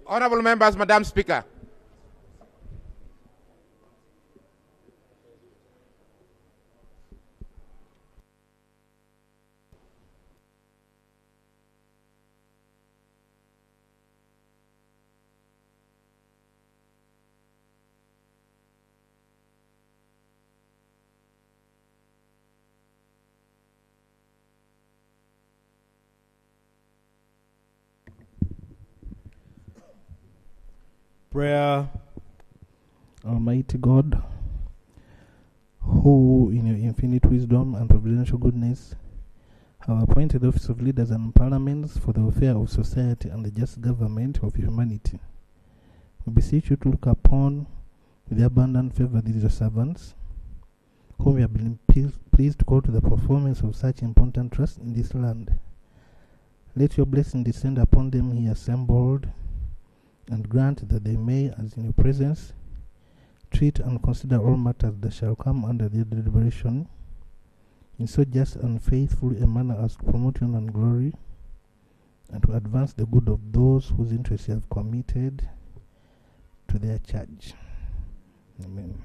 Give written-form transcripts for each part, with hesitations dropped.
Honourable members, Madam Speaker. Prayer. Almighty God, who in your infinite wisdom and providential goodness have appointed the office of leaders and parliaments for the welfare of society and the just government of humanity, we beseech you to look upon with abundant favor these your servants, whom we have been pleased to call to the performance of such important trust in this land. Let your blessing descend upon them here assembled, and grant that they may, as in your presence, treat and consider all matters that shall come under their deliberation in so just and faithful a manner as to promote your own glory and to advance the good of those whose interests you have committed to their charge. Amen.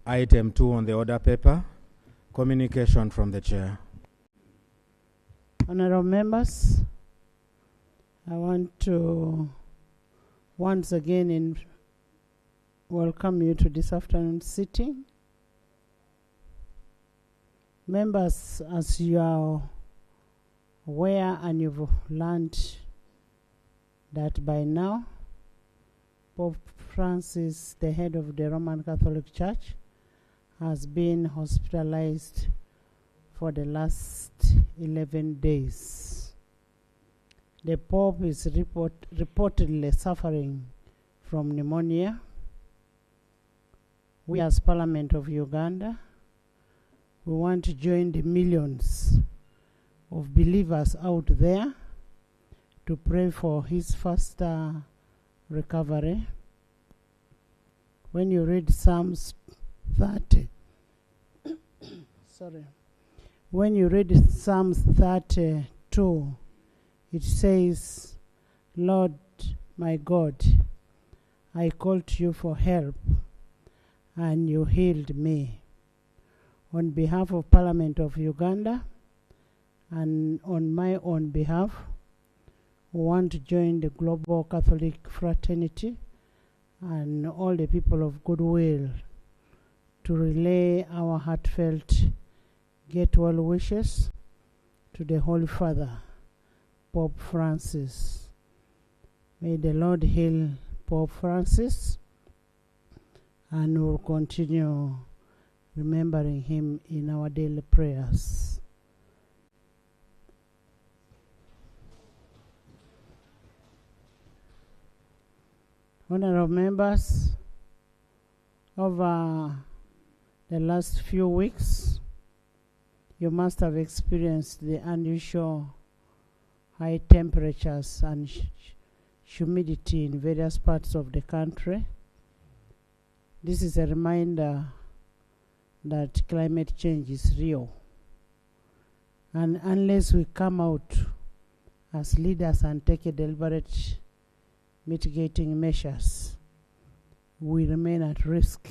Item 2 on the order paper, communication from the chair. Honorable members, I want to once again welcome you to this afternoon sitting. Members, as you are aware and you've learned that by now, Pope Francis, the head of the Roman Catholic Church, has been hospitalized for the last 11 days. The Pope is reportedly suffering from pneumonia. We as Parliament of Uganda, we want to join the millions of believers out there to pray for his faster recovery. When you read Psalms 30, when you read Psalms 32, it says, Lord my God, I called to you for help, and you healed me. On behalf of Parliament of Uganda, and on my own behalf, we want to join the global Catholic fraternity and all the people of goodwill to relay our heartfelt get well wishes to the Holy Father, Pope Francis. May the Lord heal Pope Francis, and we'll continue remembering him in our daily prayers. Honorable members, over the last few weeks, you must have experienced the unusual high temperatures and humidity in various parts of the country. This is a reminder that climate change is real. And unless we come out as leaders and take a deliberate mitigating measures, we remain at risk.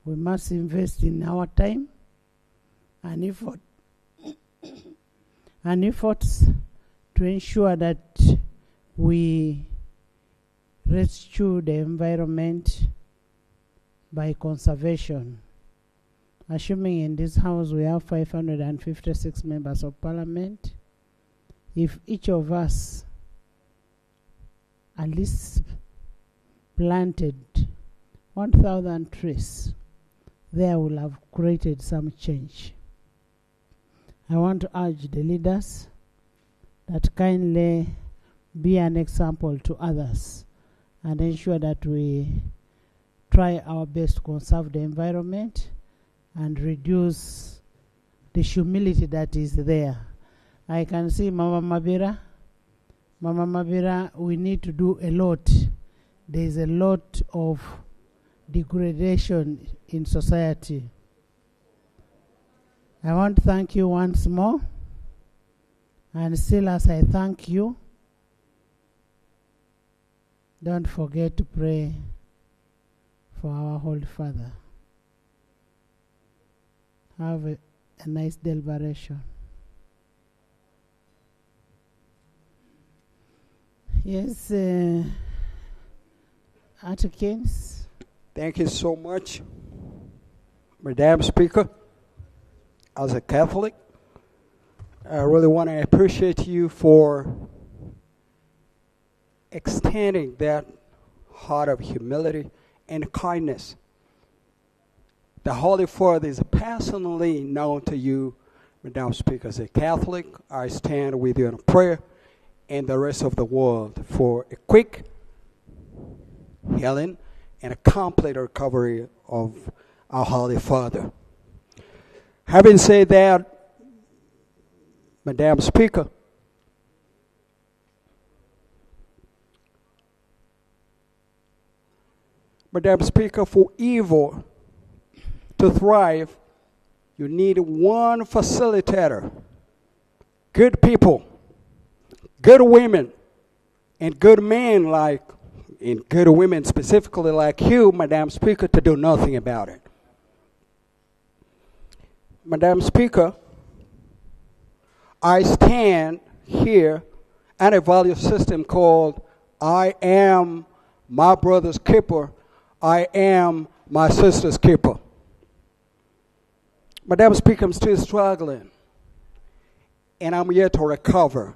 We must invest in our time and efforts to ensure that we rescue the environment by conservation. Assuming in this house we have 556 members of parliament, if each of us at least planted 1,000 trees, there will have created some change. I want to urge the leaders that kindly be an example to others and ensure that we try our best to conserve the environment and reduce the humility that is there. I can see Mama Mabira. Mama Mabira, we need to do a lot. There is a lot of degradation in society. I want to thank you once more. And still, as I thank you, don't forget to pray for our Holy Father. Have a nice deliberation. Yes, Atkins. Thank you so much, Madam Speaker. As a Catholic, I really want to appreciate you for extending that heart of humility and kindness. The Holy Father is personally known to you, Madam Speaker. As a Catholic, I stand with you in prayer and the rest of the world for a quick healing and a complete recovery of our Holy Father. Having said that, Madam Speaker, for evil to thrive, you need one facilitator, good people, good women, and good men and good women specifically like you, Madam Speaker, to do nothing about it. Madam Speaker, I stand here at a value system called I am my brother's keeper, I am my sister's keeper. Madam Speaker, I'm still struggling, and I'm yet to recover.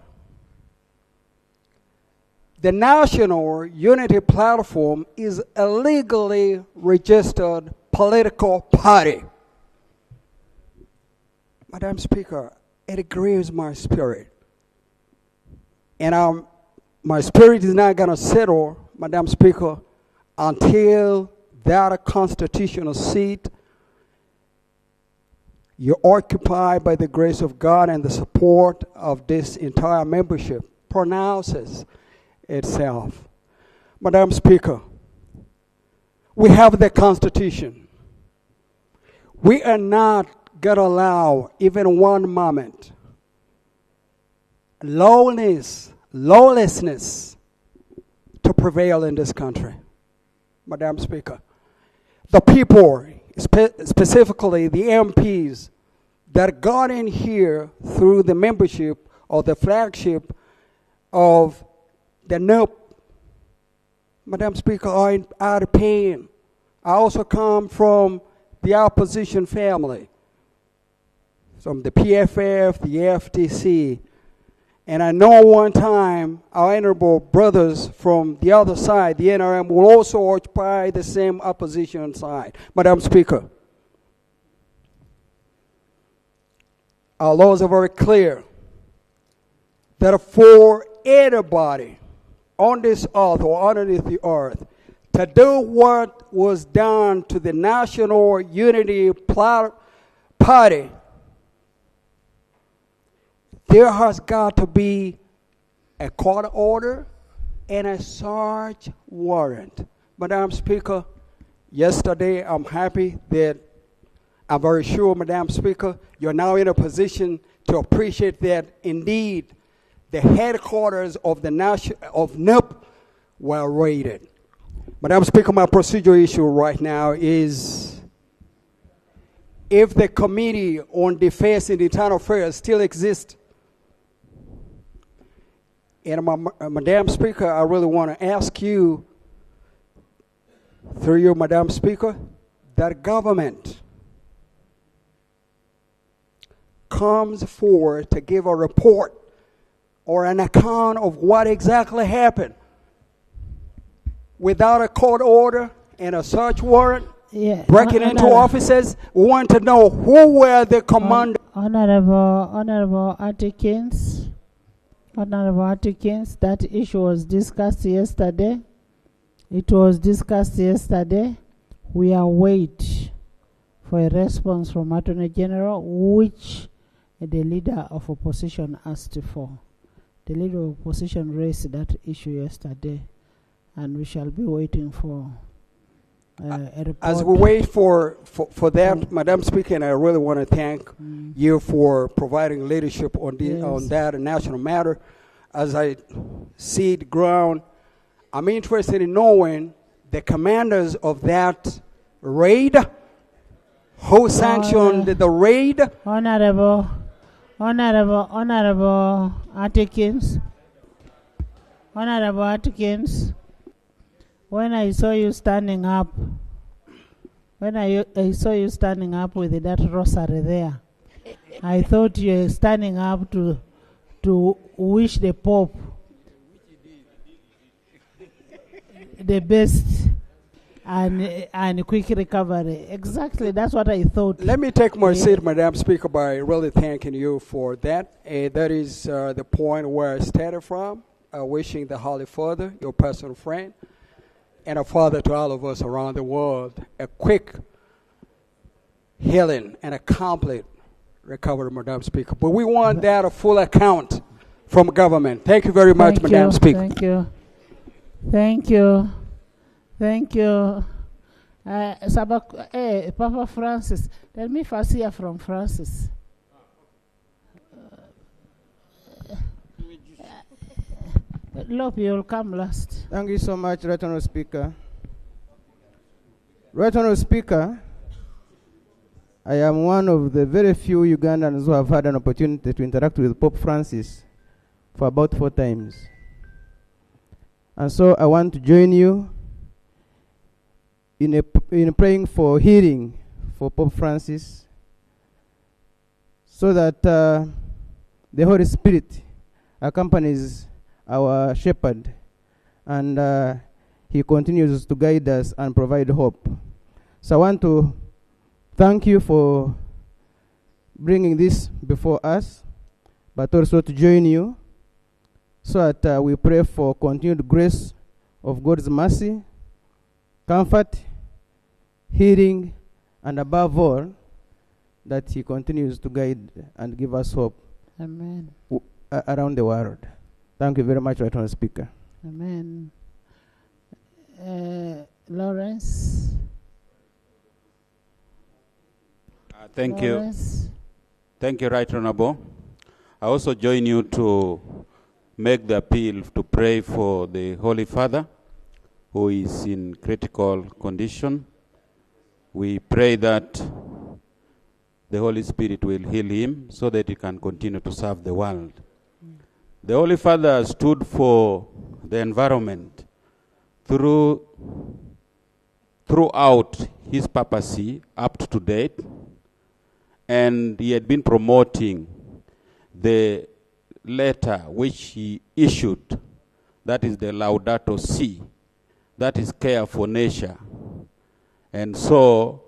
The National Unity Platform is a legally registered political party. Madam Speaker, it grieves my spirit. And my spirit is not going to settle, Madam Speaker, until that constitutional seat you occupy by the grace of God and the support of this entire membership pronounces itself. Madam Speaker, we have the Constitution. We are not going to allow even one moment lawlessness to prevail in this country. Madam Speaker, the people, specifically the MPs that got in here through the membership or the flagship of the NUP, Madam Speaker, are out of pain. I also come from the opposition family, from the PFF, the FTC. And I know one time our honorable brothers from the other side, the NRM, will also occupy the same opposition side. Madam Speaker, our laws are very clear that for anybody on this earth or underneath the earth to do what was done to the National Unity Party, there has got to be a court order and a search warrant. Madam Speaker, yesterday I'm happy that I'm very sure, Madam Speaker, you're now in a position to appreciate that indeed the headquarters of the NIP were raided. Madam Speaker, my procedural issue right now is if the Committee on Defense and Internal Affairs still exists. And Madam Speaker, I really want to ask you, through you, Madam Speaker, that government comes forward to give a report or an account of what exactly happened without a court order and a search warrant, breaking into offices. We want to know who were the commanders. Honorable Atkins, that issue was discussed yesterday. It was discussed yesterday. We await for a response from Attorney General, which the leader of opposition asked for. The leader of opposition raised that issue yesterday, and we shall be waiting for a report. As we wait for that, Madam Speaker, and I really want to thank you for providing leadership on that national matter. As I see the ground, I'm interested in knowing the commanders of that raid, who sanctioned the raid. Honorable Atkins, when I saw you standing up, with that rosary there, I thought you were standing up to wish the Pope the best and quick recovery. Exactly, that's what I thought. Let me take my seat, Madam Speaker, by really thanking you for that. That is the point where I started from, wishing the Holy Father, your personal friend, and a father to all of us around the world, a quick healing and a complete recovery, Madam Speaker. But we want that a full account from government. Thank you very much, Madam Speaker. Thank you. Papa Francis, let me first hear from Francis. Lope, you'll come last. Thank you so much, Right Honourable Speaker. Right Honourable Speaker, I am one of the very few Ugandans who have had an opportunity to interact with Pope Francis for about 4 times. And so I want to join you in praying for healing for Pope Francis, so that the Holy Spirit accompanies our shepherd and he continues to guide us and provide hope. So I want to thank you for bringing this before us, but also to join you so that we pray for continued grace of God's mercy, comfort, healing, and above all, that he continues to guide and give us hope. Amen. Around the world. Thank you very much, Right Honourable Speaker. Amen. Lawrence. Thank Lawrence. you. Thank you, Right Honourable. I also join you to make the appeal to pray for the Holy Father, who is in critical condition. We pray that the Holy Spirit will heal him so that he can continue to serve the world. The Holy Father stood for the environment through throughout his papacy up to date, and he had been promoting the letter which he issued, that is the Laudato Si, that is care for nature. And so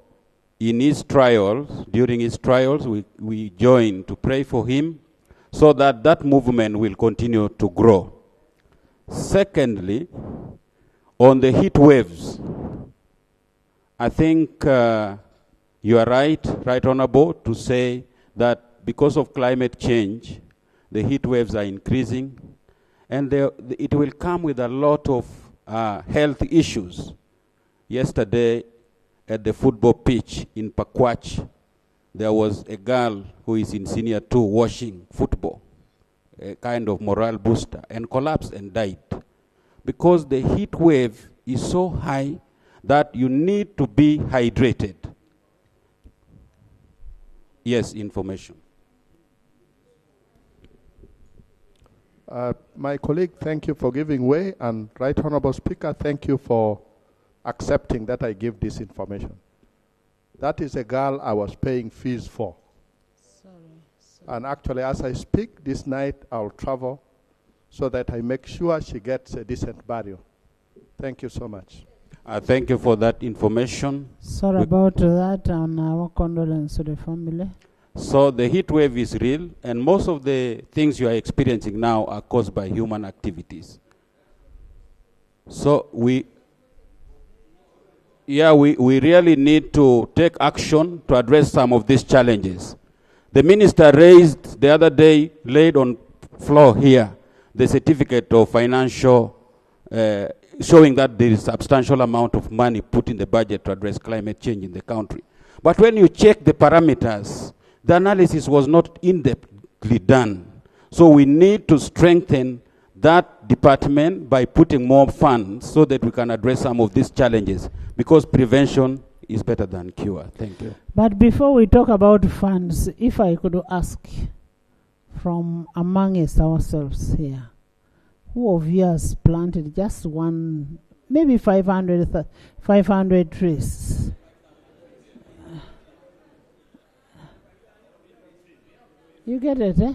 in his trials, during his trials, we joined to pray for him so that that movement will continue to grow. Secondly, on the heat waves, I think you are right honorable, to say that because of climate change, the heat waves are increasing, and it will come with a lot of health issues. Yesterday, at the football pitch in Pakwach, there was a girl who is in senior 2 watching football, a kind of morale booster, and collapsed and died. Because the heat wave is so high that you need to be hydrated. Yes, information. My colleague, thank you for giving way, and Right Honorable Speaker, thank you for accepting that I give this information. That is a girl I was paying fees for. Sorry. And actually, as I speak this night, I'll travel so that I make sure she gets a decent burial. Thank you so much. Thank you for that information. Sorry about that, and our condolence to the family. So the heat wave is real, and most of the things you are experiencing now are caused by human activities. So we really need to take action to address some of these challenges. The minister raised the other day, laid on floor here, the certificate of financial, showing that there is substantial amount of money put in the budget to address climate change in the country. But when you check the parameters, the analysis was not in-depthly done. So we need to strengthen that department by putting more funds so that we can address some of these challenges, because prevention is better than cure. Thank you. But before we talk about funds, if I could ask from amongst ourselves here, who of you has planted just one, maybe 500 trees? You get it, eh?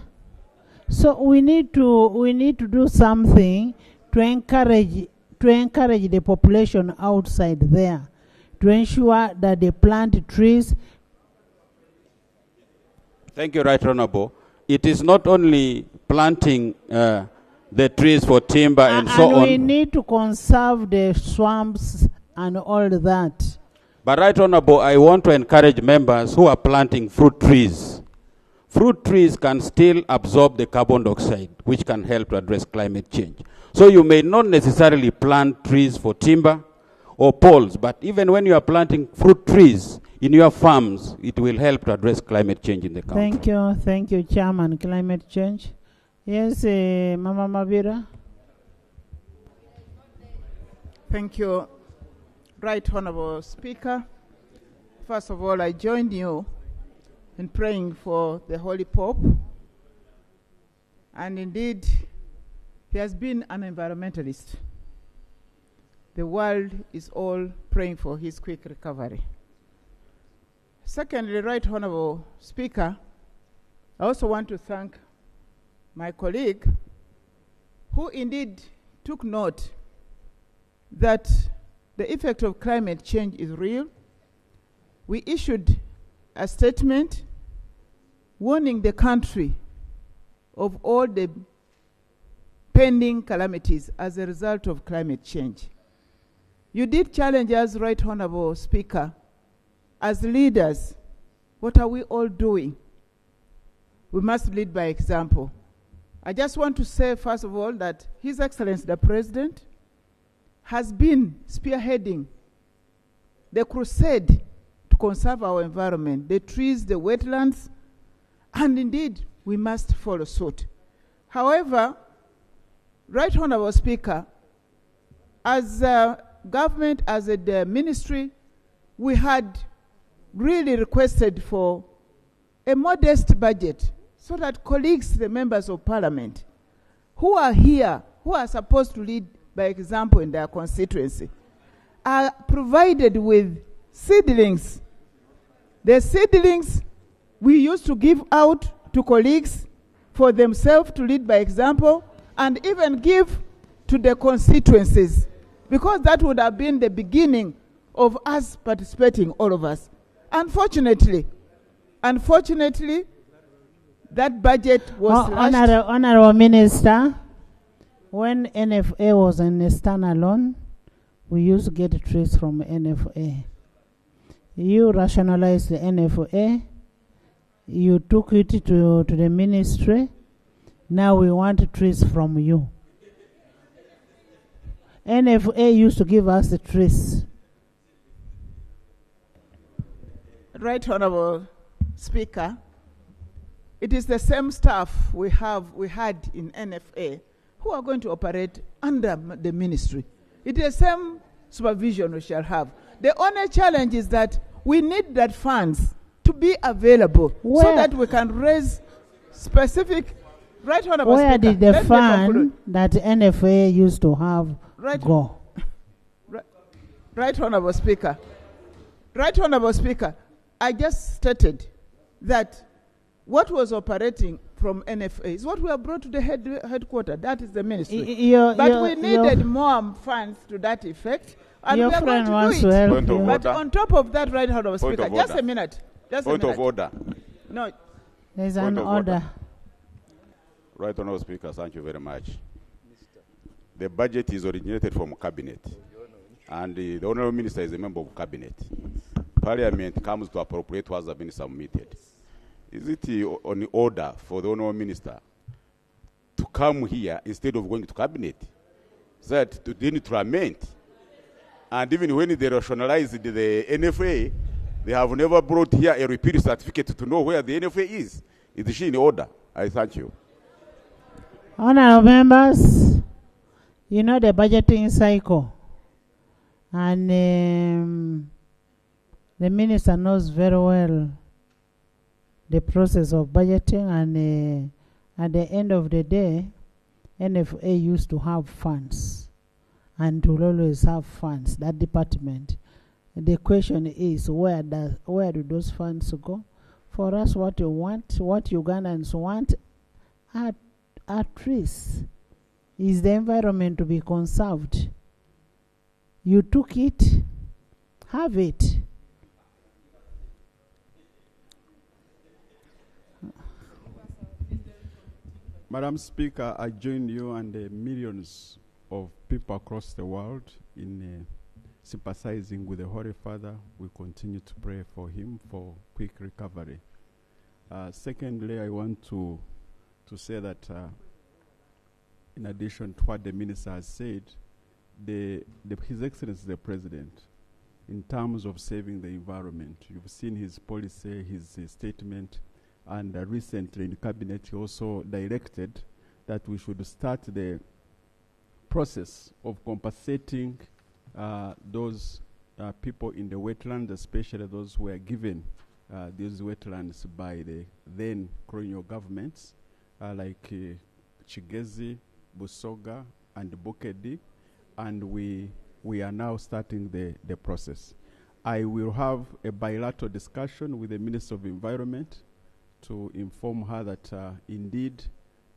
So we need to do something to encourage the population outside there, to ensure that they plant trees. Thank you, Right Honorable. It is not only planting the trees for timber and so on. And we need to conserve the swamps and all that. But Right Honorable, I want to encourage members who are planting fruit trees. Fruit trees can still absorb the carbon dioxide, which can help to address climate change. So you may not necessarily plant trees for timber or poles, but even when you are planting fruit trees in your farms, it will help to address climate change in the country. Thank you, Chairman. Climate change. Yes, Mama Mabira. Thank you, Right Honorable Speaker. First of all, I join you in praying for the Holy Pope. And indeed, he has been an environmentalist. The world is all praying for his quick recovery. Secondly, Right Honorable Speaker, I also want to thank my colleague who indeed took note that the effect of climate change is real. We issued a statement warning the country of all the pending calamities as a result of climate change. You did challenge us, Right Honorable Speaker, as leaders. What are we all doing? We must lead by example. I just want to say, first of all, that His Excellency the President has been spearheading the crusade to conserve our environment, the trees, the wetlands, and indeed, we must follow suit. However, Right Honorable Speaker, as a government, as a ministry, we had really requested for a modest budget so that colleagues, the members of parliament, who are here, who are supposed to lead by example in their constituency, are provided with seedlings. The seedlings we used to give out to colleagues for themselves to lead by example, and even give to the constituencies, because that would have been the beginning of us participating, all of us. Unfortunately, that budget was slashed. Honorable Minister, when NFA was in a standalone, we used to get trees from NFA. You rationalized the NFA. You took it to the ministry. Now we want trees from you. NFA used to give us the trees. Right Honorable Speaker, it is the same staff we had in NFA who are going to operate under the ministry. It is the same supervision we shall have. The only challenge is that we need that funds to be available so that we can raise specific. Right Honorable Where Speaker, did the fund that NFA used to have go? Right Honorable Speaker. Right Honorable Speaker, I just stated that what was operating from NFA is what we have brought to the headquarters. That is the ministry. But we needed more funds to that effect. And your we are friend going wants to do to it. help you. But on top of that, Right Honorable Speaker, just a minute. Point of order. No. There's an order. Right Honorable Speaker, thank you very much. The budget is originated from Cabinet. And the Honorable Minister is a member of Cabinet. Parliament comes to appropriate what has been submitted. Is it on order for the Honorable Minister to come here instead of going to Cabinet? So that to then to lament. And even when they rationalized the NFA, they have never brought here a repeal certificate to know where the NFA is. Is she in order? I thank you. Honorable members, you know the budgeting cycle. And the minister knows very well the process of budgeting, and at the end of the day, NFA used to have funds and will always have funds, that department. The question is, where do those funds go? For us, what you want, what Ugandans want are trees. Is the environment to be conserved? You took it, have it. Madam Speaker, I join you and the millions of people across the world in sympathizing with the Holy Father. We continue to pray for him for quick recovery. Secondly, I want to say that in addition to what the minister has said, His Excellency the President, in terms of saving the environment, you've seen his policy, his statement, and recently in Cabinet he also directed that we should start the process of compensating those people in the wetlands, especially those who were given these wetlands by the then colonial governments like Chigezi, Busoga, and Bukedi, and we are now starting the process. I will have a bilateral discussion with the Minister of Environment to inform her that indeed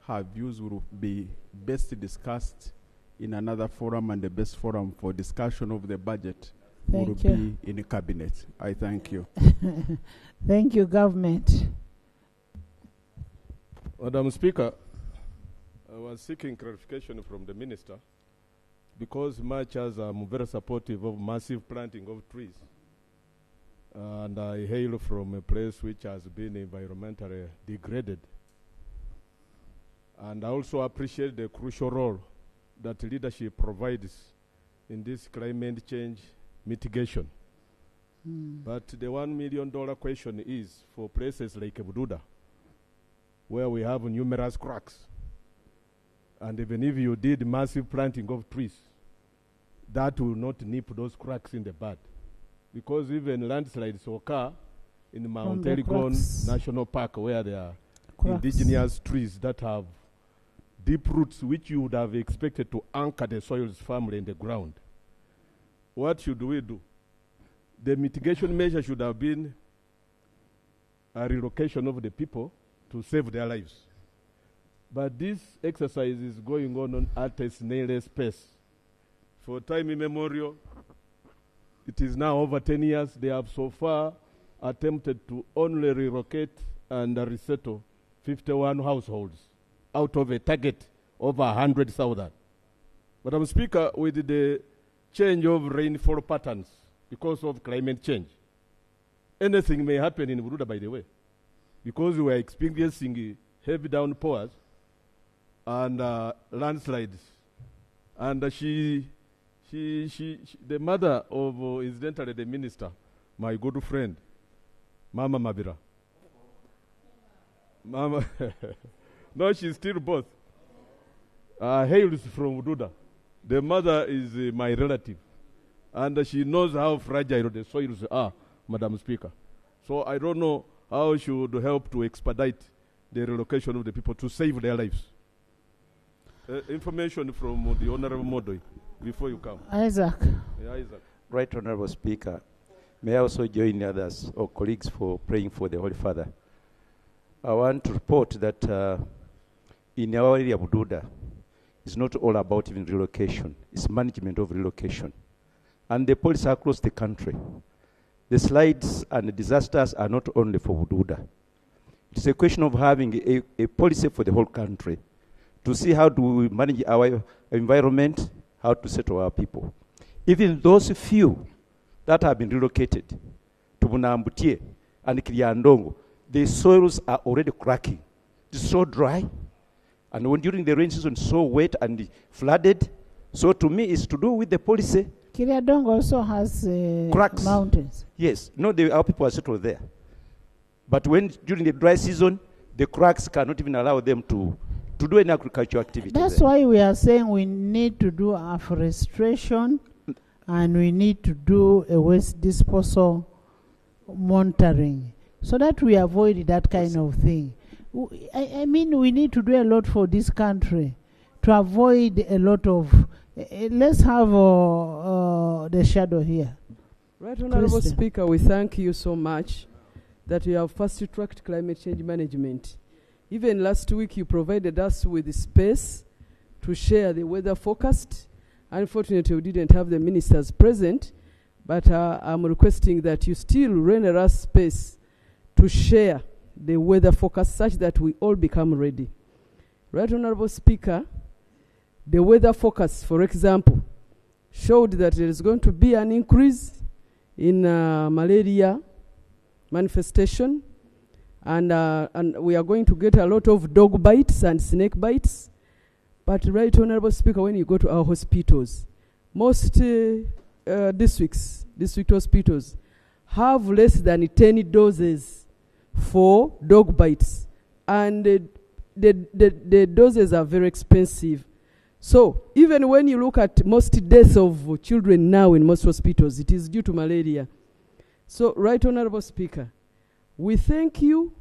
her views will be best discussed in another forum, and the best forum for discussion of the budget will be in the Cabinet. I thank you. Thank you, government. Madam Speaker, I was seeking clarification from the Minister, because much as I'm very supportive of massive planting of trees, and I hail from a place which has been environmentally degraded. And I also appreciate the crucial role that leadership provides in this climate change mitigation. But the $1 million question is for places like Bududa, where we have numerous cracks. And even if you did massive planting of trees, that will not nip those cracks in the bud. Because even landslides occur in Mount Elgon National Park, where there are indigenous trees that have deep roots which you would have expected to anchor the soils firmly in the ground. what should we do? The mitigation measure should have been a relocation of the people to save their lives. But this exercise is going on at a snail's pace. For time immemorial, it is now over 10 years. They have so far attempted to only relocate and resettle 51 households out of a target of 100,000. Madam Speaker, with the change of rainfall patterns because of climate change, anything may happen in Bududa, by the way, because we are experiencing heavy downpours and landslides. And the mother of, incidentally, the minister, my good friend, Mama Mabira. Mama, no, she's still both. Hails from Bududa. The mother is my relative. And she knows how fragile the soils are, Madam Speaker. So I don't know how she would help to expedite the relocation of the people to save their lives. Information from the Honorable Modoi before you come. Isaac. Yeah, Isaac. Right Honorable Speaker, may I also join others or colleagues for praying for the Holy Father. I want to report that in our area, Bududa, it's not all about even relocation. It's management of relocation. And the police across the country. The slides and the disasters are not only for Bududa. It's a question of having a policy for the whole country to see how do we manage our environment, how to settle our people. Even those few that have been relocated to Bunambutie and Kiliandongo, the soils are already cracking. It's so dry. And when during the rain season, so wet and flooded. So to me, it's to do with the policy. Kiliandongo also has cracks. Mountains. Yes. No, our people are settled there. But when during the dry season, the cracks cannot even allow them to do any agricultural activity. That's there. why we are saying we need to do afforestation and we need to do a waste disposal monitoring so that we avoid that kind of thing. I mean, we need to do a lot for this country to avoid a lot of... let's have the shadow here. Right, Honorable Speaker, we thank you so much that you have fast-tracked climate change management. Even last week, you provided us with the space to share the weather forecast. Unfortunately, we didn't have the ministers present, but I'm requesting that you still render us space to share the weather forecast such that we all become ready. Right, Honorable Speaker, the weather forecast, for example, showed that there is going to be an increase in malaria manifestation, and we are going to get a lot of dog bites and snake bites. But right, Honorable Speaker, when you go to our hospitals, most district hospitals have less than 10 doses for dog bites, and the doses are very expensive. So even when you look at most deaths of children now in most hospitals, it is due to malaria. So, right, Honorable Speaker, we thank you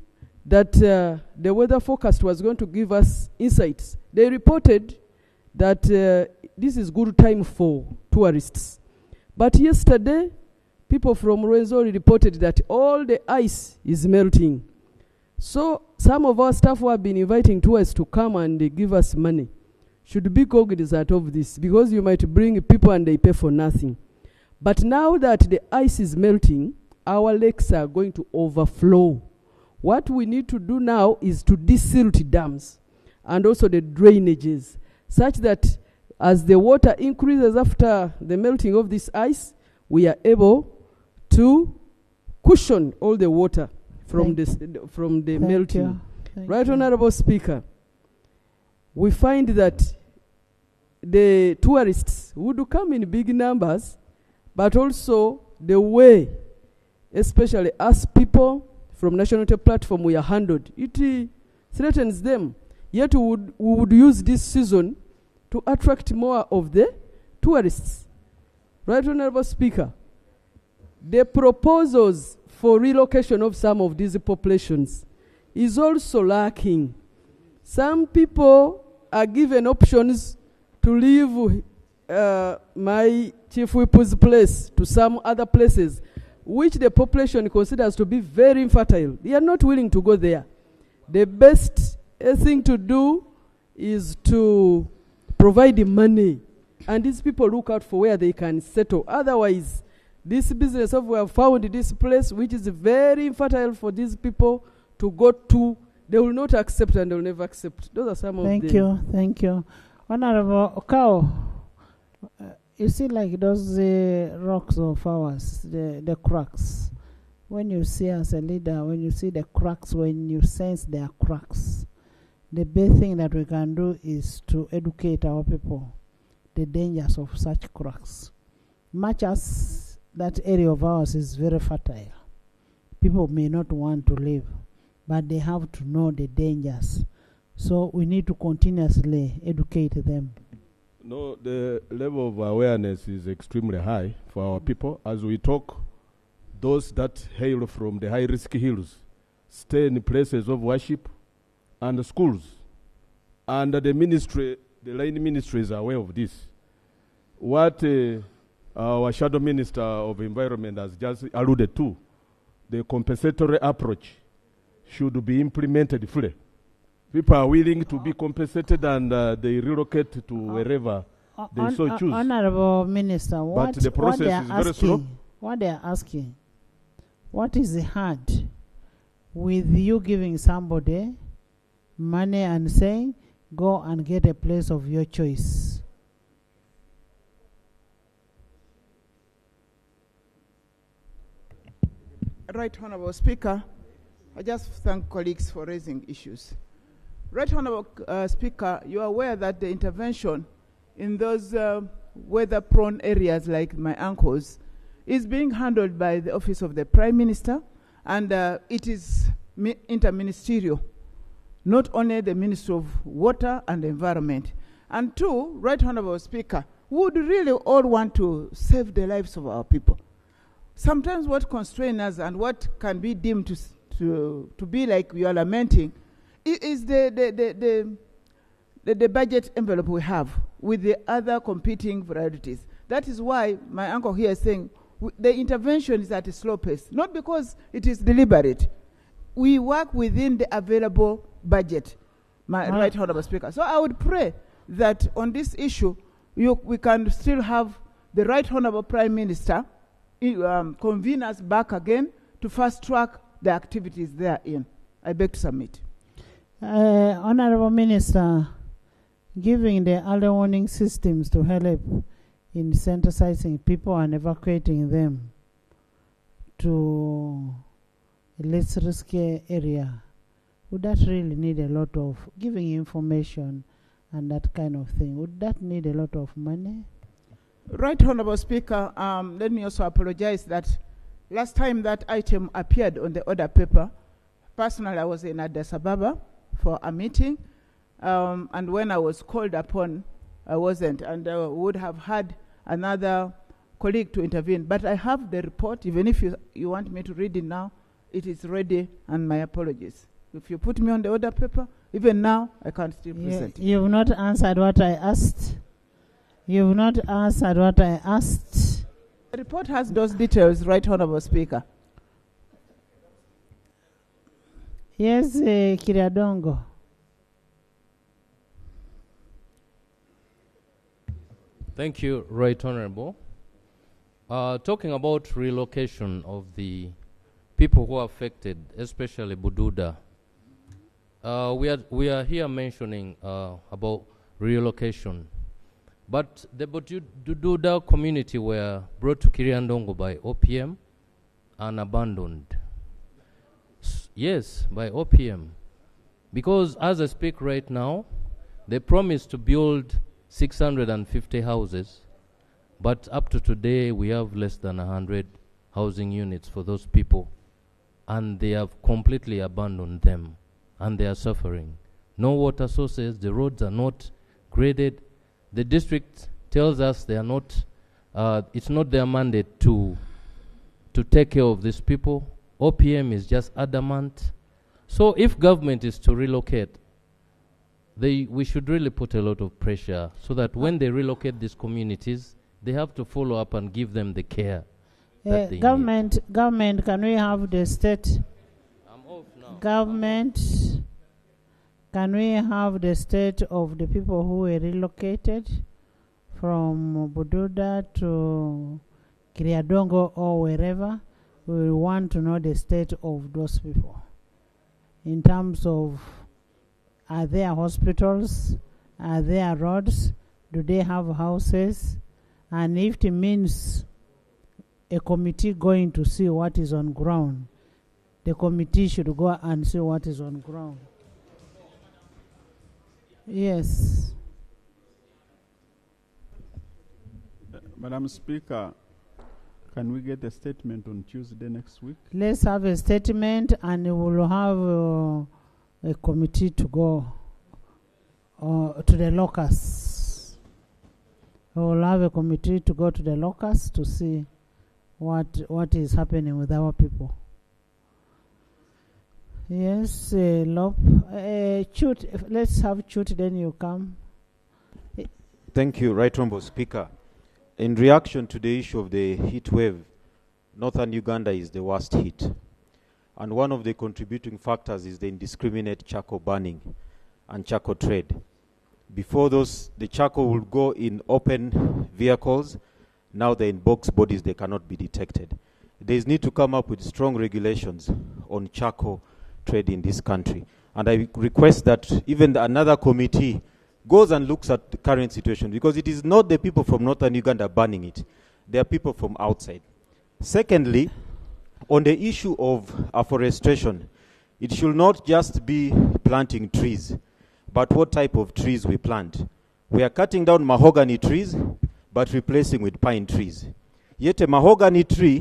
that the weather forecast was going to give us insights. They reported that this is good time for tourists. But yesterday, people from Rwenzori reported that all the ice is melting. So some of our staff who have been inviting tourists to come and give us money should be cognizant of this, because you might bring people and they pay for nothing. But now that the ice is melting, our lakes are going to overflow. What we need to do now is to desilt dams and also the drainages, such that as the water increases after the melting of this ice, we are able to cushion all the water from the melting. Right, Honorable Speaker, we find that the tourists would come in big numbers, but also the way, especially us people from National Unity Platform, we are handled, it threatens them. Yet we would use this season to attract more of the tourists. Right, Honorable Speaker, the proposals for relocation of some of these populations is also lacking. Some people are given options to live my chief whip's place to some other places, which the population considers to be very infertile. They are not willing to go there. The best thing to do is to provide the money, and these people look out for where they can settle. Otherwise, this business of we have found this place which is very infertile for these people to go to, they will not accept and they will never accept. Those are some of the... Thank you. Honorable Okao, you see like those rocks of ours, the cracks. When you see as a leader, when you see the cracks, when you sense there are cracks, the best thing that we can do is to educate our people the dangers of such cracks. Much as that area of ours is very fertile, people may not want to live, but they have to know the dangers. So we need to continuously educate them. No, the level of awareness is extremely high for our people. As we talk, those that hail from the high-risk hills stay in places of worship and schools. And the ministry, the line ministry is aware of this. What our shadow minister of environment has just alluded to, the compensatory approach should be implemented fully. People are willing to be compensated and they relocate to wherever they so choose. Honorable Minister, but the process is very slow. What they are asking, what is hard with you giving somebody money and saying, go and get a place of your choice? Right Honorable Speaker, I just thank colleagues for raising issues. Right Honorable Speaker, you are aware that the intervention in those weather-prone areas like my uncle's is being handled by the Office of the Prime Minister, and it is interministerial, not only the Ministry of Water and Environment. And two, Right Honorable Speaker, we would really all want to save the lives of our people. Sometimes what constrains us and what can be deemed to be like we are lamenting is the budget envelope we have with the other competing priorities. That is why my uncle here is saying the intervention is at a slow pace, not because it is deliberate. We work within the available budget, my Right Honorable Speaker. So I would pray that on this issue, we can still have the Right Honorable Prime Minister convene us back again to fast track the activities therein. I beg to submit. Honorable Minister, giving the early warning systems to help in sensitizing people and evacuating them to a less risky area, would that really need a lot of giving information and that kind of thing? Would that need a lot of money? Right Honorable Speaker, let me also apologize that last time that item appeared on the order paper, personally I was in Addis Ababa for a meeting, and when I was called upon, I wasn't, and would have had another colleague to intervene. But I have the report. Even if you want me to read it now, it is ready, and my apologies. If you put me on the order paper, even now, I can't still present it. You've not answered what I asked. You've not answered what I asked. The report has those details, Right Honorable Speaker. Yes, Kiriadongo. Thank you, Right Honorable. Talking about relocation of the people who are affected, especially Bududa, we are here mentioning about relocation. But the Bududa community were brought to Kiriandongo by OPM and abandoned. Yes, by OPM. Because as I speak right now, they promised to build 650 houses, but up to today we have less than 100 housing units for those people, and they have completely abandoned them, and they are suffering. No water sources, the roads are not graded. The district tells us they are not, it's not their mandate to take care of these people. OPM is just adamant. So if government is to relocate, we should really put a lot of pressure so that when they relocate these communities, they have to follow up and give them the care that they government, can we have the state? I'm off now. Government, can we have the state of the people who were relocated from Bududa to Kiriadongo or wherever? We want to know the state of those people in terms of, are there hospitals? Are there roads? Do they have houses? And if it means a committee going to see what is on ground, the committee should go and see what is on ground. Yes. Madam Speaker, can we get a statement on Tuesday next week? Let's have a statement, and we will have a committee to go to the locus. We will have a committee to go to the locus to see what is happening with our people. Yes, Chut, let's have Chut, then you come. Thank you, Right Honourable Speaker. In reaction to the issue of the heat wave, northern Uganda is the worst hit. And one of the contributing factors is the indiscriminate charcoal burning and charcoal trade. Before those, the charcoal would go in open vehicles. Now they're in box bodies, they cannot be detected. There is need to come up with strong regulations on charcoal trade in this country. And I request that even another committee goes and looks at the current situation, because it is not the people from northern Uganda burning it. There are people from outside. Secondly, on the issue of afforestation, it should not just be planting trees, but what type of trees we plant. We are cutting down mahogany trees, but replacing with pine trees. Yet a mahogany tree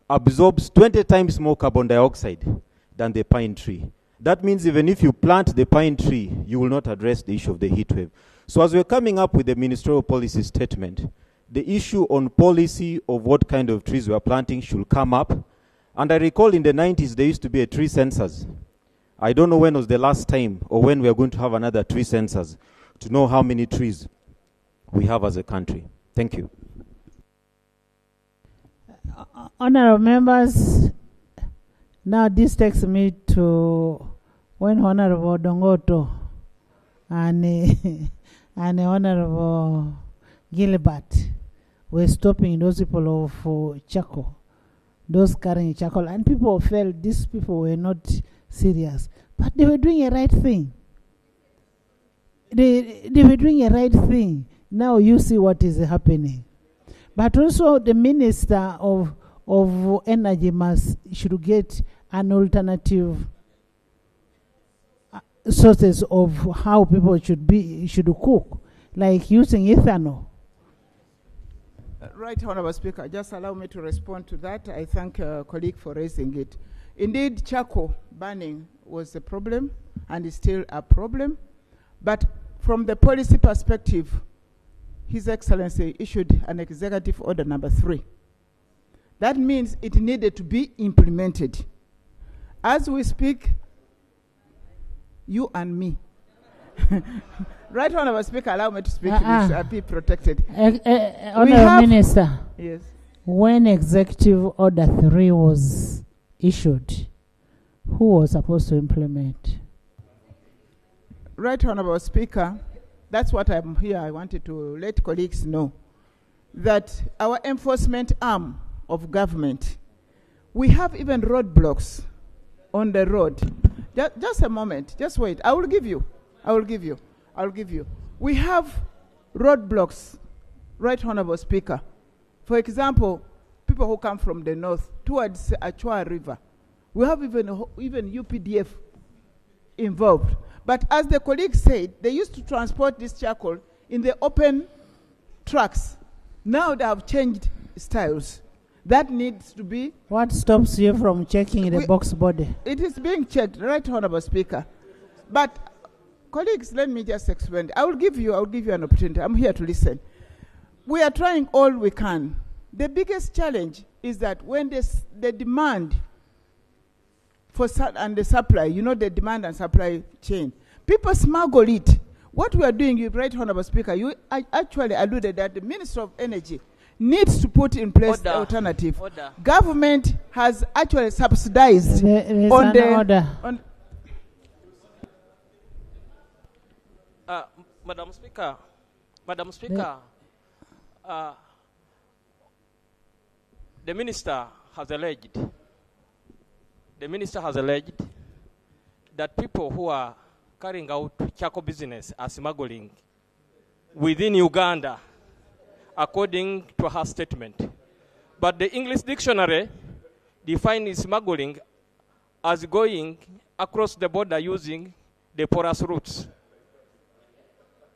absorbs 20 times more carbon dioxide than the pine tree. That means even if you plant the pine tree, you will not address the issue of the heat wave. So as we're coming up with the ministerial policy statement, the issue on policy of what kind of trees we are planting should come up. And I recall in the 90s, there used to be a tree census. I don't know when was the last time or when we are going to have another tree census to know how many trees we have as a country. Thank you. Honorable members, now this takes me to when Honorable Dongoto and Honorable Gilbert were stopping those people of charcoal, those carrying charcoal, and people felt these people were not serious, but they were doing a right thing. They were doing a right thing. Now you see what is happening. But also the Minister of Energy should get an alternative sources of how people should cook, like using ethanol. Right, Honourable Speaker, just allow me to respond to that. I thank a colleague for raising it. Indeed, charcoal burning was a problem and is still a problem. But from the policy perspective, His Excellency issued an Executive Order number 3. That means it needed to be implemented. As we speak, you and me. Right, Honourable Speaker, allow me to speak to this, be protected. Honourable Minister, yes. When Executive Order 3 was issued, who was supposed to implement? Right, Honourable Speaker, that's what I'm here. I wanted to let colleagues know that our enforcement arm of government, we have even roadblocks on the road. Just a moment, just wait. I will give you. We have roadblocks, right, Honourable Speaker. For example, people who come from the north towards Achua River, we have even UPDF involved. But as the colleague said, they used to transport this charcoal in the open trucks. Now they have changed styles. That needs to be... What stops you from checking the box body? It is being checked, right, Honourable Speaker. But, colleagues, let me just explain. I will give you an opportunity. I'm here to listen. We are trying all we can. The biggest challenge is that when the demand and the supply, you know, the demand and supply chain, People smuggle it. What we are doing, you right, Honorable Speaker, you actually alluded that the Minister of Energy needs to put in place the alternative. Order. Government has actually subsidized There on is the an order. on Madam Speaker, the minister has alleged that people who are carrying out charcoal business are smuggling within Uganda, according to her statement. But the English dictionary defines smuggling as going across the border using the porous routes.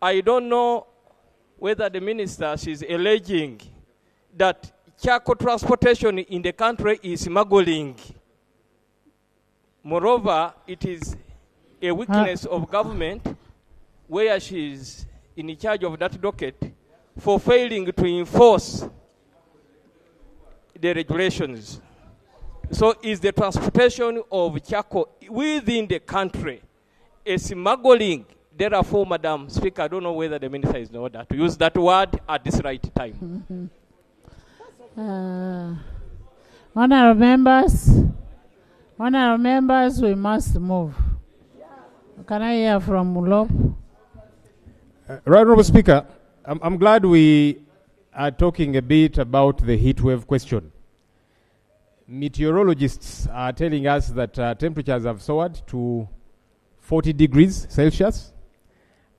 I don't know whether the minister is alleging that charcoal transportation in the country is smuggling. Moreover, it is a weakness of government where she is in charge of that docket for failing to enforce the regulations. So is the transportation of charcoal within the country a smuggling? Therefore, Madam Speaker, I don't know whether the minister is in order to use that word at this right time. Honourable members, we must move. Can I hear from Mulop? Right, Honourable Speaker, I'm glad we are talking a bit about the heat wave question. Meteorologists are telling us that temperatures have soared to 40 degrees Celsius,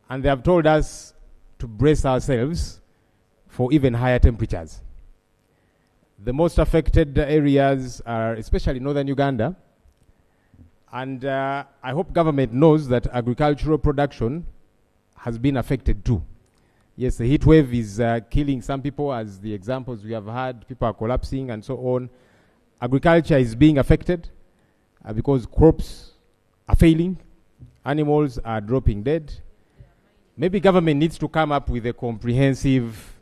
and they have told us to brace ourselves for even higher temperatures. The most affected areas are especially northern Uganda, and I hope government knows that agricultural production has been affected too. Yes, the heat wave is killing some people, as the examples we have had. People are collapsing and so on. Agriculture is being affected because crops are failing. Animals are dropping dead. Maybe government needs to come up with a comprehensive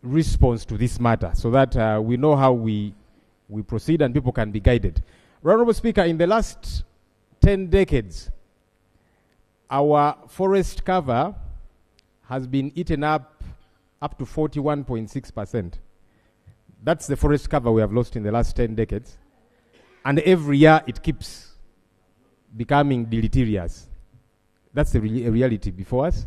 response to this matter so that we know how we proceed and people can be guided. Honourable Speaker, in the last 10 decades, our forest cover has been eaten up to 41.6%. That's the forest cover we have lost in the last 10 decades. And every year it keeps becoming deleterious. That's the reality before us.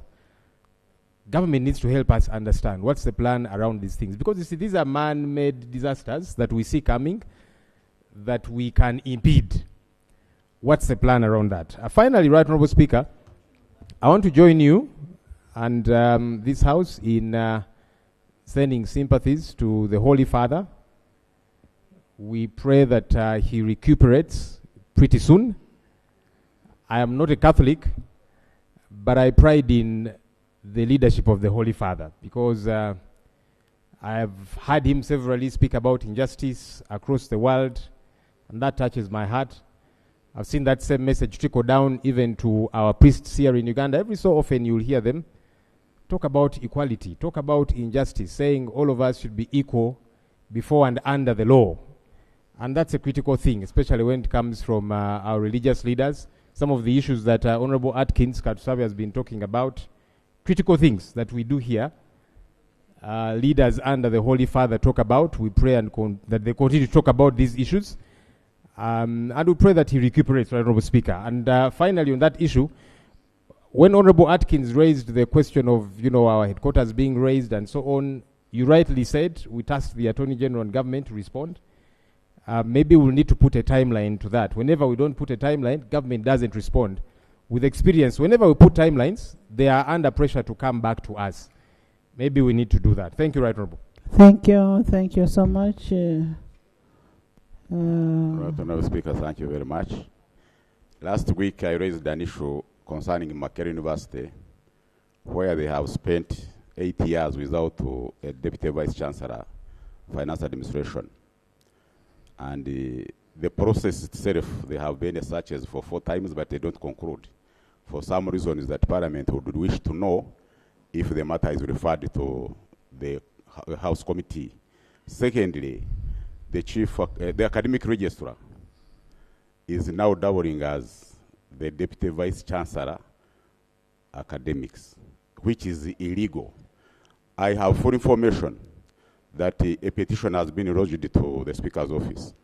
Government needs to help us understand what's the plan around these things. Because you see, these are man-made disasters that we see coming that we can impede. What's the plan around that? Finally, Right Honourable Speaker, I want to join you and this House in sending sympathies to the Holy Father. We pray that he recuperates pretty soon. I am not a Catholic, but I pride in the leadership of the Holy Father because I have heard him severally speak about injustice across the world, and that touches my heart. I've seen that same message trickle down even to our priests here in Uganda. Every so often you'll hear them talk about equality, talk about injustice, saying all of us should be equal before and under the law. And that's a critical thing, especially when it comes from our religious leaders. Some of the issues that Honourable Atkins Katusabe has been talking about, critical things that we do here, leaders under the Holy Father talk about. We pray and that they continue to talk about these issues. And we pray that he recuperates, Honourable Speaker. And finally, on that issue, when Honourable Atkins raised the question of, our headquarters being raised and so on, you rightly said we tasked the Attorney General and government to respond. Maybe we'll need to put a timeline to that. Whenever we don't put a timeline, government doesn't respond. With experience, whenever we put timelines, they are under pressure to come back to us. Maybe we need to do that. Thank you, Right Honourable. Thank you so much. Right Honourable Speaker, thank you very much. Last week I raised an issue concerning Makerere University, where they have spent 8 years without a Deputy Vice Chancellor, Finance Administration. And the process itself, they have been searches for 4 times, but they don't conclude. For some reason is that Parliament would wish to know if the matter is referred to the House Committee. Secondly, the academic registrar is now doubling as the Deputy Vice Chancellor academics, which is illegal. I have full information that a petition has been lodged to the Speaker's office.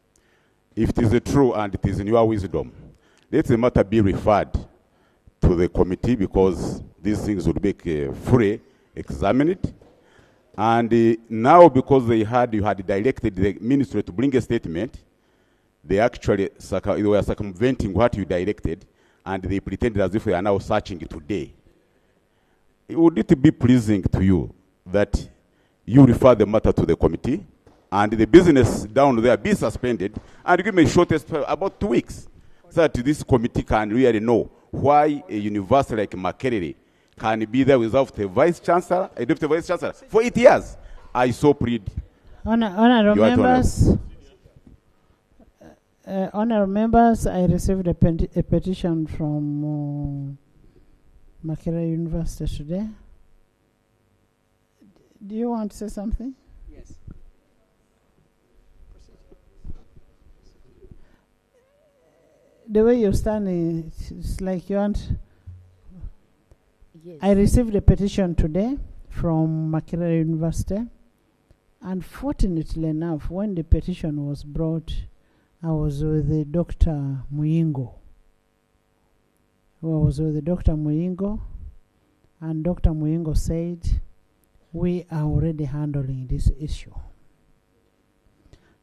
If it is true and it is in your wisdom, let the matter be referred to the committee, because these things would be fully examined. And now, because you had directed the ministry to bring a statement, they actually were circumventing what you directed, and they pretended as if they are now searching today. Would it be pleasing to you that you refer the matter to the committee, and the business down there be suspended, and give me a shortest about 2 weeks, so that this committee can really know why a university like Makerere can be there without a vice chancellor, a deputy vice chancellor, for 8 years? I so plead. Honorable members, I received a petition from Makerere University today. Do you want to say something? Yes. The way you're standing, it's like you want. Yes. I received a petition today from Makerere University. Unfortunately enough, when the petition was brought, I was with Dr. Muyingo. And Dr. Muyingo said, we are already handling this issue.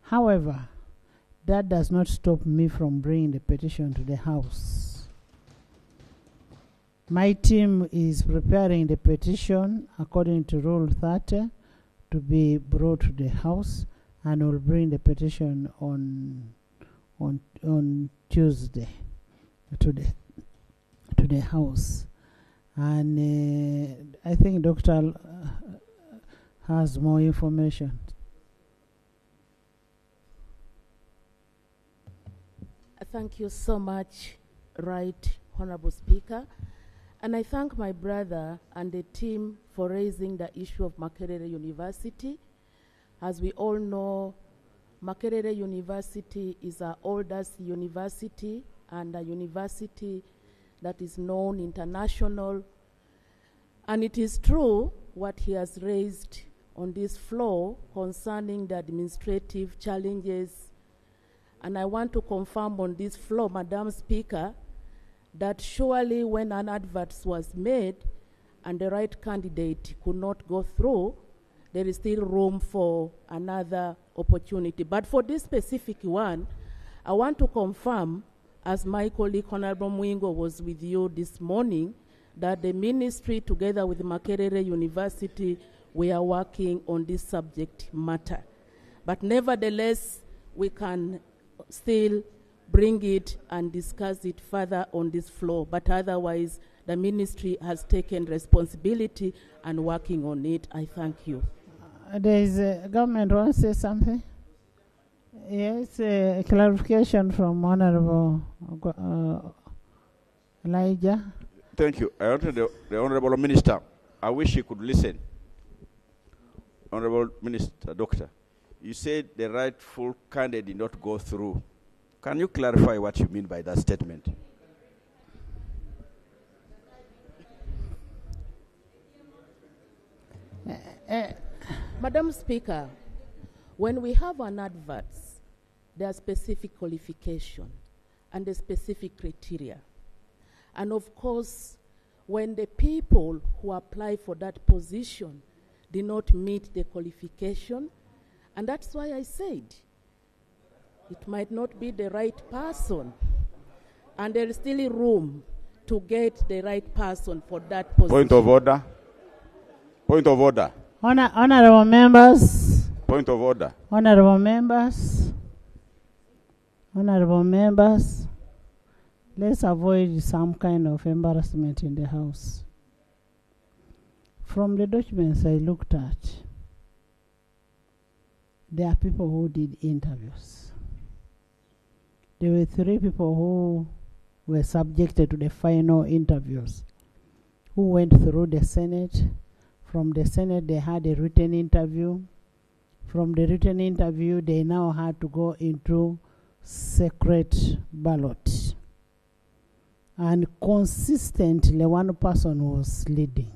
However, that does not stop me from bringing the petition to the House. My team is preparing the petition according to Rule 30 to be brought to the House, and will bring the petition on Tuesday to the House. And I think Dr. has more information. Thank you so much, Right Honorable Speaker. And I thank my brother and the team for raising the issue of Makerere University. As we all know, Makerere University is our oldest university, and a university that is known international. And it is true what he has raised on this floor concerning the administrative challenges. And I want to confirm on this floor, Madam Speaker, that surely when an advert was made and the right candidate could not go through, there is still room for another opportunity. But for this specific one, I want to confirm, as my colleague Honorable Mwingo was with you this morning, that the ministry together with Makerere University, we are working on this subject matter. But nevertheless, we can still bring it and discuss it further on this floor. But otherwise, the ministry has taken responsibility and working on it. I thank you. There is a government wants to say something? Yes, a clarification from Honorable Elijah. Thank you. I wanted the Honorable Minister. I wish he could listen. Honorable Minister, Doctor, you said the rightful candidate did not go through. Can you clarify what you mean by that statement? Madam Speaker, when we have an advert, there are specific qualification and a specific criteria. And of course, when the people who apply for that position did not meet the qualification, and that's why I said it might not be the right person, and there is still room to get the right person for that position. Point of order. Point of order. Honorable members. Point of order. Honorable members. Honorable members. Let's avoid some kind of embarrassment in the House. From the documents I looked at, there are people who did interviews. There were 3 people who were subjected to the final interviews, who went through the Senate. From the Senate, they had a written interview. From the written interview, they now had to go into secret ballot. and consistently one person was leading.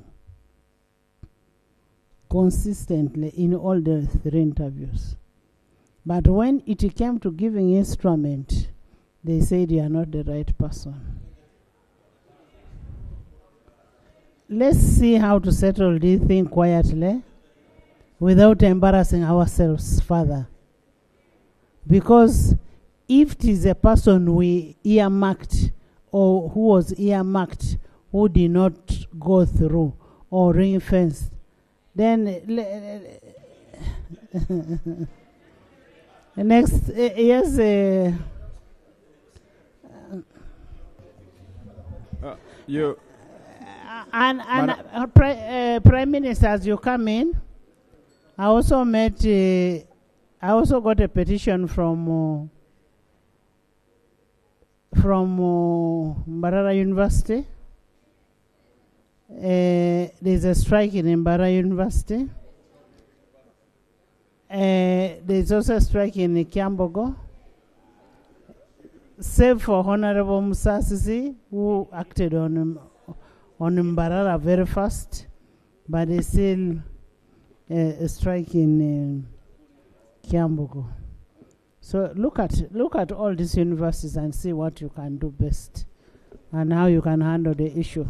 Consistently in all the 3 interviews. But when it came to giving instrument, they said you are not the right person. Let's see how to settle this thing quietly without embarrassing ourselves further. Because if it is a person we earmarked or who was earmarked who did not go through or ring-fenced, then next, yes. You Prime Minister, as you come in, I also met. I also got a petition from Makerere University. There's a strike in Makerere University. There's also a strike in Kyambogo. Save for Honorable Musasisi, who acted on Makerere very fast, but there's still a strike in Kyambogo. So look at all these universities and see what you can do best and how you can handle the issue.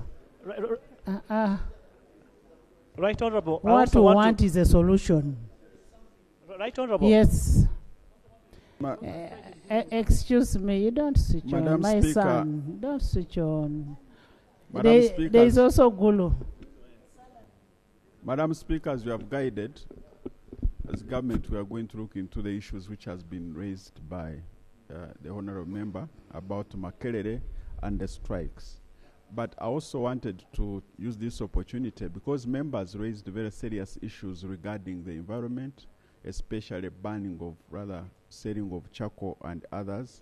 Right, Honorable. What we want is a solution. Right, Honorable. Yes. Excuse me, you don't switch Madam on. My Speaker. son, don't switch on. Madam Speaker. There is also Gulu. Madam Speaker, as you have guided, as government, we are going to look into the issues which has been raised by the honourable member about Makerere and the strikes. But I also wanted to use this opportunity because members raised very serious issues regarding the environment, especially banning of selling of charcoal and others.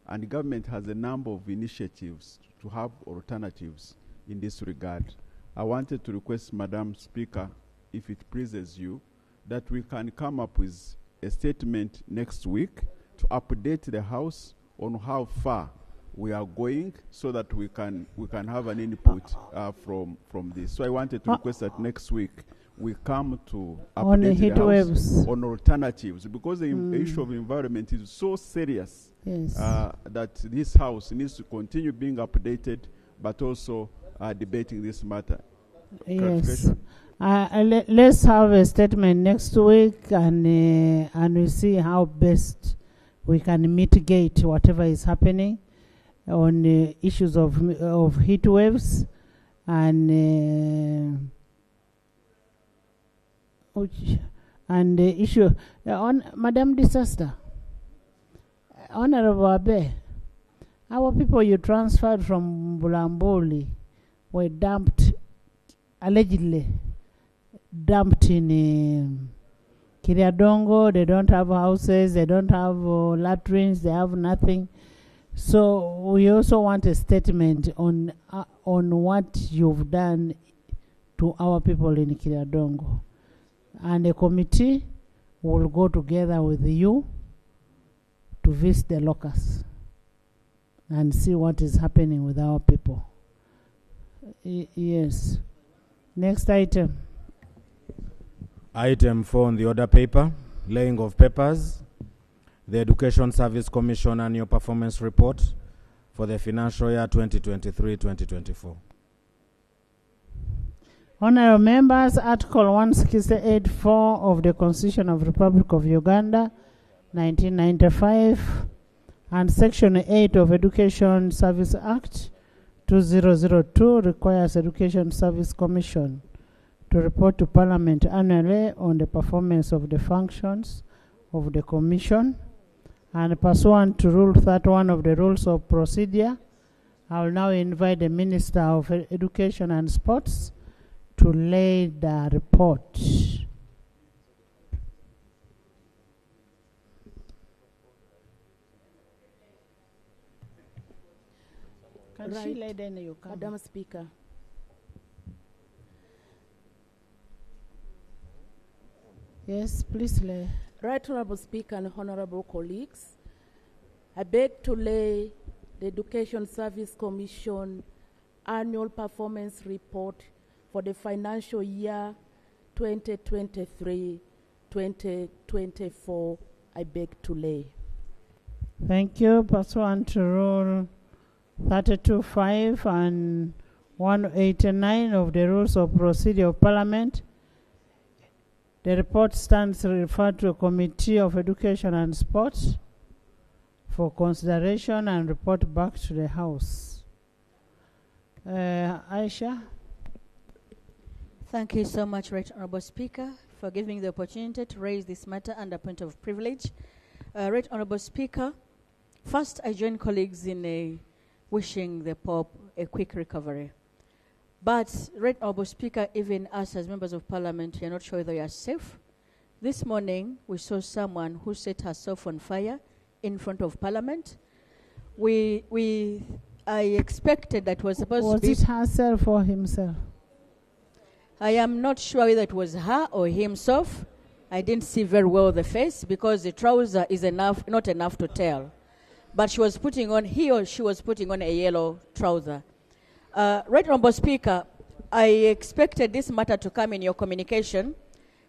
And the government has a number of initiatives to have alternatives in this regard. I wanted to request, Madam Speaker, if it pleases you, that we can come up with a statement next week to update the House on how far we are going so that we can have an input from this. So I wanted to request that next week we come to On update heat the House waves. on alternatives, because the issue of environment is so serious that this House needs to continue being updated, but also debating this matter. Yes. Let's have a statement next week, and we see how best we can mitigate whatever is happening on issues of heat waves and the issue on Madam Disaster. Honorable Abe, our people you transferred from Bulamboli were allegedly dumped in Kiriadongo. They don't have houses, they don't have latrines, they have nothing. So we also want a statement on what you've done to our people in Kiriadongo. And a committee will go together with you to visit the locus and see what is happening with our people. Yes. Next item. Item 4 on the order paper, laying of papers, the Education Service Commission Annual Performance Report for the financial year 2023-2024. Honorable members, Article 168(4) of the Constitution of the Republic of Uganda, 1995, and Section 8 of Education Service Act 2002 requires Education Service Commission to report to Parliament annually on the performance of the functions of the Commission. And pursuant to Rule 31 of the Rules of Procedure, I will now invite the Minister of Education and Sports to lay the report. Can she lay then you come? Madam Speaker. Yes, please lay. Right Honorable Speaker and honorable colleagues, I beg to lay the Education Service Commission annual performance report for the financial year 2023-2024, I beg to lay. Thank you. Pursuant to Rule 32.5 and 189 of the Rules of Procedure of Parliament, the report stands referred to a Committee of Education and Sports for consideration and report back to the House. Aisha. Thank you so much, Right Honourable Speaker, for giving me the opportunity to raise this matter under point of privilege. Right Honourable Speaker, first I join colleagues in wishing the Pope a quick recovery. But, Right Honourable Speaker, even us as members of Parliament, we are not sure whether we are safe. This morning, we saw someone who set herself on fire in front of Parliament. I expected that was supposed to be... Was it herself or himself? I am not sure whether it was her or himself. I didn't see very well the face because the trouser is not enough to tell. But he or she was putting on a yellow trouser. Right Honourable Speaker, I expected this matter to come in your communication.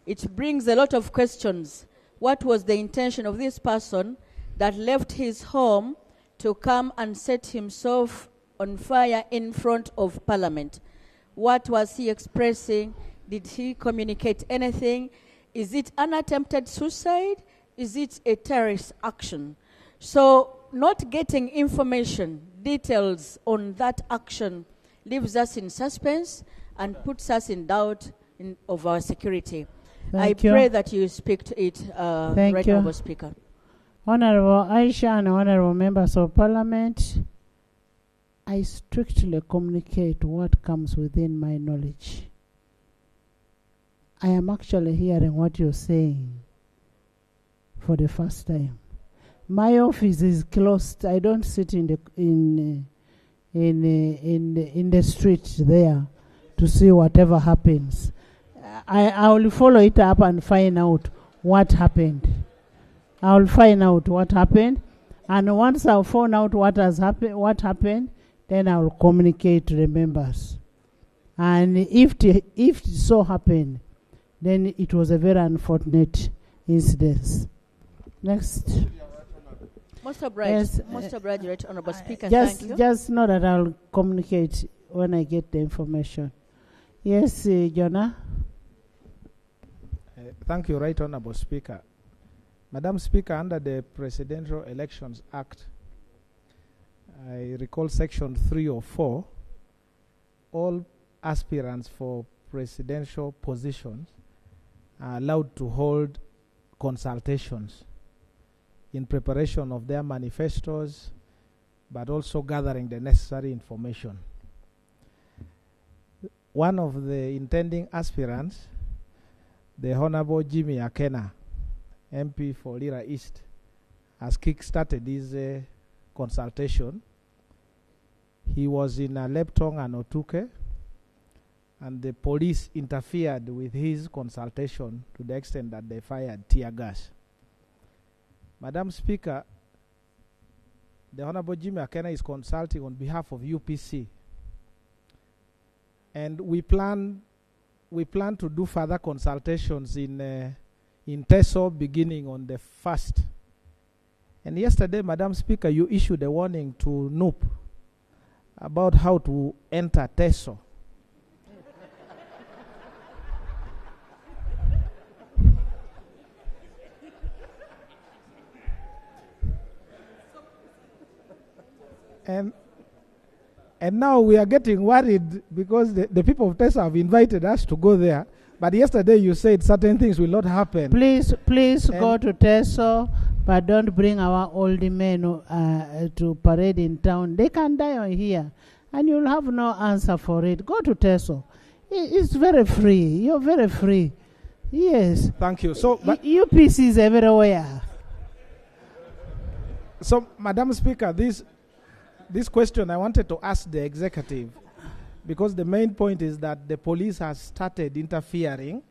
It brings a lot of questions. What was the intention of this person that left his home to come and set himself on fire in front of Parliament? What was he expressing? Did he communicate anything? Is it an attempted suicide? Is it a terrorist action? So not getting information, details on that action leaves us in suspense and puts us in doubt of our security. I pray that you speak to it, Right Honourable Speaker. Honourable Aisha and Honourable Members of Parliament, I strictly communicate what comes within my knowledge. I am actually hearing what you're saying for the first time. My office is closed. I don't sit in the street there to see whatever happens. I will follow it up and find out what happened. I will find out what happened, and once I've found out what happened, then I will communicate to the members. And if it so happened, then it was a very unfortunate incident. Next. Most obliged, Right Honourable Speaker. Thank you. Just know that I'll communicate when I get the information. Yes, Jonah. Thank you, Right Honourable Speaker. Madam Speaker, under the Presidential Elections Act, I recall Section 3 or 4, all aspirants for presidential positions are allowed to hold consultations in preparation of their manifestos, but also gathering the necessary information. One of the intending aspirants, the Honourable Jimmy Akena, MP for Lira East, has kick-started his consultation. He was in Leptong and Otuke, and the police interfered with his consultation to the extent that they fired tear gas. Madam Speaker, the Honourable Jimmy Akena is consulting on behalf of UPC, and we plan to do further consultations in TESO beginning on the 1st. And yesterday, Madam Speaker, you issued a warning to NUP about how to enter TESO. And now we are getting worried because the people of TESO have invited us to go there. But yesterday you said certain things will not happen. Please go to TESO, but don't bring our old men to parade in town. They can die on here, and you'll have no answer for it. Go to TESO. It's very free. You're very free. Yes. Thank you. So UPC is everywhere. So, Madam Speaker, this question I wanted to ask the executive, because the main point is that the police has started interfering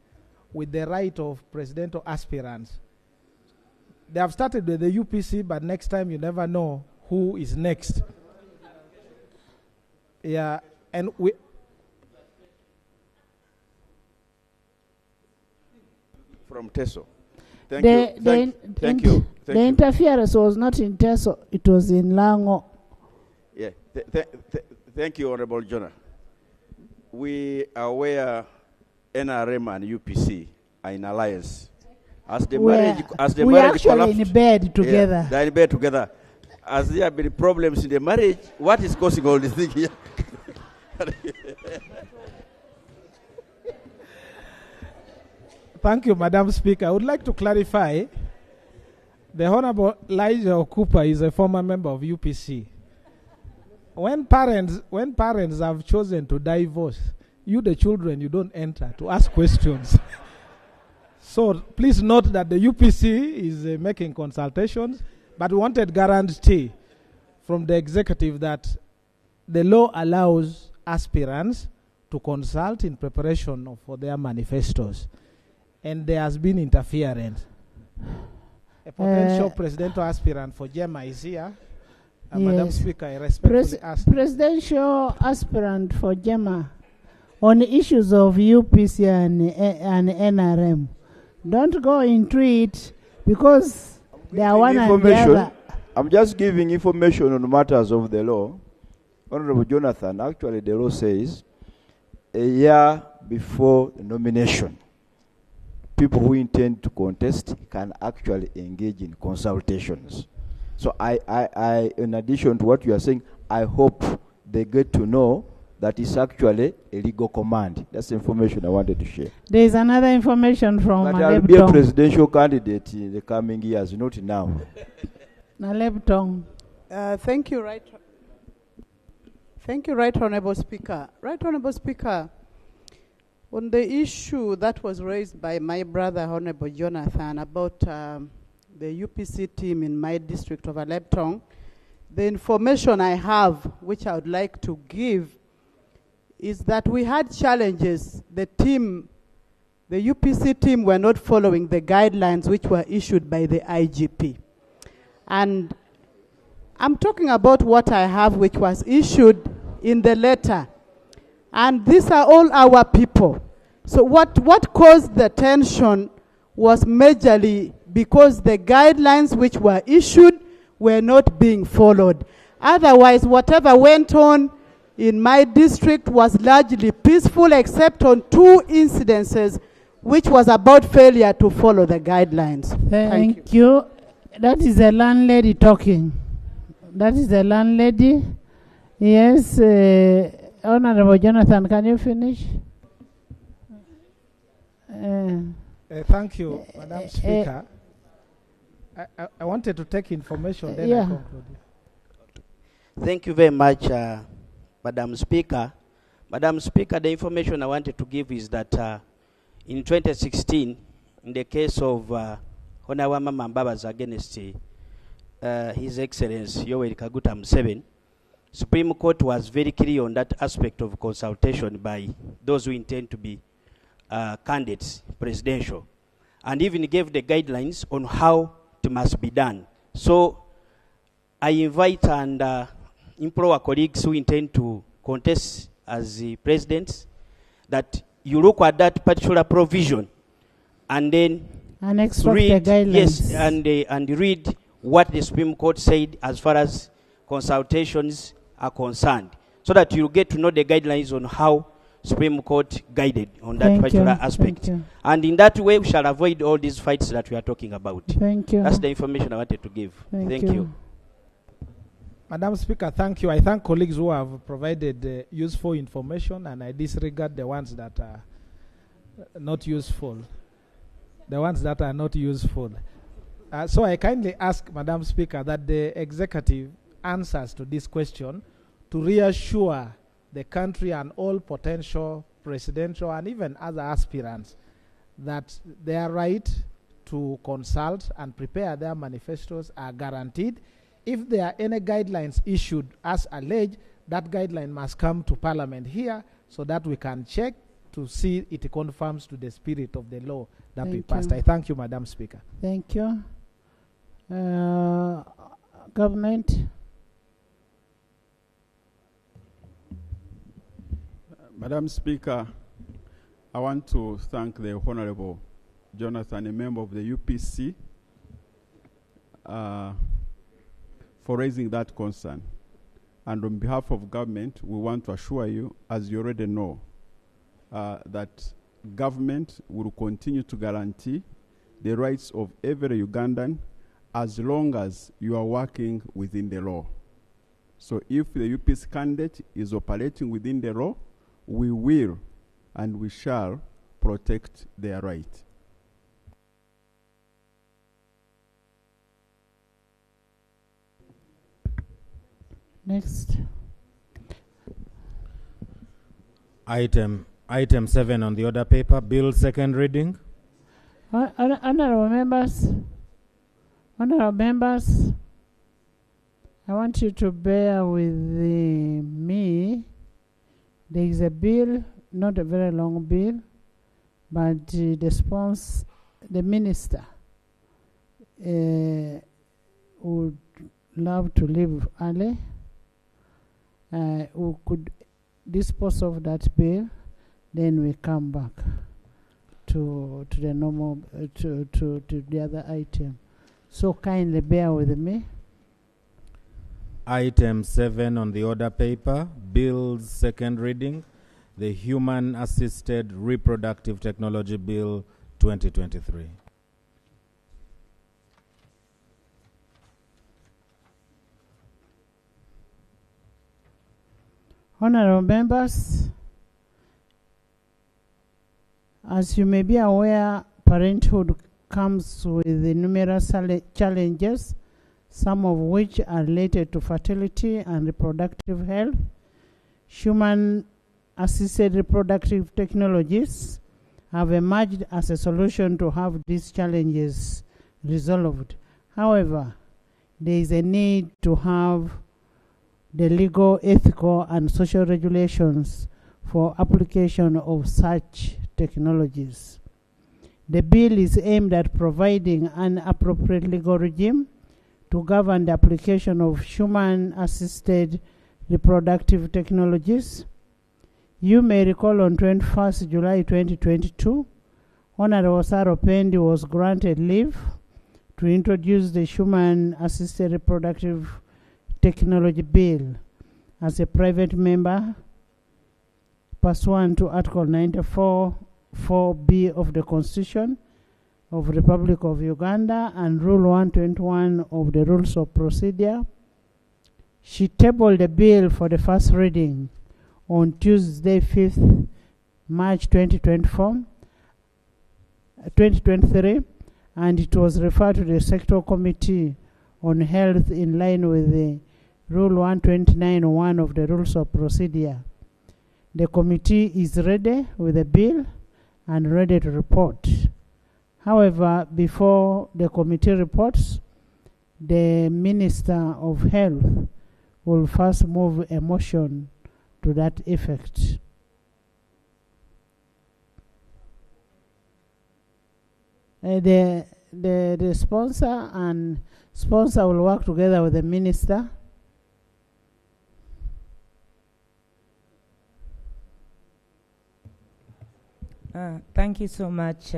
with the right of presidential aspirants. They have started with the UPC, but next time you never know who is next. Yeah, and we. From TESO. Thank you. Thank you. The interference was not in TESO, it was in Lango. Yeah. Thank you, Honorable Jonah. We are aware NRM and UPC are in alliance. As the marriage actually collapsed, in bed together. Yeah, they're in bed together. As there have been problems in the marriage, what is causing all this thing here? Thank you, Madam Speaker. I would like to clarify. The Honorable Elijah Okupa is a former member of UPC. When parents have chosen to divorce, you, the children, you don't enter to ask questions. So please note that the UPC is making consultations, but we wanted guarantee from the executive that the law allows aspirants to consult in preparation for their manifestos. And there has been interference. A potential presidential aspirant for GEMA is here. Yes. Madam Speaker, I respectfully ask. Presidential aspirant for GEMA on issues of UPC and NRM. Don't go into it because they are one and the other. I'm just giving information on matters of the law. Honorable Jonathan, actually the law says a year before the nomination, people who intend to contest can actually engage in consultations. So I, in addition to what you are saying, I hope they get to know that is actually a legal command. That's the information I wanted to share. There is another information from But I'll be a presidential candidate in the coming years, not now. Nalebtong. Thank you, Right Honorable Speaker. Right Honorable Speaker, on the issue that was raised by my brother, Honorable Jonathan, about the UPC team in my district of Alebtong, the information I have, which I would like to give, is that we had challenges. The UPC team were not following the guidelines which were issued by the IGP. And I'm talking about what I have, which was issued in the letter. And these are all our people. So what caused the tension was majorly because the guidelines which were issued were not being followed. Otherwise, whatever went on in my district was largely peaceful, except on 2 incidences, which was about failure to follow the guidelines. Thank you. That is the landlady talking. That is the landlady. Yes, Honorable Jonathan, can you finish? Thank you, Madam Speaker. I wanted to take information, then I conclude. Thank you very much, Madam Speaker. Madam Speaker, the information I wanted to give is that in 2016, in the case of Honawama Mambaba's against His Excellency Yoweri Kaguta Museveni, Supreme Court was very clear on that aspect of consultation by those who intend to be candidates, presidential, and even gave the guidelines on how it must be done. So I invite and implore our colleagues who intend to contest as the presidents that you look at that particular provision and then read the guidelines. Yes, and read what the Supreme Court said as far as consultations are concerned, so that you get to know the guidelines on how Supreme Court guided on that particular aspect. And in that way, we shall avoid all these fights that we are talking about. Thank you. That's the information I wanted to give. Thank you. Madam Speaker, thank you. I thank colleagues who have provided useful information, and I disregard the ones that are not useful. The ones that are not useful. So I kindly ask, Madam Speaker, that the executive answers to this question to reassure the country and all potential presidential and even other aspirants that their right to consult and prepare their manifestos are guaranteed. If there are any guidelines issued as alleged, that guideline must come to Parliament here so that we can check to see it conforms to the spirit of the law that we passed. I thank you, Madam Speaker. Thank you. Government. Madam Speaker, I want to thank the Honorable Jonathan, a member of the UPC, for raising that concern. And on behalf of government, we want to assure you, as you already know, that government will continue to guarantee the rights of every Ugandan as long as you are working within the law. So if the UPC candidate is operating within the law, we will and we shall protect their right. Next. Item 7 on the order paper, bill second reading. Honorable members, I want you to bear with me. There is a bill, not a very long bill, but the minister would love to leave early. We could dispose of that bill, then we come back to the normal to the other item. So kindly bear with me. Item 7 on the order paper, bill's second reading, the Human Assisted Reproductive Technology Bill 2023. Honorable members, as you may be aware, parenthood comes with numerous challenges, some of which are related to fertility and reproductive health. Human-assisted reproductive technologies have emerged as a solution to have these challenges resolved. However, there is a need to have the legal, ethical, and social regulations for application of such technologies. The bill is aimed at providing an appropriate legal regime to govern the application of human-assisted reproductive technologies. You may recall on 21st July 2022, Honorable Saro Pendi was granted leave to introduce the Human-Assisted Reproductive Technology Bill as a private member pursuant to Article 94(4)(b) of the Constitution of the Republic of Uganda and Rule 121 of the Rules of Procedure. She tabled the bill for the first reading on Tuesday, 5th March 2023, and it was referred to the Sectoral Committee on Health in line with the Rule 129(1) of the Rules of Procedure. The committee is ready with the bill and ready to report. However, before the committee reports, the Minister of Health will first move a motion to that effect. The sponsor will work together with the minister. Thank you so much,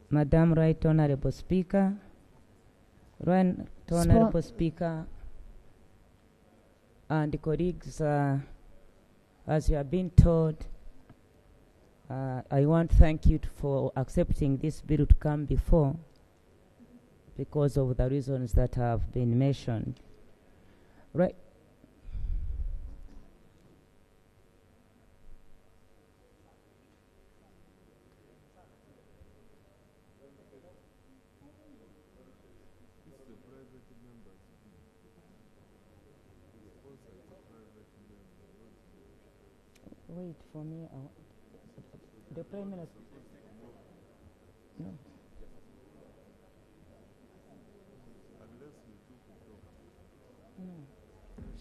Madam Right Honorable Speaker. Right Honorable Speaker and colleagues, as you have been told, I want to thank you for accepting this bill to come before because of the reasons that have been mentioned. Right. Wait for me. The Prime Minister. No. No.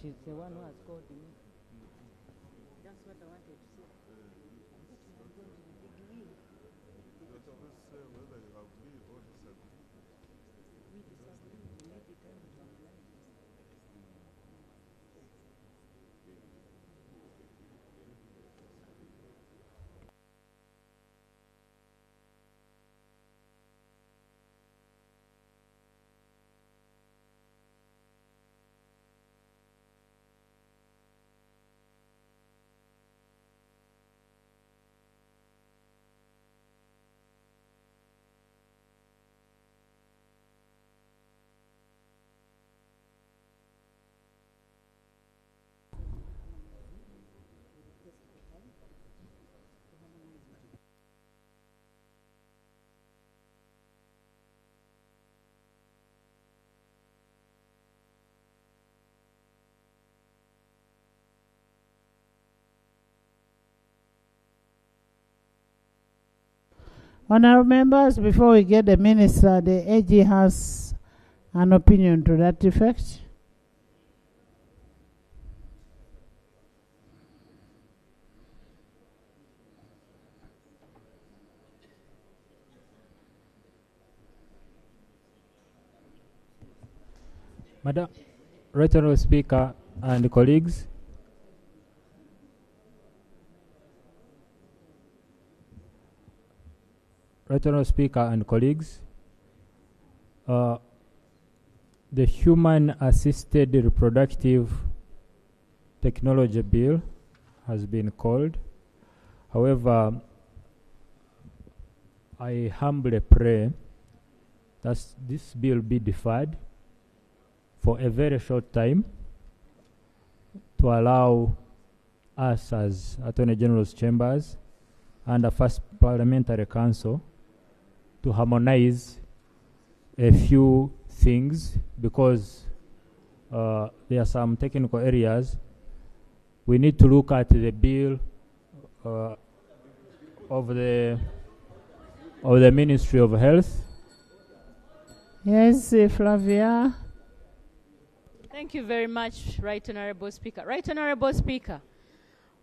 She's the one who has called me. That's what I wanted to say. Honourable members, before we get the minister, the AG has an opinion to that effect. Madam, Right Honourable Speaker and colleagues, Right Honourable Speaker and colleagues, the Human Assisted Reproductive Technology Bill has been called. However, I humbly pray that this bill be deferred for a very short time to allow us as Attorney General's chambers and the first Parliamentary Council to harmonize a few things, because there are some technical areas. We need to look at the bill of the Ministry of Health. Yes, Flavia. Thank you very much, Right Honourable Speaker. Right Honourable Speaker,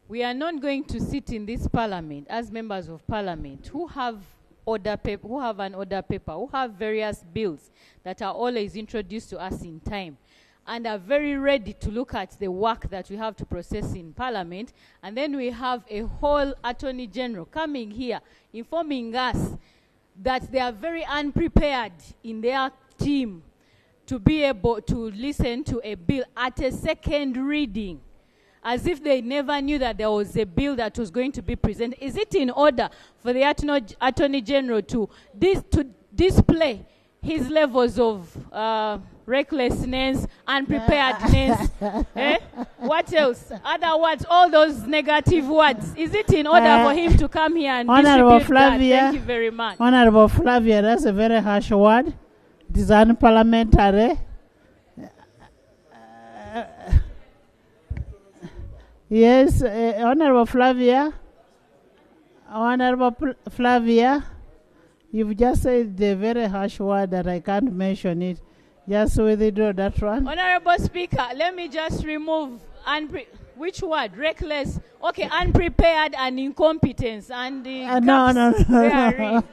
we are not going to sit in this Parliament as members of Parliament who have an order paper, who have various bills that are always introduced to us in time, and are very ready to look at the work that we have to process in Parliament, and then we have a whole Attorney General coming here informing us that they are very unprepared in their team to be able to listen to a bill at a second reading, as if they never knew that there was a bill that was going to be presented. Is it in order for the Attorney General to display his levels of recklessness, unpreparedness? What else? Other words, all those negative words. Is it in order for him to come here and Honourable distribute that? Flavia, Thank you very much. Honourable Flavia, that's a very harsh word. It is unparliamentary. Yes, Honourable Flavia. Honourable Flavia, you've just said the very harsh word that I can't mention it. Just withdraw that one. Honourable Speaker, let me just remove which word? Reckless. Okay, unprepared and incompetence and the no.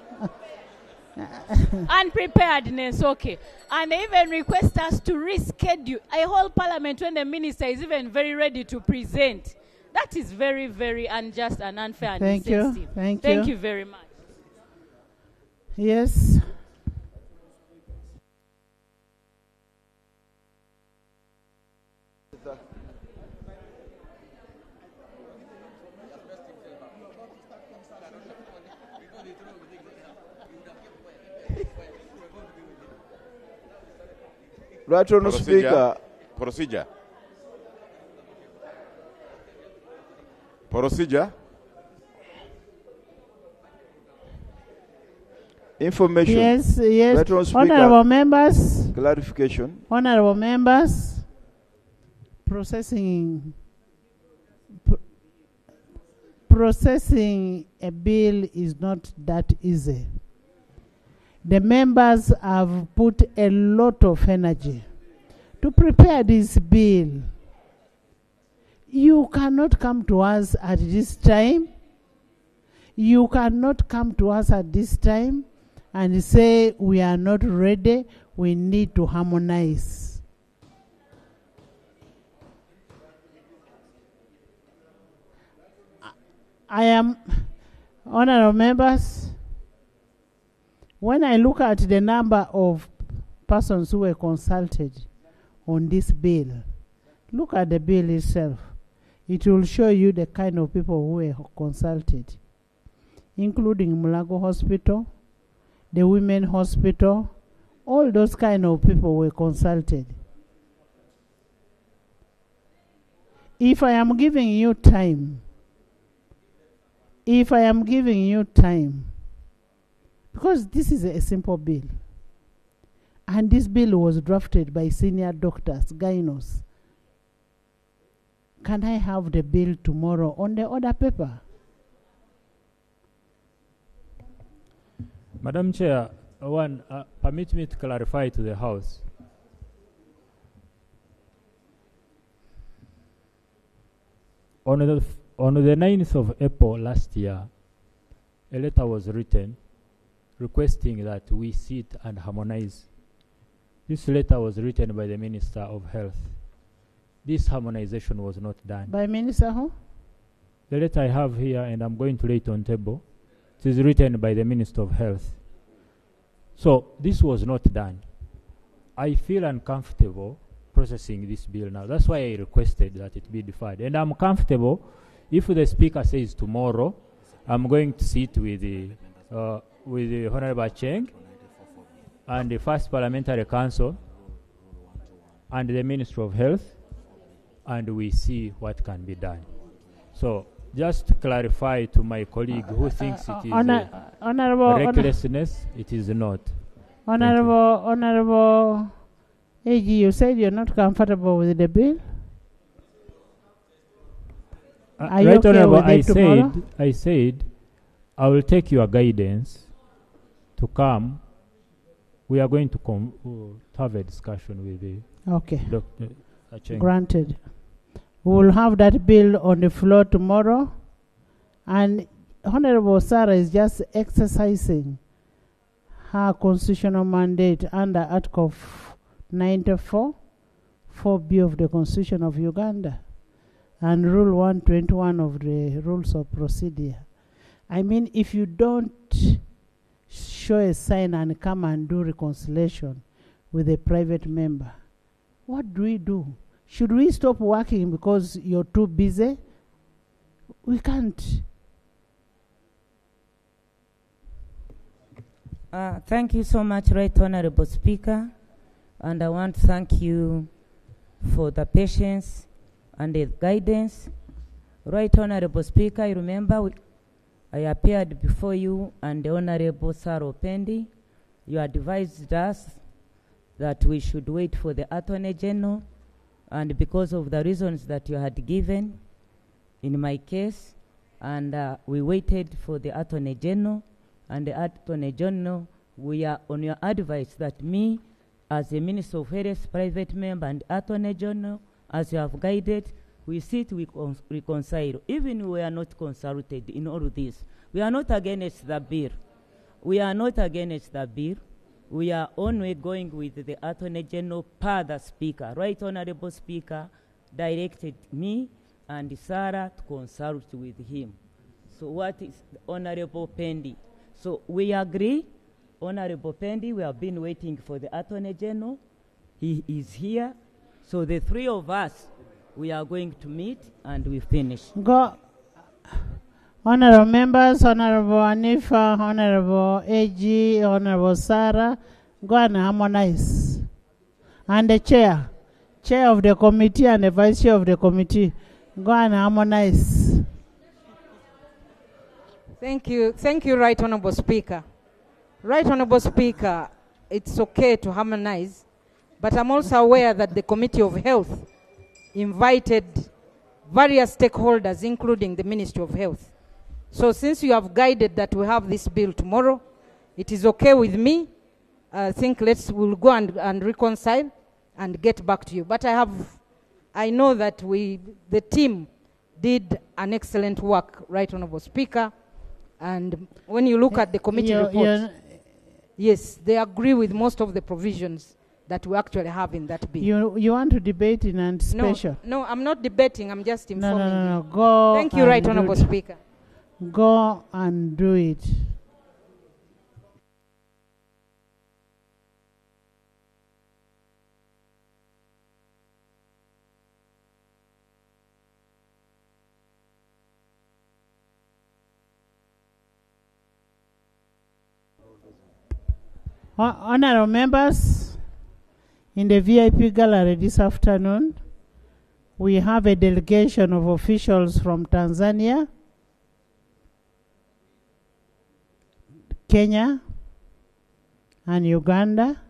Unpreparedness, okay. And they even request us to reschedule a whole Parliament when the minister is even very ready to present. That is very, very unjust and unfair and insensitive. Thank you. Thank you very much. Yes. Right on the Speaker. Procedure. Information. Yes. Right on Speaker. Honourable members. Clarification. Honourable members. Processing a bill is not that easy. The members have put a lot of energy to prepare this bill. You cannot come to us at this time. You cannot come to us at this time and say we are not ready, we need to harmonize. I am, honourable members, when I look at the number of persons who were consulted on this bill, look at the bill itself. It will show you the kind of people who were consulted, including Mulago Hospital, the Women Hospital, all those kind of people were consulted. If I am giving you time, because this is a simple bill, and this bill was drafted by senior doctors, gynos. Can I have the bill tomorrow on the order paper? Madam Chair, permit me to clarify to the House. On the 9th of April last year, a letter was written requesting that we sit and harmonize. This letter was written by the Minister of Health. This harmonization was not done. By Minister who? The letter I have here, and I'm going to lay it on table, it is written by the Minister of Health. So this was not done. I feel uncomfortable processing this bill now. That's why I requested that it be deferred. And I'm comfortable if the Speaker says tomorrow, I'm going to sit with the Honorable Cheng and the First Parliamentary Council and the Ministry of Health, and we see what can be done. So just to clarify to my colleague who thinks it is recklessness, it is not. Honorable AG, you said you're not comfortable with the bill? Are you Right, okay Honorable, with it tomorrow? I said I will take your guidance to come. We are going to have a discussion with the Okay. Dr. Acheng. Granted. We will have that bill on the floor tomorrow. And Honorable Sarah is just exercising her constitutional mandate under Article 94, 4B of the Constitution of Uganda, and Rule 121 of the Rules of Procedure. I mean, if you don't show a sign and come and do reconciliation with a private member, what do we do? Should we stop working because you're too busy? We can't. Thank you so much, Right Honorable Speaker. And I want to thank you for the patience and the guidance. Right Honorable Speaker, I remember I appeared before you and the Honorable Saro Pendi. You advised us that we should wait for the Attorney General, and because of the reasons that you had given in my case, and we waited for the Attorney General, and the Attorney General, we are on your advice that me, as a Minister of Health, private member, and Attorney General, as you have guided, we sit, we reconcile. Even we are not consulted in all of this. We are not against the bill. We are not against the bill. We are only going with the Attorney General per the Speaker. Right Honorable Speaker directed me and Sarah to consult with him. So what is Honorable Pendi? So we agree, Honorable Pendi, we have been waiting for the Attorney General. He is here. So the three of us, we are going to meet and we finish. Go. Honorable members, Honorable Anifa, Honorable AG, Honorable Sarah, go and harmonize. And the chair of the committee and the vice chair of the committee, go and harmonize. Thank you, Right Honorable Speaker. Right Honorable Speaker, it's okay to harmonize, but I'm also aware that the Committee of Health invited various stakeholders, including the Ministry of Health. So since you have guided that we have this bill tomorrow, it is okay with me. I think we'll go and reconcile and get back to you. But I know that the team did an excellent work, Right Honorable Speaker. And when you look at the committee report, yes, they agree with most of the provisions that we actually have in that bill. You want to debate in anticipation? No, I'm not debating. I'm just informing No. Go. Thank you, Right Honorable Speaker. Go and do it. Honorable members, in the VIP gallery this afternoon, we have a delegation of officials from Tanzania, Kenya, and Uganda,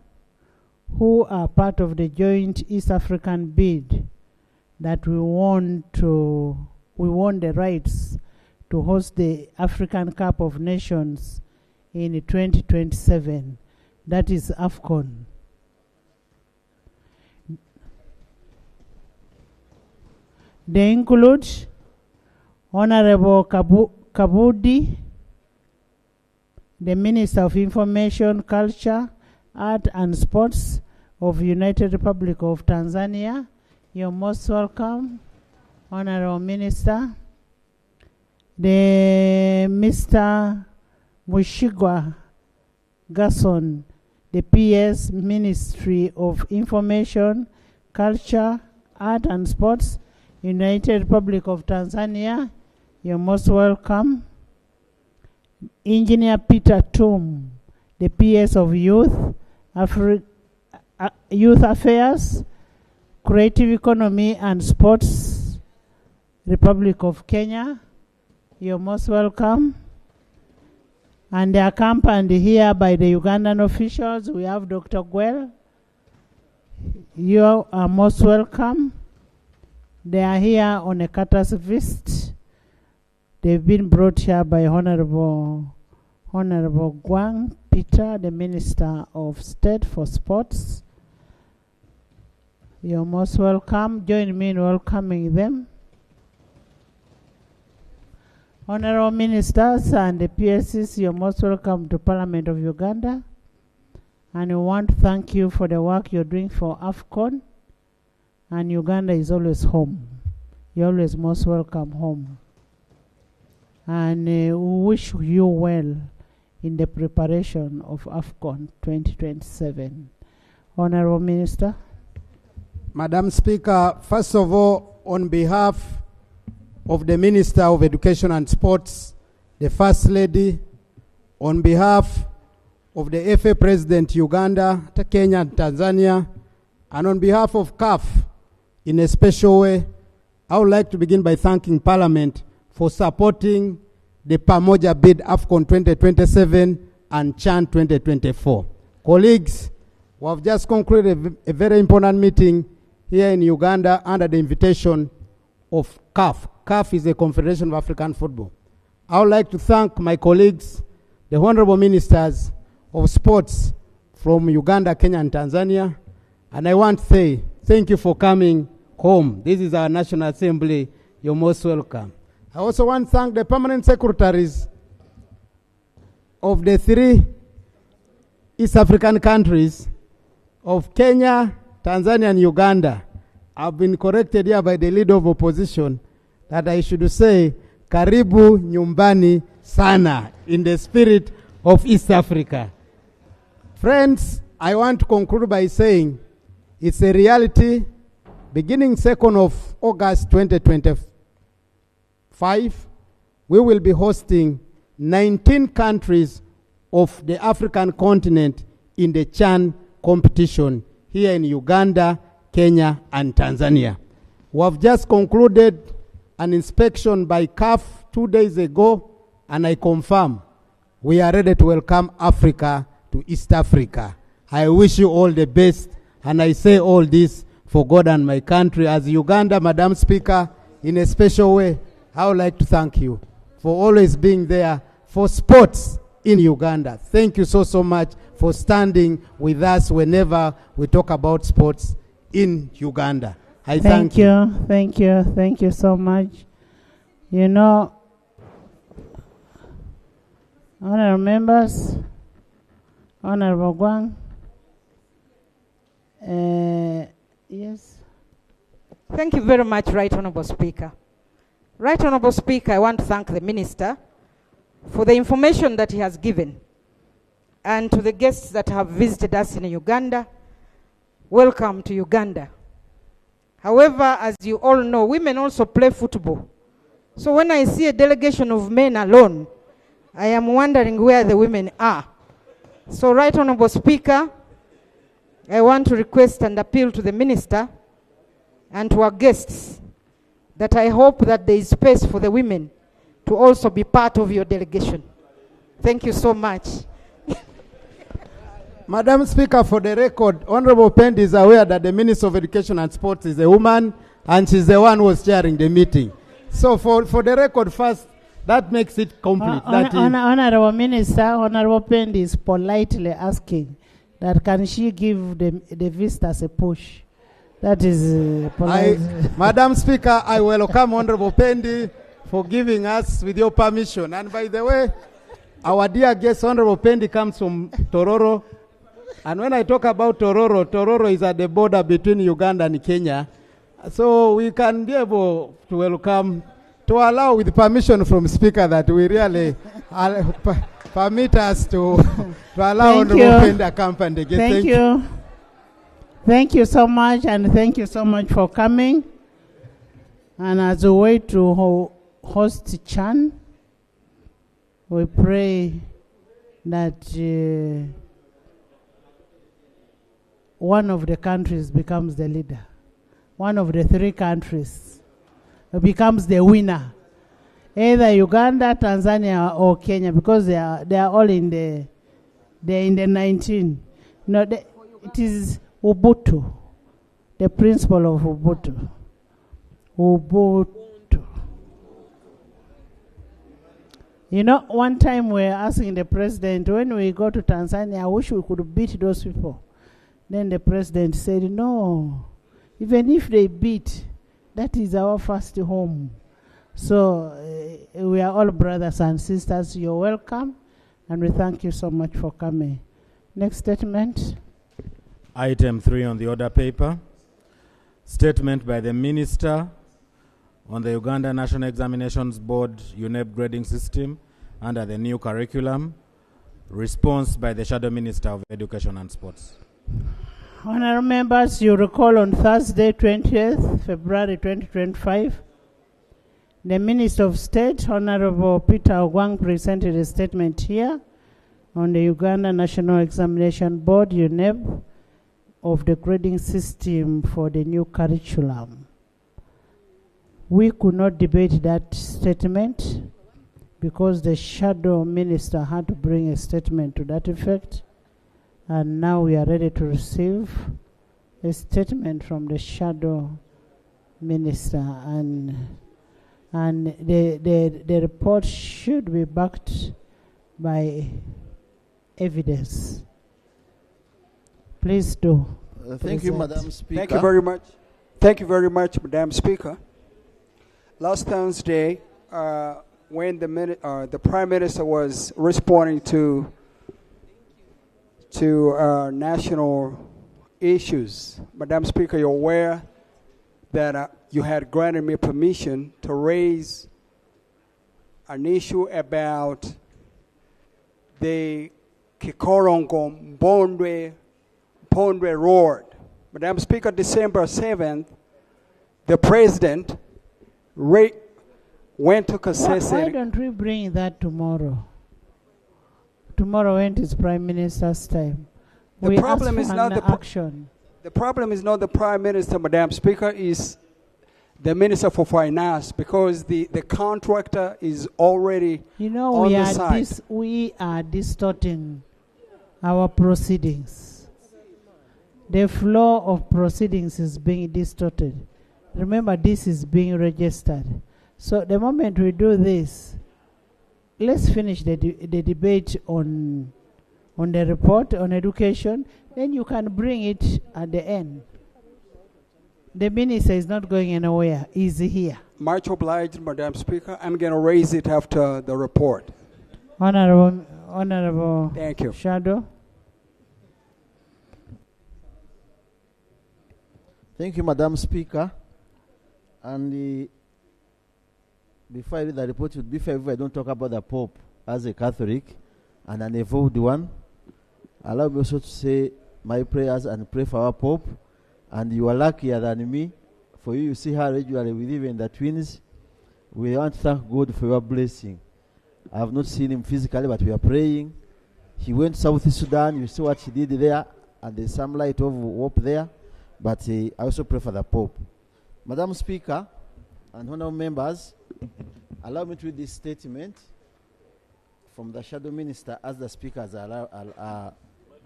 who are part of the joint East African bid that we won the rights to host the African Cup of Nations in 2027. That is AFCON. They include Honorable Kabudi, the Minister of Information, Culture, Art and Sports of United Republic of Tanzania. You're most welcome, Honorable Minister. The Mr. Mushigwa Gasson, the PS Ministry of Information, Culture, Art and Sports, United Republic of Tanzania. You're most welcome. Engineer Peter Tum, the PS of Youth, Youth Affairs, Creative Economy and Sports, Republic of Kenya. You're most welcome. And they are accompanied here by the Ugandan officials. We have Dr. Gwel. You are most welcome. They are here on a courtesy visit. They've been brought here by Honorable Gwang Peter, the Minister of State for Sports. You're most welcome. Join me in welcoming them. Honorable Ministers and the PSCs, you're most welcome to Parliament of Uganda. And we want to thank you for the work you're doing for AFCON. And Uganda is always home. You're always most welcome home. And we wish you well in the preparation of AFCON 2027. Honorable Minister. Madam Speaker, first of all, on behalf of the Minister of Education and Sports, the First Lady, on behalf of the FA President Uganda, Kenya and Tanzania, and on behalf of CAF, in a special way, I would like to begin by thanking Parliament for supporting the Pamoja bid AFCON 2027 and CHAN 2024. Colleagues, we have just concluded a very important meeting here in Uganda under the invitation of CAF. CAF is the Confederation of African Football. I would like to thank my colleagues, the Honorable Ministers of Sports from Uganda, Kenya, and Tanzania. And I want to say thank you for coming home. This is our National Assembly. You're most welcome. I also want to thank the permanent secretaries of the 3 East African countries of Kenya, Tanzania, and Uganda. I've been corrected here by the leader of opposition that I should say, Karibu Nyumbani Sana, in the spirit of East Africa. Friends, I want to conclude by saying it's a reality. Beginning 2nd of August 2025, we will be hosting 19 countries of the African continent in the CHAN competition here in Uganda, Kenya, and Tanzania. We have just concluded an inspection by CAF 2 days ago, and I confirm we are ready to welcome Africa to East Africa. I wish you all the best, and I say all this for God and my country. As Uganda, Madam Speaker, in a special way, I would like to thank you for always being there for sports in Uganda. Thank you so much for standing with us whenever we talk about sports in Uganda. I thank you. Thank you so much. You know, honorable members, Honorable Gwang, yes. Thank you very much, Right Honorable Speaker. Right Honorable Speaker, I want to thank the Minister for the information that he has given, and to the guests that have visited us in Uganda. Welcome to Uganda. However, as you all know, women also play football. So when I see a delegation of men alone, I am wondering where the women are. So, Right Honorable Speaker, I want to request and appeal to the Minister and to our guests that I hope that there is space for the women to also be part of your delegation. Thank you so much. Madam Speaker, for the record, Honorable Pend is aware that the Minister of Education and Sports is a woman, and she's the one who was chairing the meeting. So for the record first, that makes it complete. Honorable Minister, Honorable Pendi is politely asking that can she give the visitors a push? That is polite. Madam Speaker, I welcome Honorable Pendi for giving us with your permission. And by the way, our dear guest, Honorable Pendi, comes from Tororo. And when I talk about Tororo, Tororo is at the border between Uganda and Kenya. So we can be able to welcome, to allow with permission from Speaker that we really permit us to allow Honorable Pendi accompany again. Thank you. Thank you so much, and thank you so much for coming. And as a way to host Chan, we pray that one of the countries becomes the leader. One of the three countries becomes the winner. Either Uganda, Tanzania, or Kenya, because they are all in the 19. No, it is Ubuntu, the principle of Ubuntu. Ubuntu. You know, one time we were asking the president, when we go to Tanzania, I wish we could beat those people. Then the president said, no, even if they beat, that is our first home. So we are all brothers and sisters. You're welcome, and we thank you so much for coming. Next statement. Item 3 on the order paper. Statement by the Minister on the Uganda National Examinations Board UNEB grading system under the new curriculum. Response by the Shadow Minister of Education and Sports. Honourable members, you recall on Thursday, 20th February 2025, the Minister of State, Honourable Peter Ogwang, presented a statement here on the Uganda National Examination Board, UNEB, of the grading system for the new curriculum. We could not debate that statement because the Shadow Minister had to bring a statement to that effect. And now we are ready to receive a statement from the Shadow Minister, and the report should be backed by evidence. Please do. Thank you, Madam Speaker. Thank you very much. Thank you very much, Madam Speaker. Last Thursday, when the Prime Minister was responding to national issues, Madam Speaker, you're aware that you had granted me permission to raise an issue about the Kikorongo Pondwe Road. Madam Speaker, December 7th, the President went to Kasese. Why don't we bring that tomorrow? Tomorrow, when it is Prime Minister's time, we ask for an action. The problem is not the Prime Minister, Madam Speaker, is the Minister for Finance, because the contractor is already on the side. We are distorting our proceedings. The flow of proceedings is being distorted. Remember, this is being registered. So the moment we do this, let's finish the debate on the report on education, then you can bring it at the end. The Minister is not going anywhere. He's here. Much obliged, Madam Speaker. I'm going to raise it after the report. Honorable Thank you. Shadow. Thank you, Madam Speaker. And before I read the report, it would be fair if I don't talk about the Pope as a Catholic and an evolved one. Allow me also to say my prayers and pray for our Pope. And you are luckier than me. For you see how regularly we live in the twins. We want to thank God for your blessing. I have not seen him physically, but we are praying. He went to South Sudan. You see what he did there, and there's some light of hope there. But I also pray for the Pope. Madam Speaker and honorable members, allow me to read this statement from the Shadow Minister as the speakers are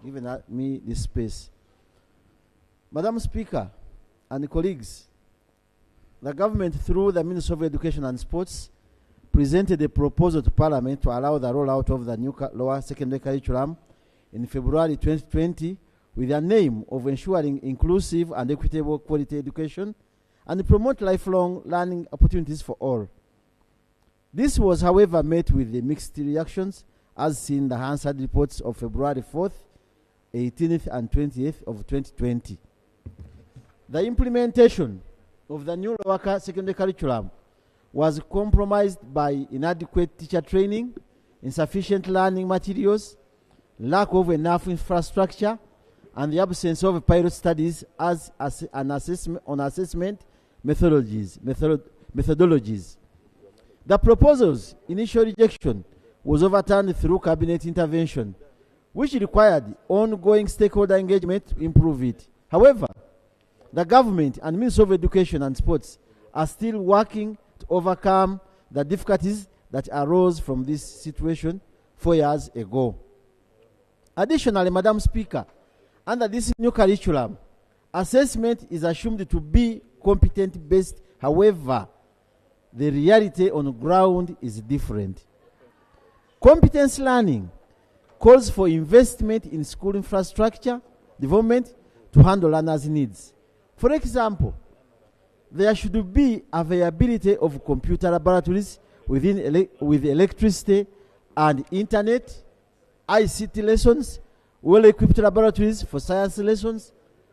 giving me this space. Madam Speaker and colleagues, the government through the Ministry of Education and Sports presented a proposal to Parliament to allow the rollout of the new lower secondary curriculum in February 2020 with the aim of ensuring inclusive and equitable quality education and promote lifelong learning opportunities for all. This was, however, met with the mixed reactions as seen in the Hansard reports of February 4th, 18th and 20th of 2020. The implementation of the new lower secondary curriculum was compromised by inadequate teacher training, insufficient learning materials, lack of enough infrastructure, and the absence of pilot studies as an assessment methodologies. The proposal's initial rejection was overturned through cabinet intervention, which required ongoing stakeholder engagement to improve it. However, the government and Ministry of Education and Sports are still working to overcome the difficulties that arose from this situation 4 years ago. Additionally, Madam Speaker, under this new curriculum, assessment is assumed to be competent-based. However, the reality on the ground is different. Competence learning calls for investment in school infrastructure development to handle learners' needs. For example, there should be availability of computer laboratories with electricity and internet, ICT lessons, well-equipped laboratories for science lessons,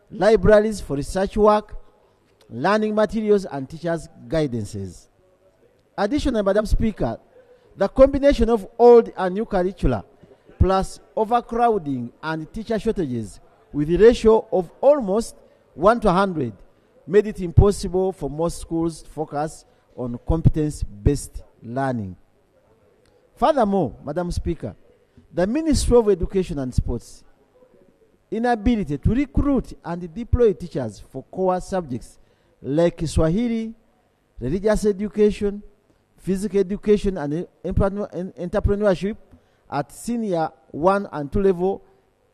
libraries for research work, learning materials, and teachers' guidances. Additionally, Madam Speaker, the combination of old and new curricula plus overcrowding and teacher shortages with a ratio of almost 1 to 100 made it impossible for most schools to focus on competence-based learning. Furthermore, Madam Speaker, the Ministry of Education and Sports' inability to recruit and deploy teachers for core subjects like Swahili, religious education, physical education, and entrepreneurship at senior 1 and 2 level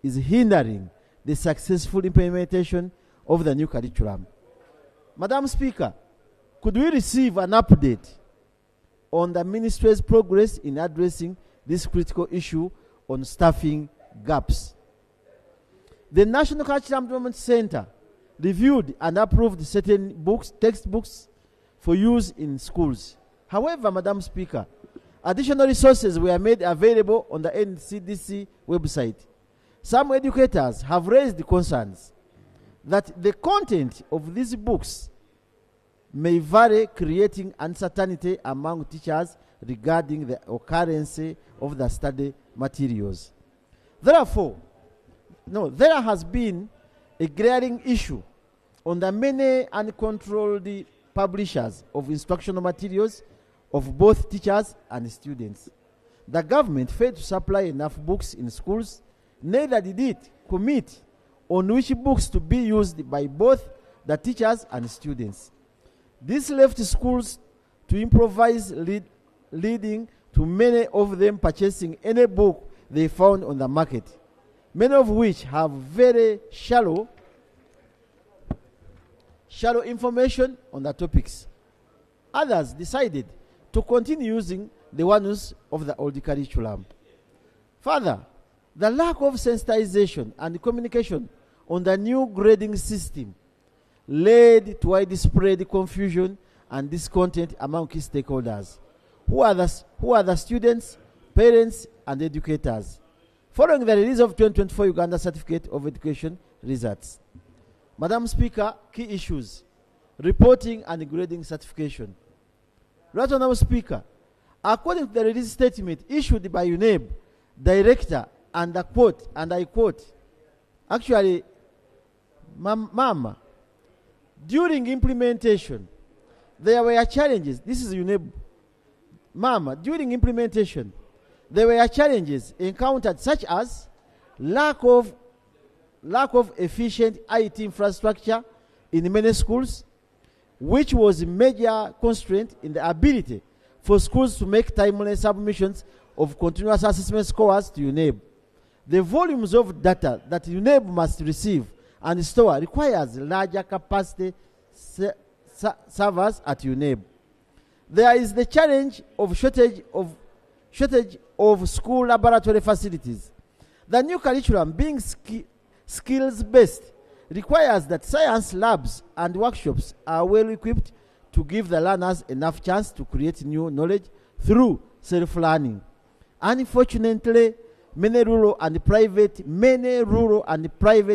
is hindering the successful implementation of the new curriculum. Madam Speaker, could we receive an update on the Ministry's progress in addressing this critical issue on staffing gaps? The National Curriculum Development Center reviewed and approved certain textbooks for use in schools. However, Madam Speaker, additional resources were made available on the NCDC website. Some educators have raised concerns that the content of these books may vary, creating uncertainty among teachers regarding the occurrence of the study materials. Therefore, there has been a glaring issue on the many uncontrolled publishers of instructional materials of both teachers and students. The government failed to supply enough books in schools, neither did it commit on which books to be used by both the teachers and students. This left schools to improvise, leading to many of them purchasing any book they found on the market, many of which have very shallow information on the topics. Others decided to continue using the ones of the old curriculum. Further, the lack of sensitization and communication on the new grading system led to widespread confusion and discontent among key stakeholders, who are the students, parents, and educators, following the release of 2024 Uganda Certificate of Education results. Madam Speaker, key issues: reporting and grading certification. Right Honourable Speaker, according to the release statement issued by UNEB, Director, and I quote, actually, Mama, during implementation, there were challenges. This is UNEB. Mama, during implementation, there were challenges encountered such as lack of efficient IT infrastructure in many schools, which was a major constraint in the ability for schools to make timely submissions of continuous assessment scores to UNEB. The volumes of data that UNEB must receive and store requires larger capacity servers at UNEB. There is the challenge of shortage of school laboratory facilities. The new curriculum, being skills-based, requires that science labs and workshops are well equipped to give the learners enough chance to create new knowledge through self-learning. Unfortunately, many rural and private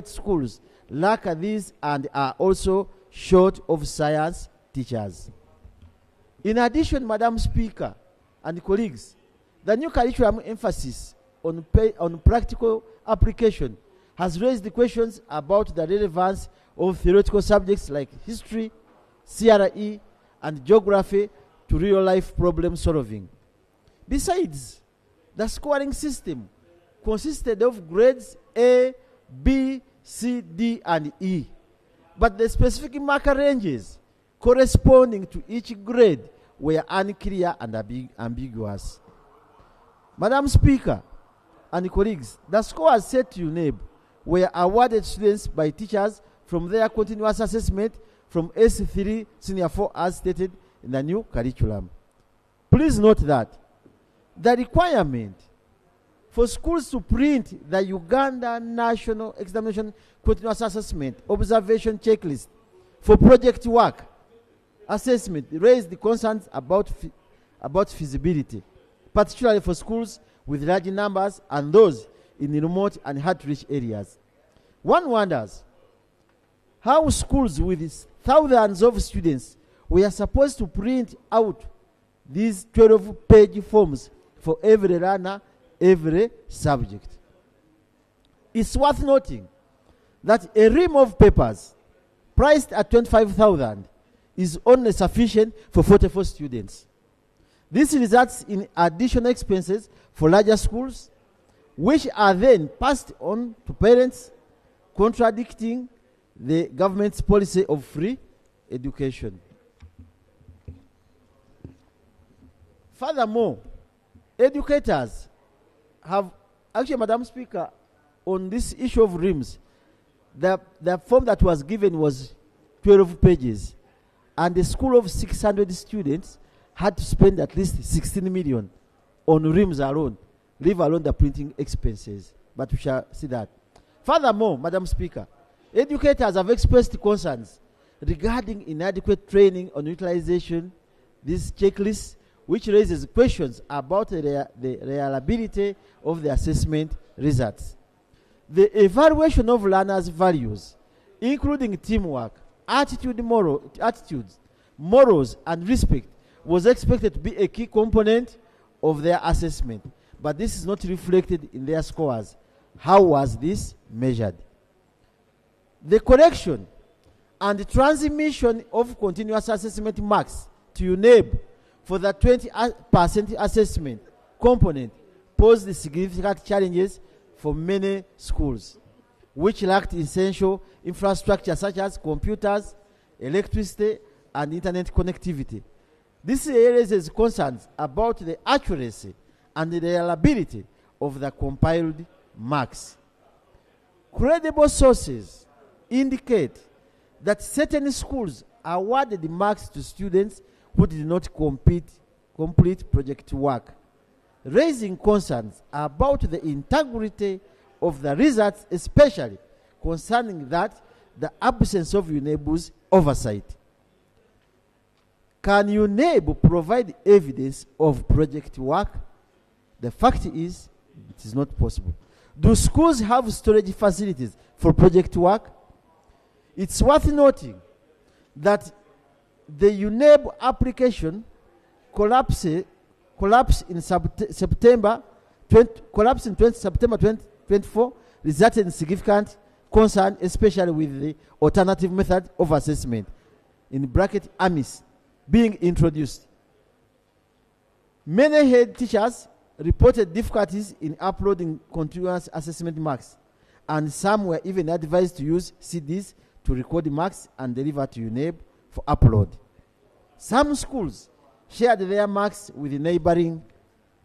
schools lack these and are also short of science teachers. In addition, Madam Speaker and colleagues, the new curriculum emphasis on practical application has raised the questions about the relevance of theoretical subjects like history, CRE, and geography to real-life problem solving. Besides, the scoring system consisted of grades A, B, C, D, and E, but the specific marker ranges corresponding to each grade were unclear and ambiguous. Madam Speaker and colleagues, the scores set to UNEB were awarded students by teachers from their continuous assessment from S3 Senior 4 as stated in the new curriculum. Please note that the requirement for schools to print the Uganda National Examination Continuous Assessment Observation Checklist for project work assessment raised the concerns about feasibility, particularly for schools with large numbers and those in remote and hard-to-reach areas. One wonders how schools with thousands of students were supposed to print out these 12-page forms for every learner, every subject. It's worth noting that a ream of papers priced at 25,000 is only sufficient for 44 students. This results in additional expenses for larger schools, which are then passed on to parents, contradicting the government's policy of free education. Furthermore, educators have, actually, Madam Speaker, on this issue of reams, the form that was given was 12 pages, and a school of 600 students had to spend at least 16 million on reams alone, leave alone the printing expenses. But we shall see that. Furthermore, Madam Speaker, educators have expressed concerns regarding inadequate training on utilization, this checklist, which raises questions about the reliability of the assessment results. The evaluation of learners' values, including teamwork, attitudes, morals, and respect, was expected to be a key component of their assessment, but this is not reflected in their scores. How was this measured? The correction and transmission of continuous assessment marks to UNEB for the 20% assessment component posed significant challenges for many schools, which lacked essential infrastructure such as computers, electricity, and internet connectivity. This raises concerns about the accuracy and the reliability of the compiled marks. Credible sources indicate that certain schools awarded marks to students who did not complete project work, raising concerns about the integrity of the results, especially concerning the absence of UNEB's oversight. Can UNEB provide evidence of project work? The fact is, it is not possible. Do schools have storage facilities for project work? It's worth noting that the UNEB application collapsed in September 2024, resulting in significant concern, especially with the alternative method of assessment, in bracket AMIS, being introduced. Many head teachers reported difficulties in uploading continuous assessment marks, and some were even advised to use CDs to record marks and deliver to UNEB for upload. Some schools shared their marks with the neighboring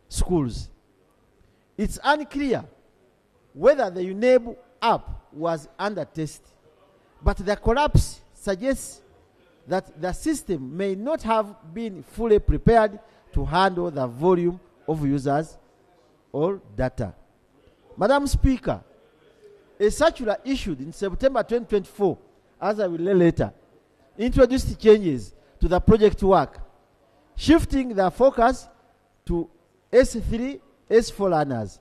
schools. It's unclear whether the UNEB app was under test, but the collapse suggests that the system may not have been fully prepared to handle the volume of users or data. Madam Speaker, a circular issued in September 2024, as I will lay later, introduced changes to the project work, shifting the focus to S3, S4 learners,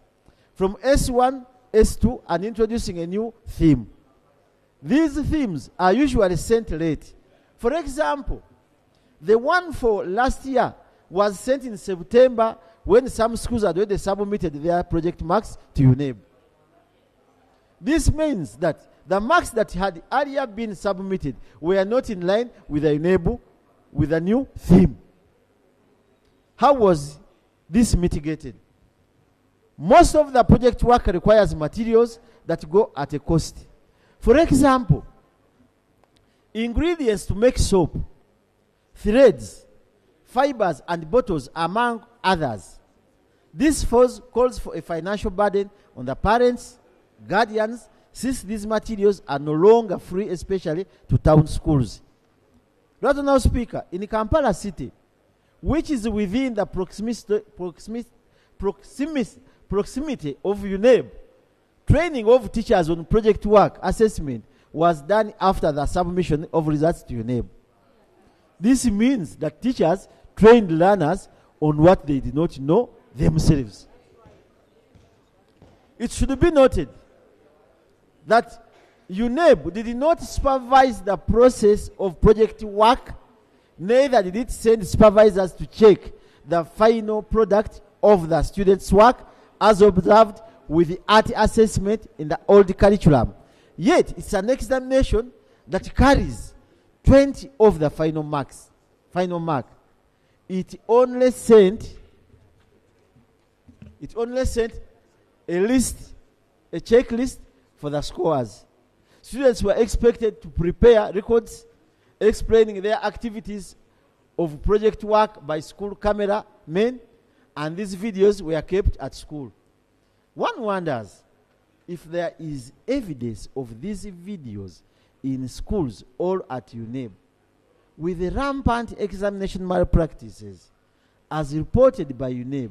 from S1, S2, and introducing a new theme. These themes are usually sent late. For example, the one for last year was sent in September when some schools had already submitted their project marks to UNEB. This means that the marks that had earlier been submitted were not in line with the UNEB with a new theme. How was this mitigated? Most of the project work requires materials that go at a cost. For example, ingredients to make soap, threads, fibers, and bottles, among others. This calls for a financial burden on the parents, guardians, since these materials are no longer free, especially to town schools. Reproductive Speaker, in Kampala City, which is within the proximity of UNEB, training of teachers on project work assessment was done after the submission of results to UNEB. This means that teachers trained learners on what they did not know themselves. It should be noted that UNEB did not supervise the process of project work, neither did it send supervisors to check the final product of the students' work as observed with the art assessment in the old curriculum. Yet, it's an examination that carries 20 of the final mark. It only sent a checklist for the scores. Students were expected to prepare records explaining their activities of project work by school cameramen, and these videos were kept at school. One wonders if there is evidence of these videos in schools or at UNEB. With the rampant examination malpractices, as reported by UNEB,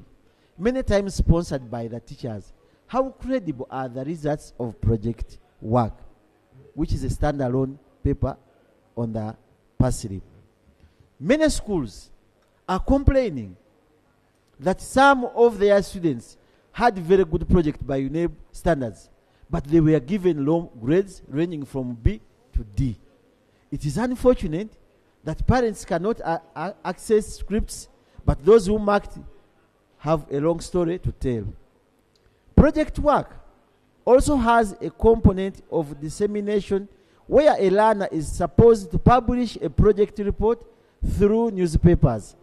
many times sponsored by the teachers, how credible are the results of project work, which is a standalone paper on the passive? Many schools are complaining that some of their students had very good project by UNEB standards, but they were given low grades ranging from B to D. It is unfortunate that parents cannot access scripts, but those who marked have a long story to tell. Project work also has a component of dissemination where a learner is supposed to publish a project report through newspapers,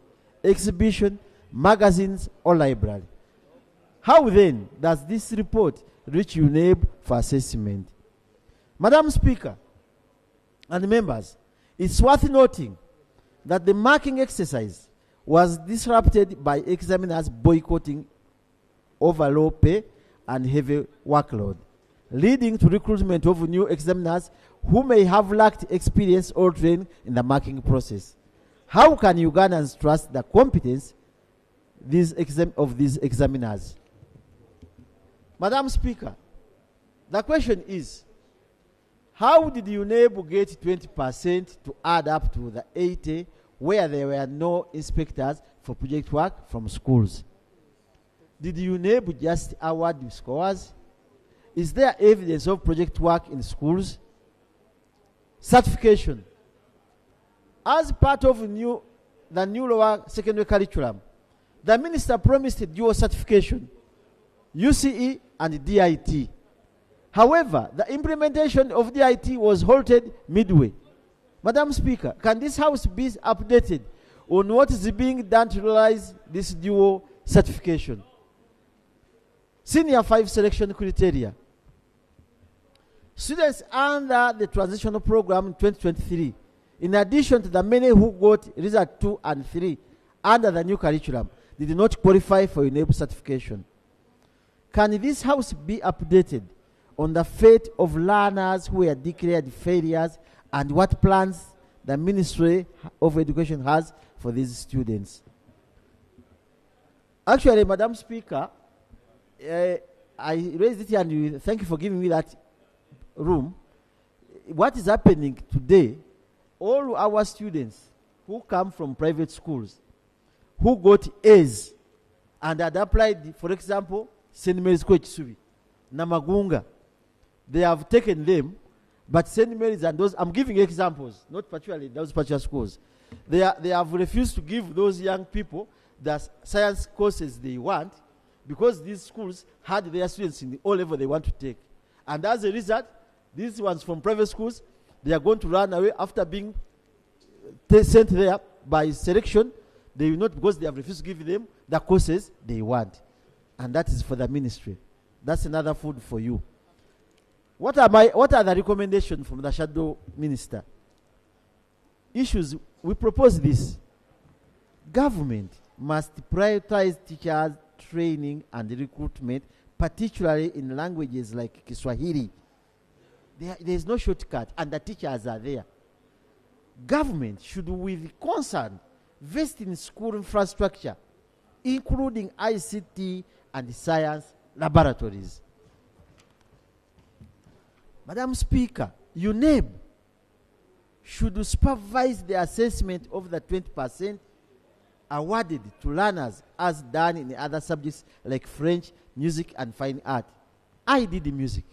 exhibition, magazines, or library. How then does this report reach UNEB for assessment? Madam Speaker and members, it's worth noting that the marking exercise was disrupted by examiners boycotting over low pay and heavy workload, leading to recruitment of new examiners who may have lacked experience or training in the marking process. How can Ugandans trust the competence of these examiners? Madam Speaker, the question is, how did UNEB get 20% to add up to the 80 where there were no inspectors for project work from schools? Did UNEB just award the scores? Is there evidence of project work in schools? Certification. As part of the new lower secondary curriculum, the minister promised dual certification, UCE and DIT. However, the implementation of DIT was halted midway. Madam Speaker, can this House be updated on what is being done to realize this dual certification? Senior 5 selection criteria. Students under the transitional program in 2023, in addition to the many who got result 2 and 3 under the new curriculum, did not qualify for UNEB certification. Can this House be updated on the fate of learners who were declared failures and what plans the Ministry of Education has for these students. Actually, Madam Speaker, I raised it here, and thank you for giving me that room. What is happening today, all our students who come from private schools, who got A's and had applied, for example, St. Mary's Kwechisubi, Namagunga, they have taken them, but St. Mary's and those, I'm giving examples, not particularly those particular schools, they have refused to give those young people the science courses they want, because these schools had their students in the O level they want to take. And as a result, these ones from private schools, they are going to run away after being sent there by selection. They will not, because they have refused to give them the courses they want. And that is for the ministry. That's another food for you. What are the recommendations from the shadow minister? Issues, we propose this. Government must prioritize teachers training and recruitment, particularly in languages like Kiswahili. There is no shortcut, and the teachers are there. Government should, with concern, invest in school infrastructure, including ICT and science laboratories. Madam Speaker, UNEB should supervise the assessment of the 20% awarded to learners as done in other subjects like French, music, and fine art. I did the music.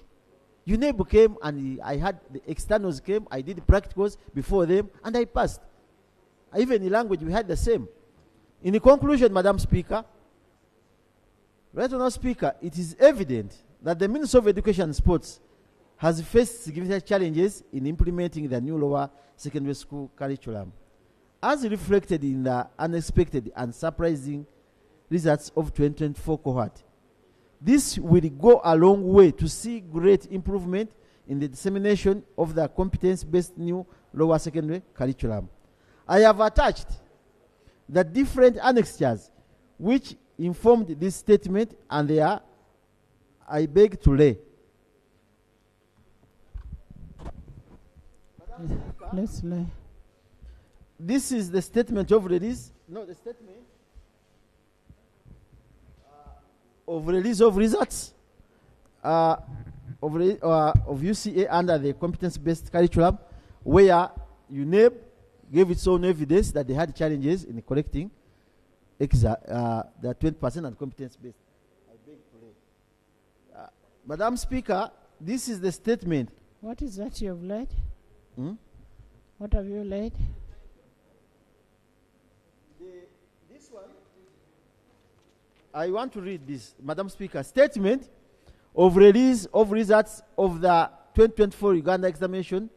UNEB came, and I had the externals came, I did the practicals before them, and I passed. Even in language, we had the same. In the conclusion, Madam Speaker, right now, Speaker, it is evident that the Ministry of Education and Sports has faced significant challenges in implementing the new lower secondary school curriculum, as reflected in the unexpected and surprising results of 2024 cohort. This will go a long way to see great improvement in the dissemination of the competence-based new lower secondary curriculum. I have attached the different annexures which informed this statement, and they are, I beg to lay. Let's lay. This is the statement of release. No, the statement of release of results of UCA under the competence-based curriculum, where UNEB gave its own evidence that they had challenges in correcting the 20% and competence-based. I beg to lay. Madam Speaker, this is the statement. What is that you have laid? What have you laid? This one, I want to read this, Madam Speaker. Statement of release of results of the 2024 Uganda examination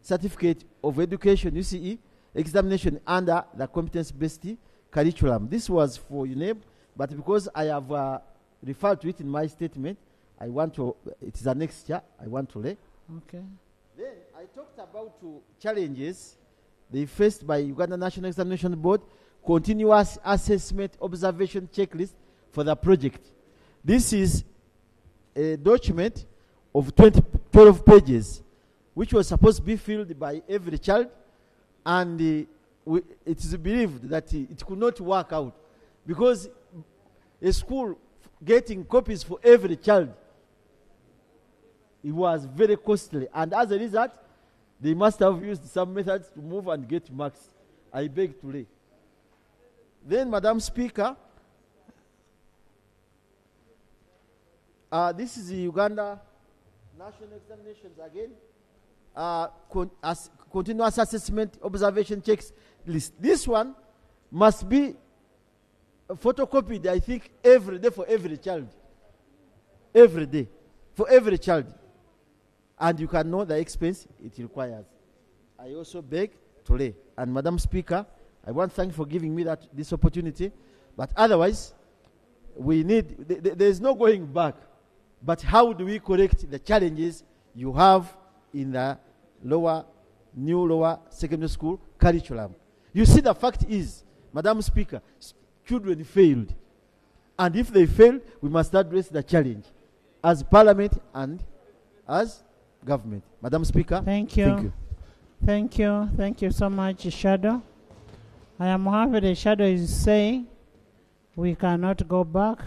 certificate of education UCE examination under the competence-based curriculum. This was for UNEB, but because I have referred to it in my statement, I want to, it is an extra, I want to lay. Okay. Then I talked about challenges they faced by Uganda National Examination Board continuous assessment observation checklist for the project. This is a document of 12 pages, which was supposed to be filled by every child, and it is believed that it could not work out because a school getting copies for every child, it was very costly, and as a result, they must have used some methods to move and get marks. I beg to lay. Then, Madam Speaker, this is the Uganda National Examinations again. Continuous assessment observation checks list. This one must be photocopied, I think, every day for every child. Every day. For every child. And you can know the expense it requires. I also beg to lay. And Madam Speaker, I want to thank you for giving me this opportunity. But otherwise, we need, there is no going back. But how do we correct the challenges you have in the new lower secondary school curriculum? You see, the fact is, Madam Speaker, children failed. And if they fail, we must address the challenge as Parliament and as government. Madam Speaker, thank you. Thank you. Thank you so much, Shadow. I am happy the Shadow is saying we cannot go back.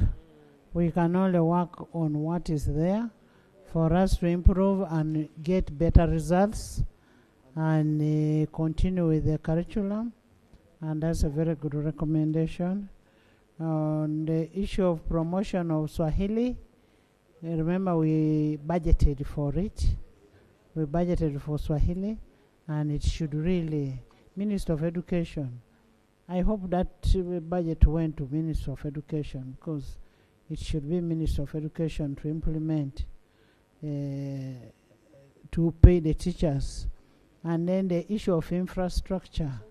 We can only work on what is there for us to improve and get better results and continue with the curriculum. And that's a very good recommendation. On the issue of promotion of Swahili, remember we budgeted for it. We budgeted for Swahili, and it should really, Minister of Education, I hope that budget went to Minister of Education, because it should be Minister of Education to implement, to pay the teachers. And then the issue of infrastructure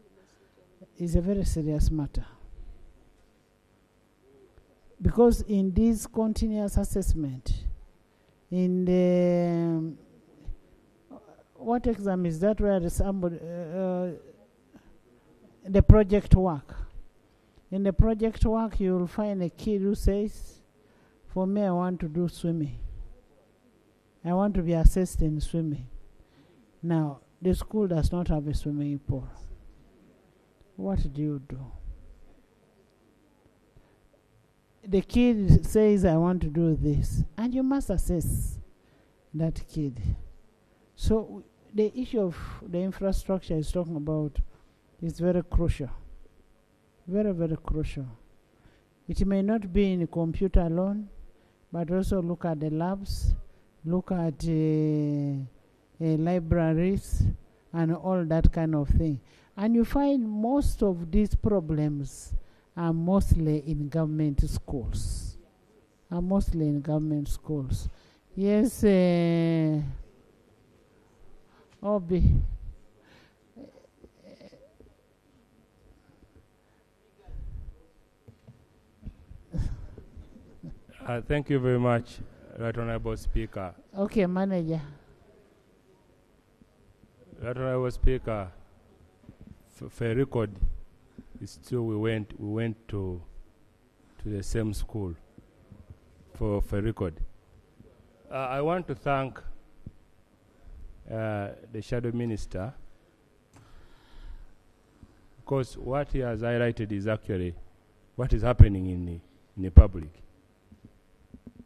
is a very serious matter. Because in this continuous assessment, in the, what exam is that where somebody, the project work. In the project work, you will find a kid who says, for me, I want to do swimming. I want to be assessed in swimming. Now, the school does not have a swimming pool. What do you do? The kid says, I want to do this, and you must assess that kid. So the issue of the infrastructure is talking about is very crucial. Very, very crucial. It may not be in computer alone, but also look at the labs, look at libraries, and all that kind of thing. And you find most of these problems are mostly in government schools. Yes, Obi. Thank you very much, Right Honorable Speaker. Okay, Manager. Right Honorable Speaker, for a record, it's true we went to the same school for a record. I want to thank the Shadow Minister, because what he has highlighted is actually what is happening in the public.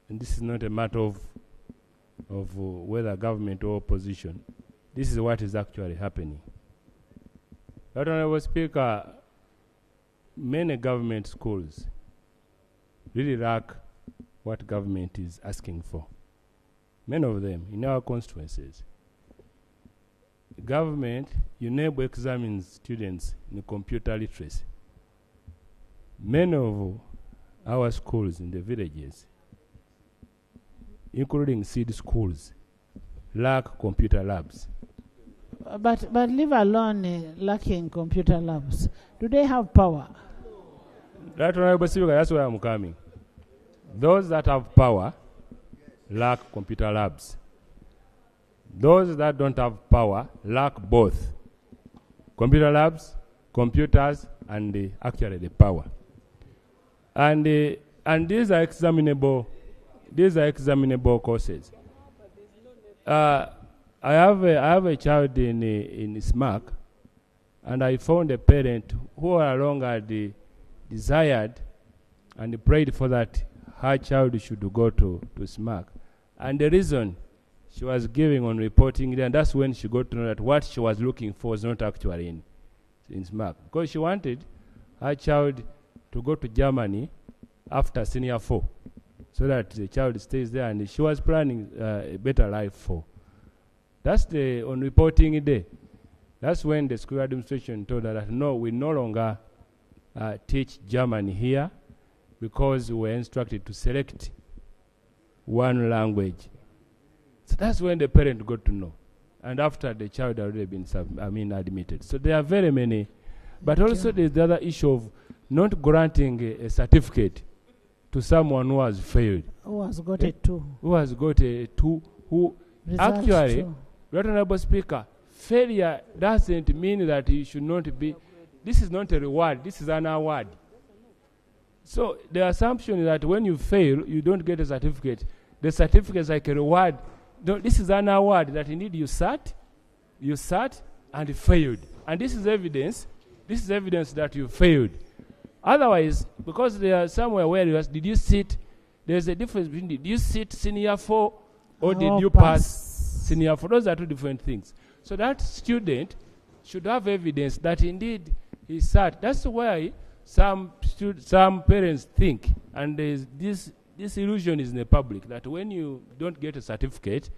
And this is not a matter of whether government or opposition. This is what is actually happening. Right Honorable Speaker, many government schools really lack what government is asking for. Many of them in our constituencies. Government, UNEB examines students in computer literacy. Many of our schools in the villages, including seed schools, lack computer labs. But leave alone lacking computer labs. Do they have power? That's where I'm coming. Those that have power lack computer labs. Those that don't have power lack both computer labs, computers, and actually the power. And these are examinable. These are examinable courses. I have a child in SMAC, and I found a parent who no longer desired and prayed for that her child should go to SMAC. And the reason she was giving on reporting it, and that's when she got to know that what she was looking for was not actually in SMAC. Because she wanted her child to go to Germany after senior 4, so that the child stays there, and she was planning a better life for. That's the on reporting day. That's when the school administration told her that no, we no longer teach German here, because we were instructed to select one language. So that's when the parent got to know. And after the child had already been admitted. So there are very many. But also there's the other issue of not granting a certificate to someone who has failed. Who has got a 2. Who has got a 2. Who Result actually, 2. Right Honorable Speaker, failure doesn't mean that you should not be. This is not a reward. This is an award. So the assumption is that when you fail, you don't get a certificate. The certificate is like a reward. No, this is an award that indeed you sat, and failed. And this is evidence that you failed. Otherwise, because there are somewhere where you ask, did you sit, there's a difference between did you sit senior 4 or did you pass senior 4? Those are two different things. So that student should have evidence that indeed he sat. That's why some parents think, and there's this illusion is in the public, that when you don't get a certificate,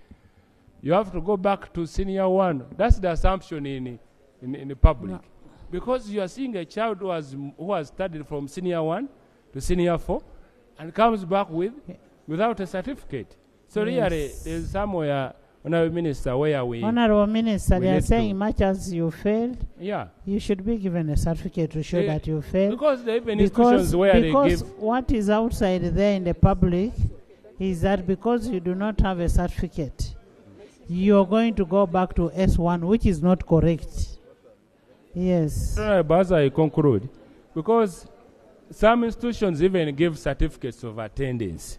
you have to go back to senior 1. That's the assumption in the public. No. Because you are seeing a child who has studied from senior 1 to senior 4 and comes back without a certificate. So yes. Really, there's somewhere, Honorable Minister, where we... Honorable Minister, they are saying much as you failed, yeah, you should be given a certificate to show that you failed. Because there are institutions where they give... Because what is outside there in the public is that because you do not have a certificate, you're going to go back to S1, which is not correct. Yes. As I conclude, because some institutions even give certificates of attendance.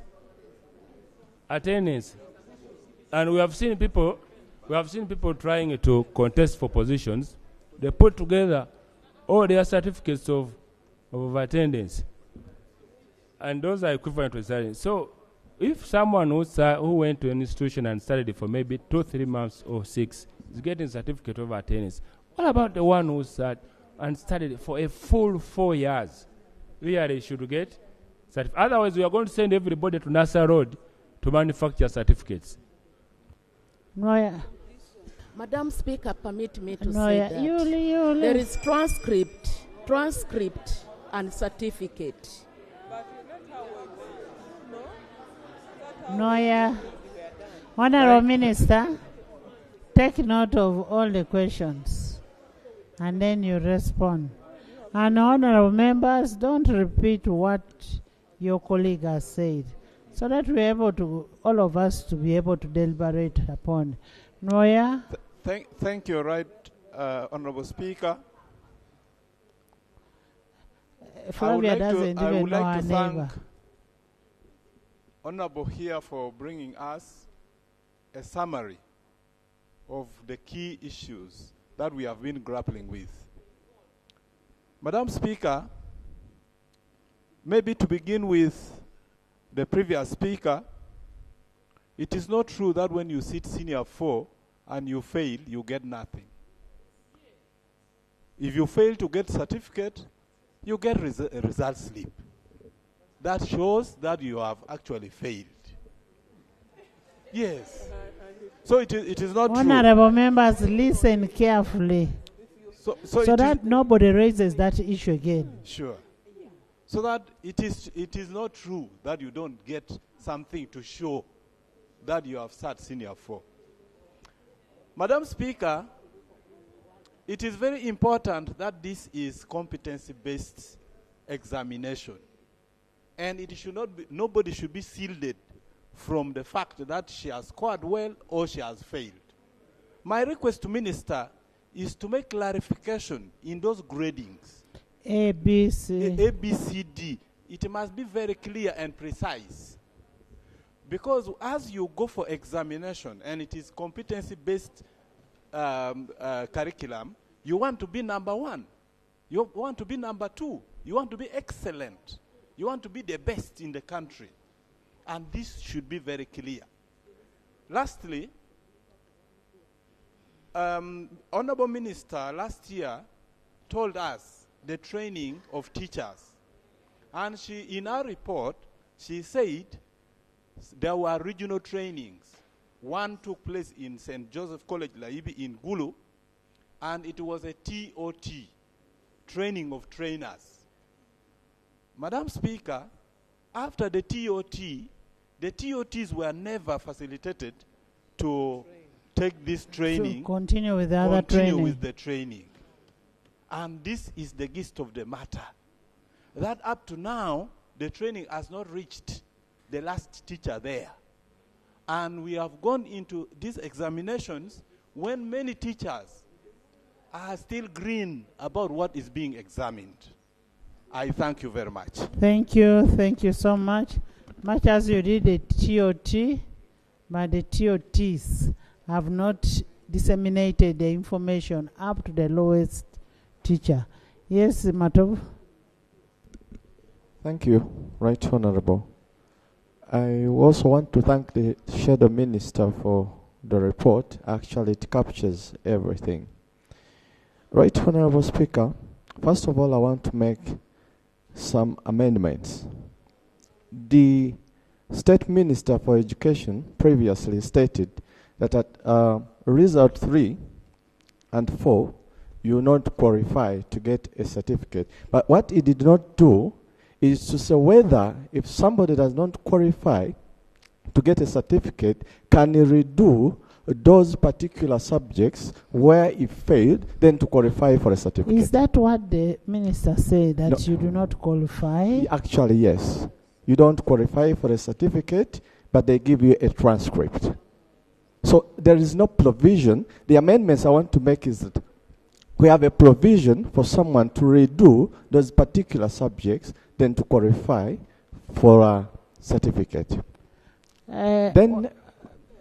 And we have seen people trying to contest for positions. They put together all their certificates of attendance. And those are equivalent to attendance. So if someone who went to an institution and studied for maybe 2, 3 months or 6 is getting a certificate of attendance, what about the one who sat and studied for a full 4 years? Really should get certificate. Otherwise, we are going to send everybody to NASA Road to manufacture certificates. No, yeah. Madam Speaker, permit me to no, say yeah. that there is transcript and certificate. No, yeah. Honorable Minister, take note of all the questions and then you respond. And honorable members, don't repeat what your colleague has said, so that we're able to, all of us, to be able to deliberate upon. Noya? Thank you, Right Honorable Speaker. Flavia doesn't even know her neighbor. Honorable here for bringing us a summary of the key issues that we have been grappling with. Madam Speaker, maybe to begin with the previous speaker, it is not true that when you sit senior 4 and you fail, you get nothing. If you fail to get certificate, you get a result slip. That shows that you have actually failed. Yes. So it is not true. Honorable members, listen carefully. So that nobody raises that issue again. Sure. So that it is not true that you don't get something to show that you have sat senior 4. Madam Speaker, it is very important that this is competency-based examination. And it should not be, nobody should be shielded from the fact that she has scored well or she has failed. My request to Minister is to make clarification in those gradings. A, B, C, D. It must be very clear and precise. Because as you go for examination, and it is competency-based curriculum, you want to be number 1. You want to be number 2. You want to be excellent. You want to be the best in the country. And this should be very clear. Lastly, Honorable Minister last year told us the training of teachers. And she, in her report, she said there were regional trainings. One took place in St. Joseph College, Laibi in Gulu, and it was a TOT, training of trainers. Madam Speaker, after the TOTs were never facilitated to take this training. To continue with the other training. Continue with the training. And this is the gist of the matter. That up to now, the training has not reached the last teacher there. And we have gone into these examinations when many teachers are still green about what is being examined. I thank you very much. Thank you so much. Much as you did the TOT, but the TOTs have not disseminated the information up to the lowest teacher. Yes, Matov? Thank you, Right Honorable. I also want to thank the Shadow Minister for the report. Actually, it captures everything. Right Honorable Speaker, first of all, I want to make some amendments. The State Minister for Education previously stated that at result 3 and 4, you will not qualify to get a certificate. But what he did not do is to say whether if somebody does not qualify to get a certificate, can he redo those particular subjects where he failed, then to qualify for a certificate. Is that what the minister said, that no, you do not qualify? Actually, yes. You don't qualify for a certificate, but they give you a transcript. So there is no provision. The amendments I want to make is that we have a provision for someone to redo those particular subjects, then to qualify for a certificate. Then,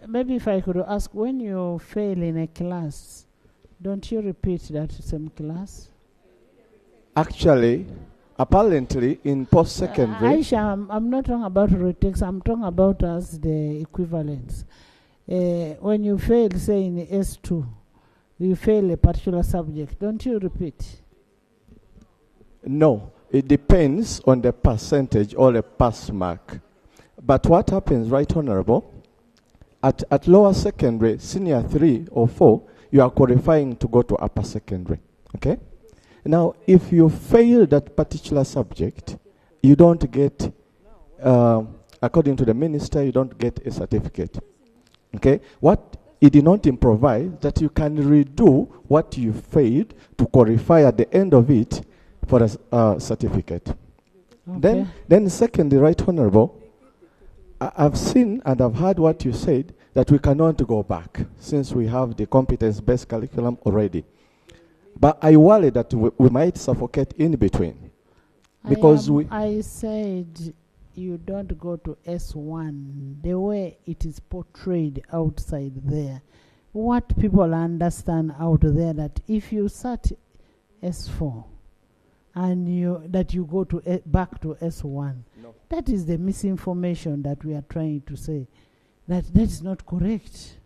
maybe if I could ask, when you fail in a class, don't you repeat that same class? Actually, apparently in post-secondary... Aisha, I'm not talking about retakes, I'm talking about as the equivalents. When you fail, say in S2, you fail a particular subject, don't you repeat? No, it depends on the percentage or the pass mark. But what happens, Right Honorable, at lower secondary, senior 3 or 4, you are qualifying to go to upper secondary, okay? Now, if you fail that particular subject, you don't get, according to the minister, you don't get a certificate, okay? What he did not improvise, that you can redo what you failed to qualify at the end of it for a certificate. Okay. Then secondly, Right Honorable, I've seen and I've heard what you said, that we cannot go back since we have the competence-based curriculum already. But I worry that we might suffocate in between. Because I said you don't go to S1 the way it is portrayed outside there. What people understand out there, that if you start S4 and you go to back to S1, no. That is the misinformation that we are trying to say. That is not correct.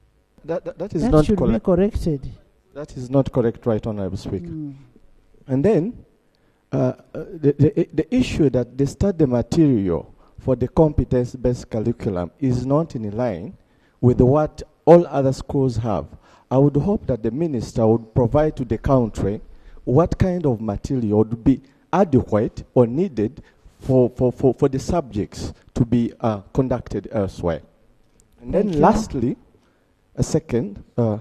That is that not should be corrected. That is not correct, Right Honorable Speaker. And then the issue that the study material for the competence-based curriculum is not in line with what all other schools have. I would hope that the minister would provide to the country what kind of material would be adequate or needed for the subjects to be conducted elsewhere. And then lastly, the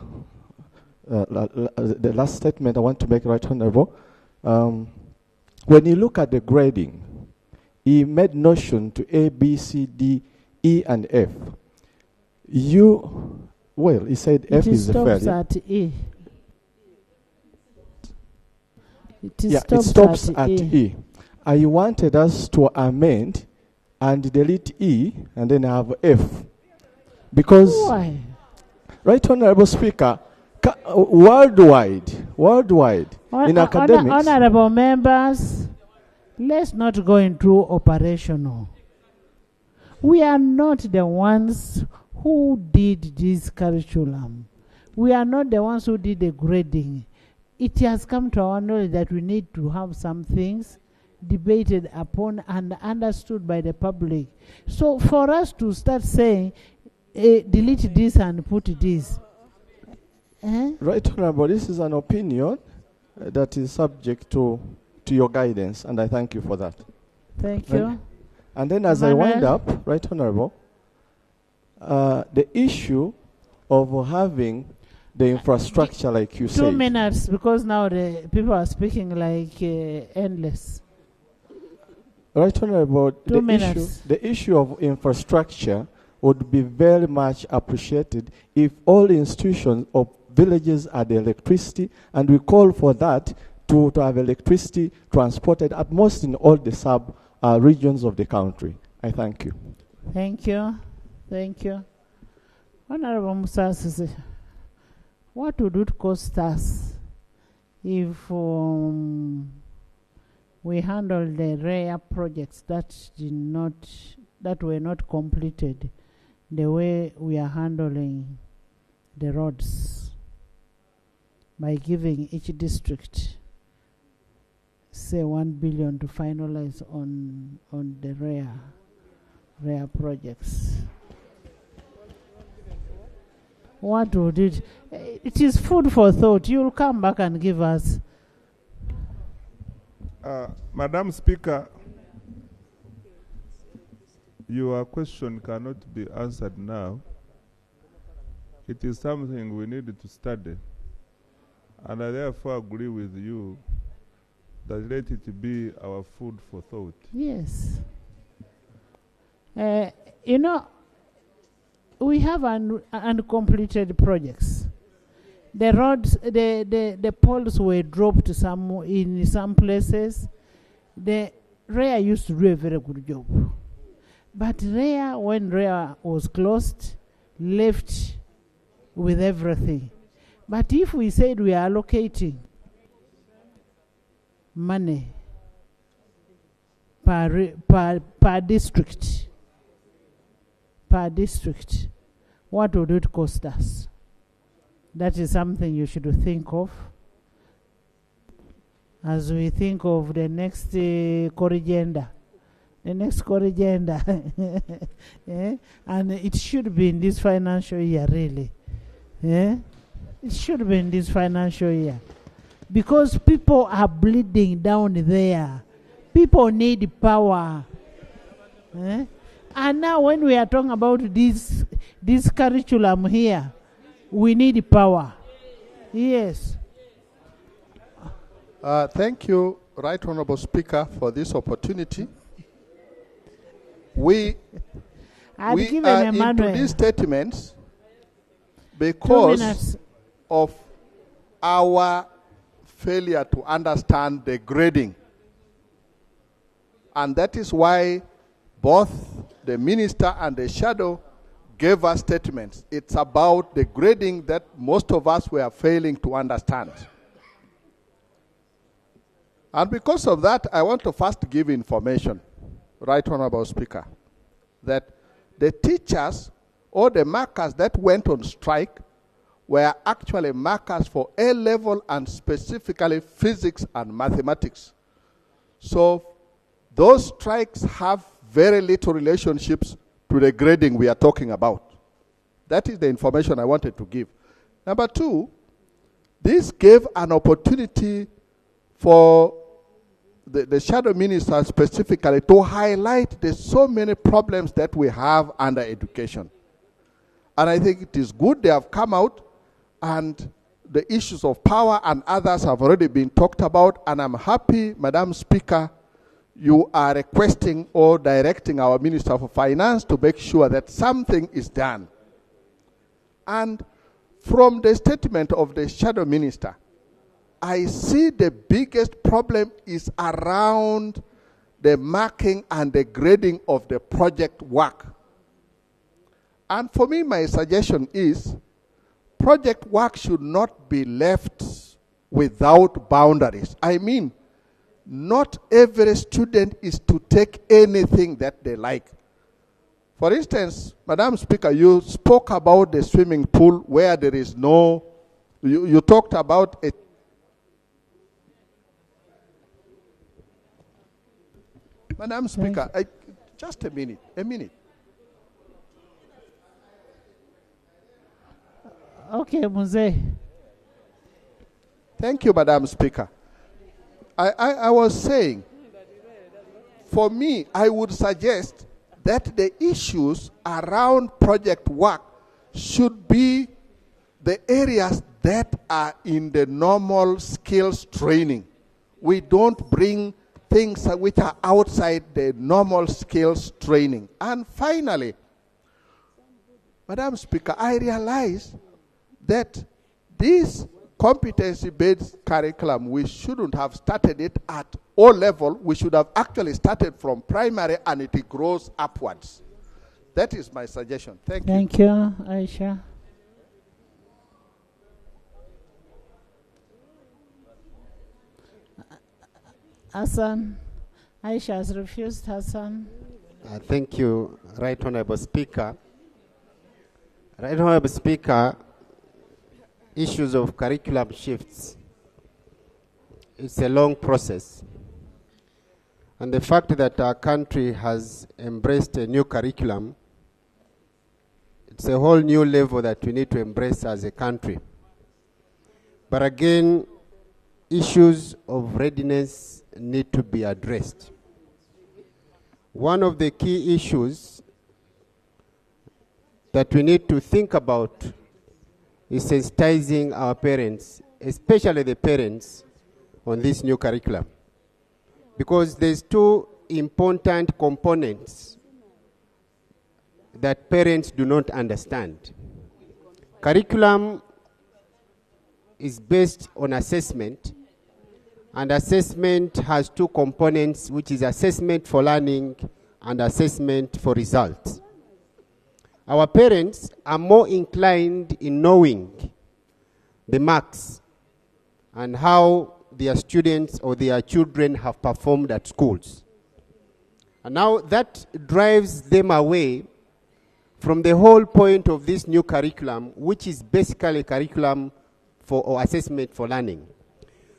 last statement I want to make, Right Honorable, when you look at the grading, he made notion to A, B, C, D, E, and F. He said F is the failure. At E. It stops at E. I wanted us to amend and delete E and then have F. Because, why? Right Honorable Speaker, worldwide, in academics... Honorable members, let's not go into operational. We are not the ones who did this curriculum. We are not the ones who did the grading. It has come to our knowledge that we need to have some things debated upon and understood by the public. So for us to start saying, delete this and put this. Right Honorable, this is an opinion that is subject to your guidance, and I thank you for that. Thank you. And then as I wind up, Right Honorable, the issue of having the infrastructure, like you said. 2 minutes, because now the people are speaking like endless. Right Honorable, the issue of infrastructure would be very much appreciated if all institutions of villages had electricity, and we call for that to have electricity transported at most in all the sub regions of the country. I thank you. Thank you. Thank you. Honorable Musasisi, what would it cost us if we handle the rare projects that were not completed the way we are handling the roads, by giving each district, say, 1 billion to finalize on the rare projects? What would it? It is food for thought. You'll come back and give us. Madam Speaker, your question cannot be answered now. It is something we need to study. And I therefore agree with you that let it be our food for thought. Yes. We have uncompleted projects. The roads, the poles were dropped in some places. The REA used to do a very good job. But REA, when REA was closed, left with everything. But if we said we are allocating money per district, what would it cost us? That is something you should think of as we think of the next corrigenda. The next corrigenda. And it should be in this financial year, really. It should be in this financial year. Because people are bleeding down there. People need power. And now when we are talking about this curriculum here, we need power. Yes. Thank you, Right Honorable Speaker, for this opportunity. We are into these statements because of our failure to understand the grading. And that is why both the minister and the shadow gave us statements. It's about the grading that most of us were failing to understand. And because of that, I want to first give information, Right Honorable Speaker, that the teachers or the markers that went on strike were actually markers for A-level and specifically physics and mathematics. So those strikes have very little relationships to the grading we are talking about. That is the information I wanted to give. Number two, this gave an opportunity for the shadow minister specifically to highlight the so many problems that we have under education. And I think it is good they have come out, and the issues of power and others have already been talked about, and I'm happy, Madam Speaker, you are requesting or directing our Minister for Finance to make sure that something is done. And from the statement of the shadow minister, I see the biggest problem is around the marking and the grading of the project work. And for me, my suggestion is project work should not be left without boundaries. I mean, not every student is to take anything that they like. For instance, Madam Speaker, you spoke about the swimming pool where there is no, you talked about it. Madam Speaker, just a minute. Okay, Muse. Thank you, Madam Speaker. I was saying, for me, I would suggest that the issues around project work should be the areas that are in the normal skills training. We don't bring things which are outside the normal skills training. And finally, Madam Speaker, I realize that this competency-based curriculum, we shouldn't have started it at O level. We should have actually started from primary, and it grows upwards. That is my suggestion. Thank you. Thank you, Aisha. Hassan. Aisha has refused. Hassan. Thank you, Right Honorable Speaker. Right Honorable Speaker, issues of curriculum shifts. It's a long process. And the fact that our country has embraced a new curriculum, it's a whole new level that we need to embrace as a country. But again, issues of readiness need to be addressed. One of the key issues that we need to think about is sensitizing our parents, especially the parents, on this new curriculum. Because there's two important components that parents do not understand. Curriculum is based on assessment, and assessment has two components, which is assessment for learning and assessment for results. Our parents are more inclined in knowing the marks and how their students or their children have performed at schools. And now that drives them away from the whole point of this new curriculum, which is basically a curriculum for assessment for learning.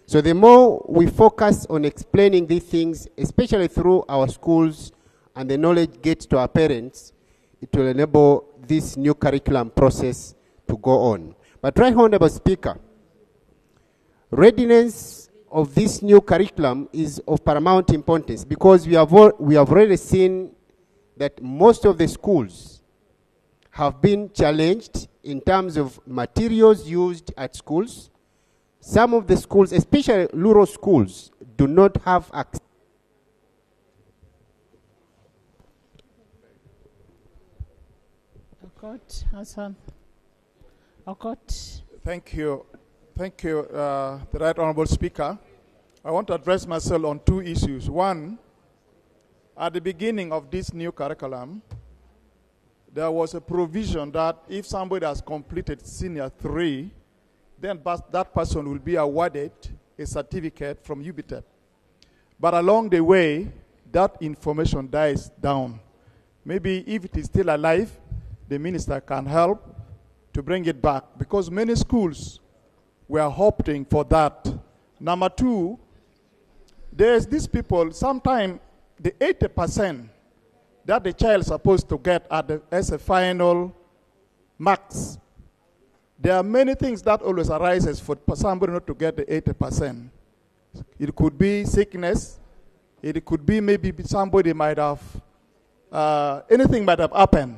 So the more we focus on explaining these things, especially through our schools, and the knowledge gets to our parents, it will enable this new curriculum process to go on. But Right Honorable Speaker, readiness of this new curriculum is of paramount importance, because we have already seen that most of the schools have been challenged in terms of materials used at schools. Some of the schools, especially rural schools, do not have access. Hassan. Thank you. Thank you, the Right Honorable Speaker. I want to address myself on two issues. One, at the beginning of this new curriculum, there was a provision that if somebody has completed Senior 3, then that person will be awarded a certificate from UBTEP. But along the way, that information dies down. Maybe if it is still alive, the minister can help to bring it back, because many schools were opting for that. Number two, there's these people, sometimes the 80% that the child is supposed to get as a final marks, there are many things that always arises for somebody not to get the 80%. It could be sickness, it could be maybe somebody might have, anything might have happened.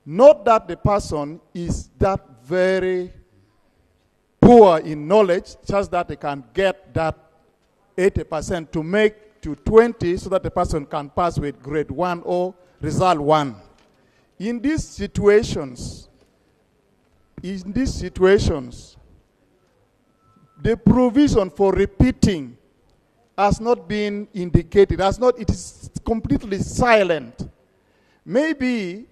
Not that the person is that very poor in knowledge, just that they can get that 80% to make to 20 so that the person can pass with grade 1 or result 1. In these situations, the provision for repeating has not been indicated, it is completely silent. Maybe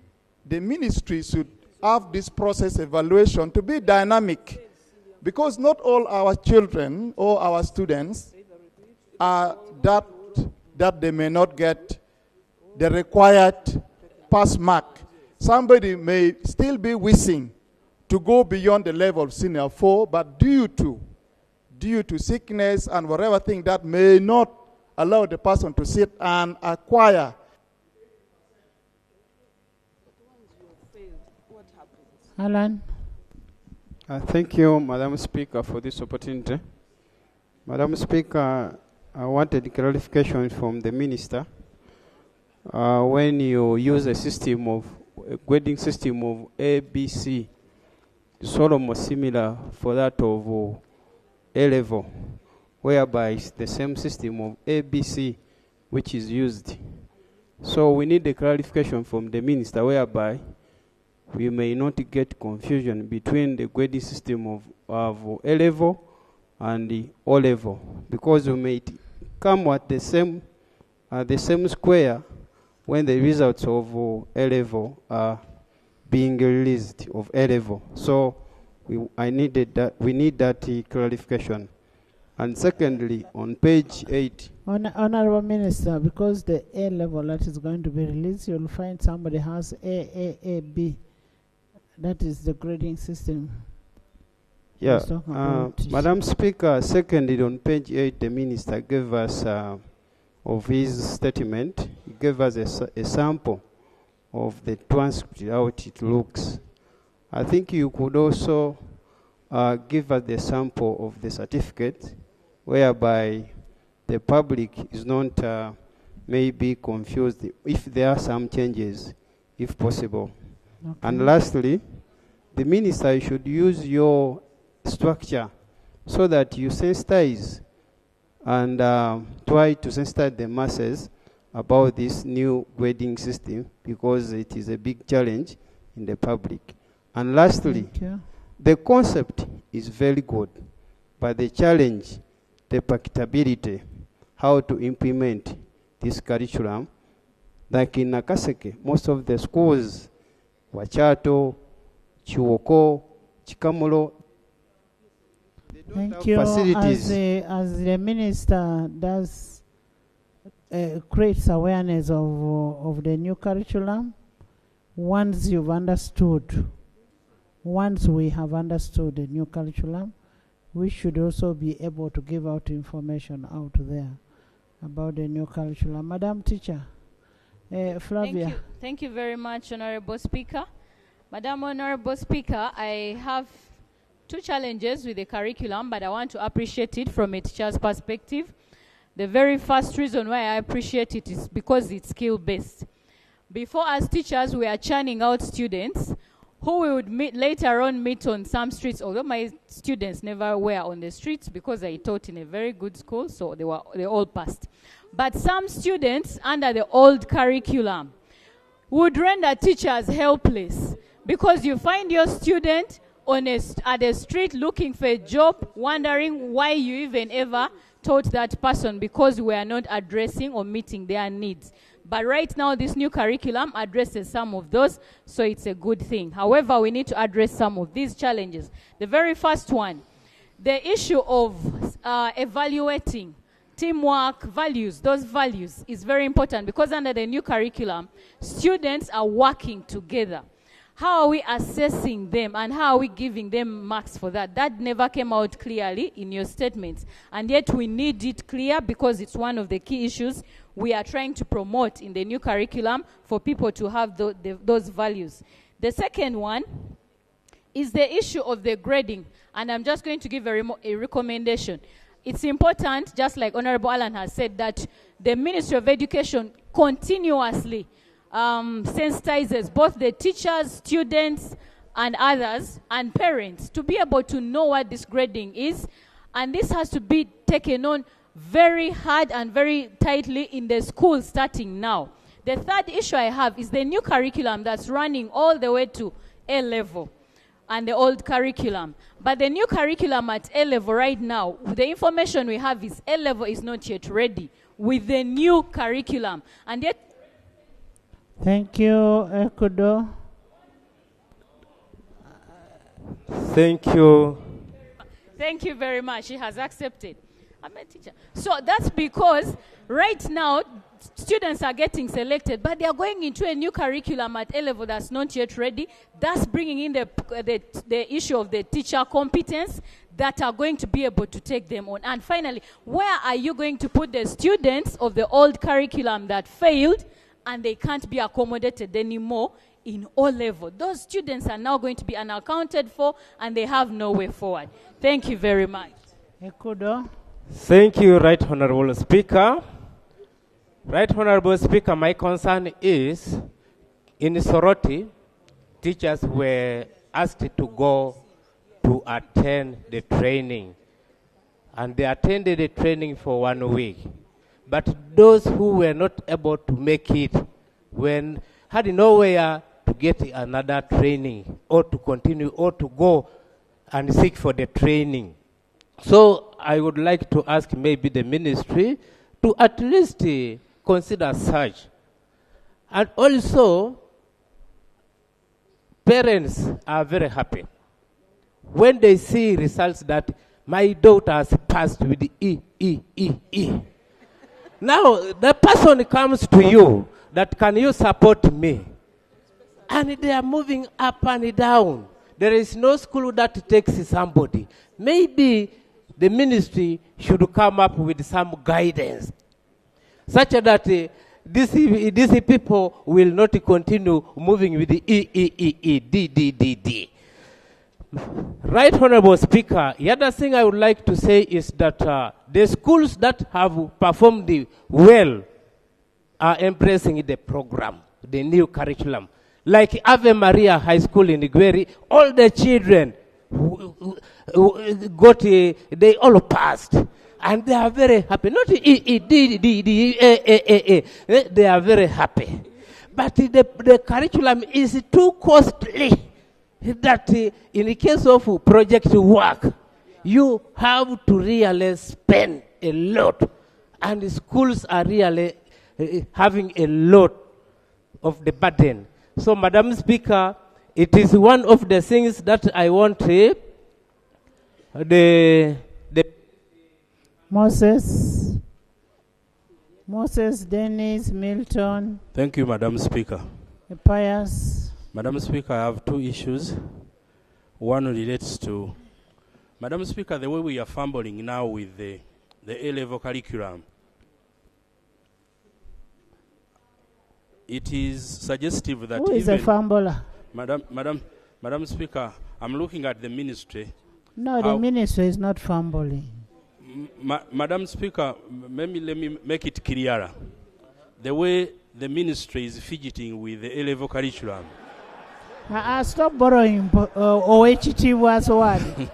the ministry should have this process evaluation to be dynamic, because not all our children or our students are that they may not get the required pass mark. Somebody may still be wishing to go beyond the level of Senior 4, but due to sickness and whatever thing that may not allow the person to sit and acquire. Alan. Thank you, Madam Speaker, for this opportunity. Madam Speaker, I wanted clarification from the Minister. When you use a grading system of ABC, sort of more similar for that of A-level, whereby it's the same system of ABC which is used. So we need a clarification from the Minister, whereby we may not get confusion between the grading system of A-level and the O-level, because we may come at the same square when the results of A-level are being released of A-level. So we need that clarification. And secondly, on page 8 Honorable Minister, because the A level that is going to be released, you'll find somebody has A, B. That is the grading system. Yeah, Madam Speaker, secondly, on page 8, the Minister gave us, of his statement, he gave us a sample of the transcript, how it looks. I think you could also give us the sample of the certificate, whereby the public is not maybe confused if there are some changes, if possible. Okay. And lastly, the Minister should use your structure so that you sensitize and try to sensitize the masses about this new grading system, because it is a big challenge in the public. And lastly, the concept is very good, but the challenge, the practicability, how to implement this curriculum. Like in Nakaseke, most of the schools, Wachato, Chiwoko, Chikamulo, they don't have facilities. As the Minister does creates awareness of the new curriculum, once we have understood the new curriculum, we should also be able to give out information out there about the new curriculum. Madam Teacher, Flavia. Thank you very much, Honorable Speaker. Madam Honorable Speaker, I have two challenges with the curriculum, but I want to appreciate it from a teacher's perspective. The very first reason why I appreciate it is because it's skill-based. Before, as teachers, we are churning out students who we would later on meet on some streets, although my students never were on the streets because I taught in a very good school, so they all passed. But some students under the old curriculum would render teachers helpless, because you find your student at the street looking for a job, wondering why you even ever taught that person, because we are not addressing or meeting their needs. But right now, this new curriculum addresses some of those, so it's a good thing. However, we need to address some of these challenges. The very first one, the issue of evaluating teamwork, values. Those values is very important, because under the new curriculum, students are working together. How are we assessing them, and how are we giving them marks for that? That never came out clearly in your statements, and yet we need it clear, because it's one of the key issues we are trying to promote in the new curriculum for people to have those values. The second one is the issue of the grading, and I'm just going to give a recommendation. It's important, just like Honorable Alan has said, that the Ministry of Education continuously sensitizes both the teachers, students, and others, and parents, to be able to know what this grading is. And this has to be taken on very hard and very tightly in the school starting now. The third issue I have is the new curriculum that's running all the way to A level and the old curriculum. But the new curriculum at A level right now, the information we have is A level is not yet ready with the new curriculum. And yet... Thank you, Ekudo. Thank you. Thank you very much. She has accepted. I'm a teacher. So that's because right now, students are getting selected, but they are going into a new curriculum at A level that's not yet ready. That's bringing in the issue of the teacher competence that are going to be able to take them on. And finally, where are you going to put the students of the old curriculum that failed and they can't be accommodated anymore in O level? Those students are now going to be unaccounted for, and they have no way forward. Thank you very much. Ekudo. Thank you, Right Honorable Speaker. Right Honorable Speaker, my concern is, in Soroti, teachers were asked to go to attend the training. And they attended the training for 1 week. But those who were not able to make it had nowhere to get another training, or to continue, or to go and seek for the training. So I would like to ask maybe the ministry to at least consider such. And also, parents are very happy when they see results that my daughter has passed with the E. Now, the person comes to you that can you support me? And they are moving up and down. There is no school that takes somebody. Maybe the ministry should come up with some guidance such that these people will not continue moving with the D. Right, Honorable Speaker, the other thing I would like to say is that the schools that have performed well are embracing the program, the new curriculum. Like Ave Maria High School in Igweri, all the children they all passed. And they are very happy. Not they are very happy. But the curriculum is too costly that in the case of project work, you have to really spend a lot. And the schools are really having a lot of the burden. So, Madam Speaker, it is one of the things that I want Moses, Dennis, Milton. Thank you, Madam Speaker. Pius. Madam Speaker, I have two issues. One relates to, Madam Speaker, the way we are fumbling now with the A-level curriculum. It is suggestive that who is a fumbler? Madam Speaker, I'm looking at the ministry. No, the ministry is not fumbling. Madam Speaker, let me make it clearer. The way the ministry is fidgeting with the A-level curriculum. Stop borrowing OHT was one.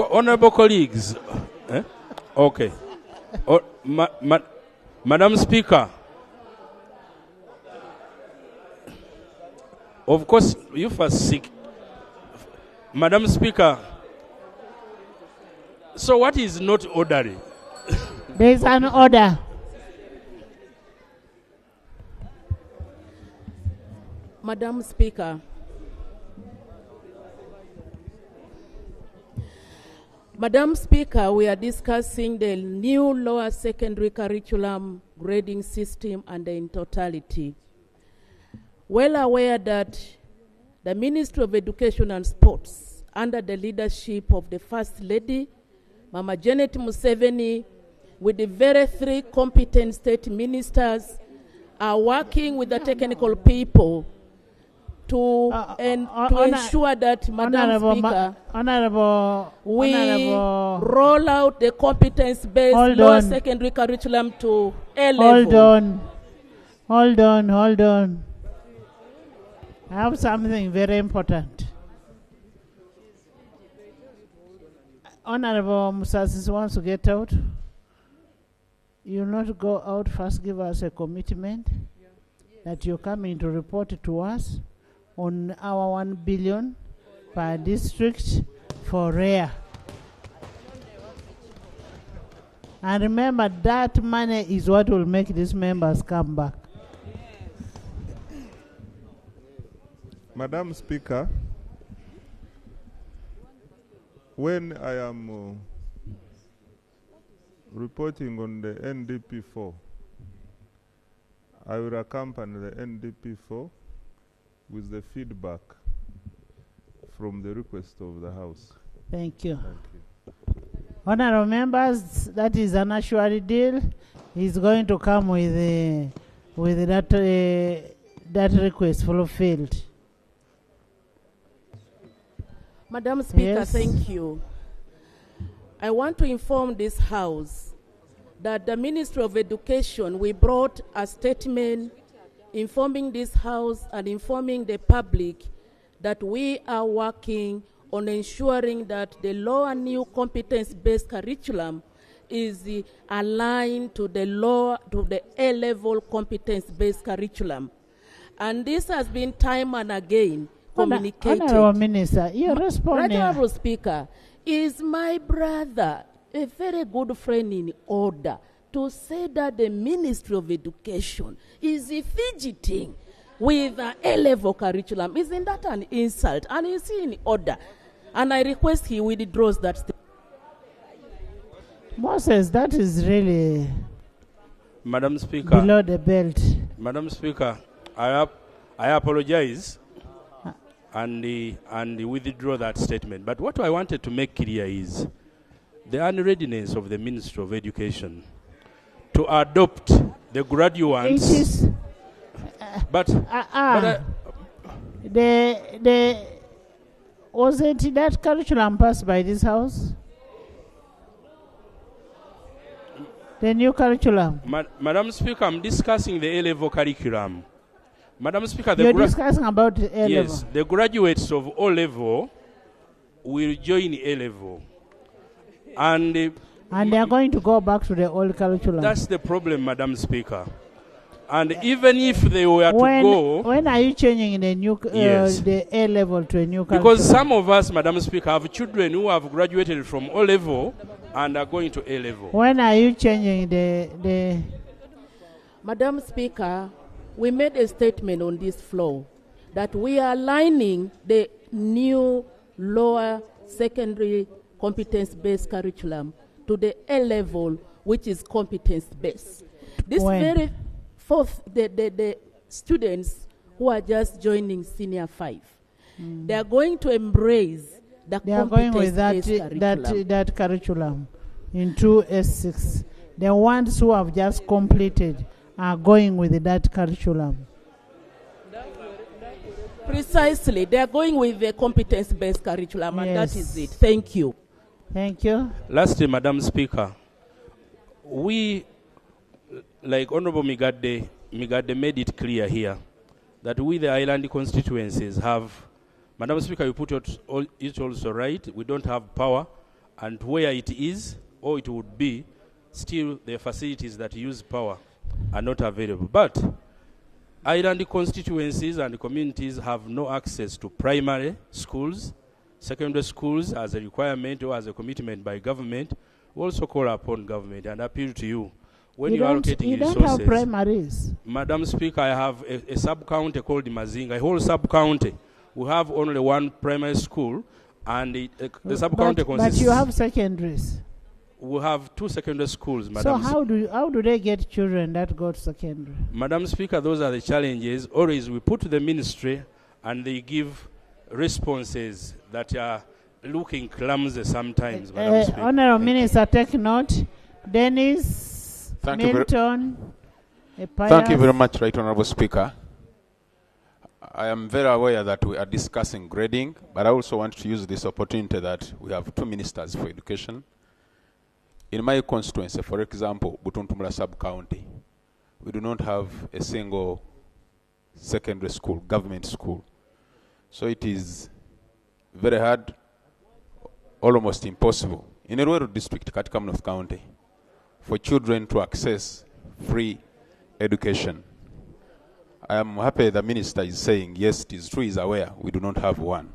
Honorable colleagues. Okay. Madam Speaker, of course, you first seek. Madam Speaker, so what is not orderly? There is an order. Madam Speaker, we are discussing the new lower secondary curriculum grading system and in totality. Well aware that the Ministry of Education and Sports, under the leadership of the First Lady, Mama Janet Museveni, with the very three competent state ministers, are working with the technical people to ensure that, Madam Speaker, we roll out the competence-based lower secondary curriculum to A-level. Hold on. I have something very important. Honorable Musasis wants to get out. You will not go out first, give us a commitment that you're coming to report to us on our 1 billion per district for RARE. And remember, that money is what will make these members come back. Madam Speaker, when I am reporting on the NDP4, I will accompany the NDP4 with the feedback from the request of the House. Thank you. Honorable members, that is an actual deal. He's going to come with that request fulfilled. Madam Speaker, Yes. Thank you. I want to inform this House that the Ministry of Education, we brought a statement informing this House and informing the public that we are working on ensuring that the lower new competence-based curriculum is aligned to the A-level competence-based curriculum. And this has been time and again communicated. Honorable Minister, you're responding. Right, Honorable Speaker, is my brother a very good friend in order to say that the Ministry of Education is fidgeting with the A-level curriculum? Isn't that an insult? And is he in order? And I request he withdraws that statement. Moses, that is really Madam Speaker. below the belt. Madam Speaker, I apologize and withdraw that statement. But what I wanted to make clear is the unreadiness of the Ministry of Education to adopt the graduates. It is. Was it that curriculum passed by this house? The new curriculum. Madam Speaker, I'm discussing the A-level curriculum. Madam Speaker, you're discussing about the A-level. Yes, the graduates of O-level will join A-level. And they are going to go back to the old curriculum. That's the problem, Madam Speaker. And even if they were to go... When are you changing the new the A-level to a new curriculum? Because some of us, Madam Speaker, have children who have graduated from O-level and are going to A-level. When are you changing the... Madam Speaker, we made a statement on this floor that we are aligning the new lower secondary competence-based curriculum to the A-level, which is competence-based. This very fourth, the students who are just joining senior 5, they are going to embrace the competence-based curriculum. That curriculum in 2S6. The ones who have just completed are going with that curriculum. Precisely. They are going with the competence-based curriculum, and that is it. Thank you. Thank you. Lastly, Madam Speaker, we, like Honorable Migade made it clear here, that we, the island constituencies, have, Madam Speaker, you put it also right, we don't have power, and where it is, or it would be, still the facilities that use power are not available. But island constituencies and communities have no access to primary schools, secondary schools as a requirement or as a commitment by government. We also call upon government and appeal to you. When you are allocating resources, don't have primaries. Madam Speaker, I have a sub-county called Mazinga, a whole sub-county. We have only one primary school, and the sub-county consists... But you have secondaries. We have 2 secondary schools, Madam. So how do they get children that go to secondary? Madam Speaker, those are the challenges. Always we put to the ministry, and they give responses that are looking clumsy sometimes, Madam Speaker. Honourable Minister, take note. Dennis, Milton, Thank you very much, Right Honourable Speaker. I am very aware that we are discussing grading, but I also want to use this opportunity that we have 2 ministers for education. In my constituency, for example, Butuntumula sub-county, we do not have a single secondary school, government school. So it is very hard, almost impossible, in a rural district, Katika North County, for children to access free education. I am happy the minister is saying, yes, it is true, he is aware, we do not have one.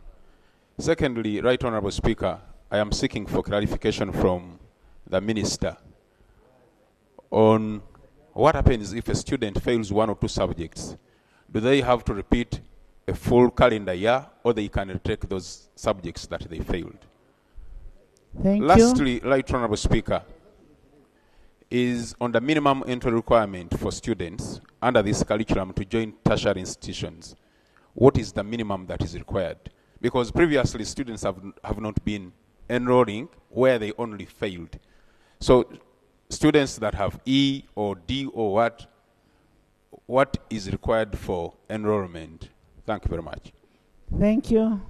Secondly, Right Honourable Speaker, I am seeking for clarification from the minister on what happens if a student fails 1 or 2 subjects. Do they have to repeat a full calendar year, or they can retake those subjects that they failed? Lastly, Right Honourable Speaker, is on the minimum entry requirement for students under this curriculum to join tertiary institutions. What is the minimum that is required? Because previously students have not been enrolling where they only failed. So students that have E or D or what is required for enrollment? Thank you very much. Thank you.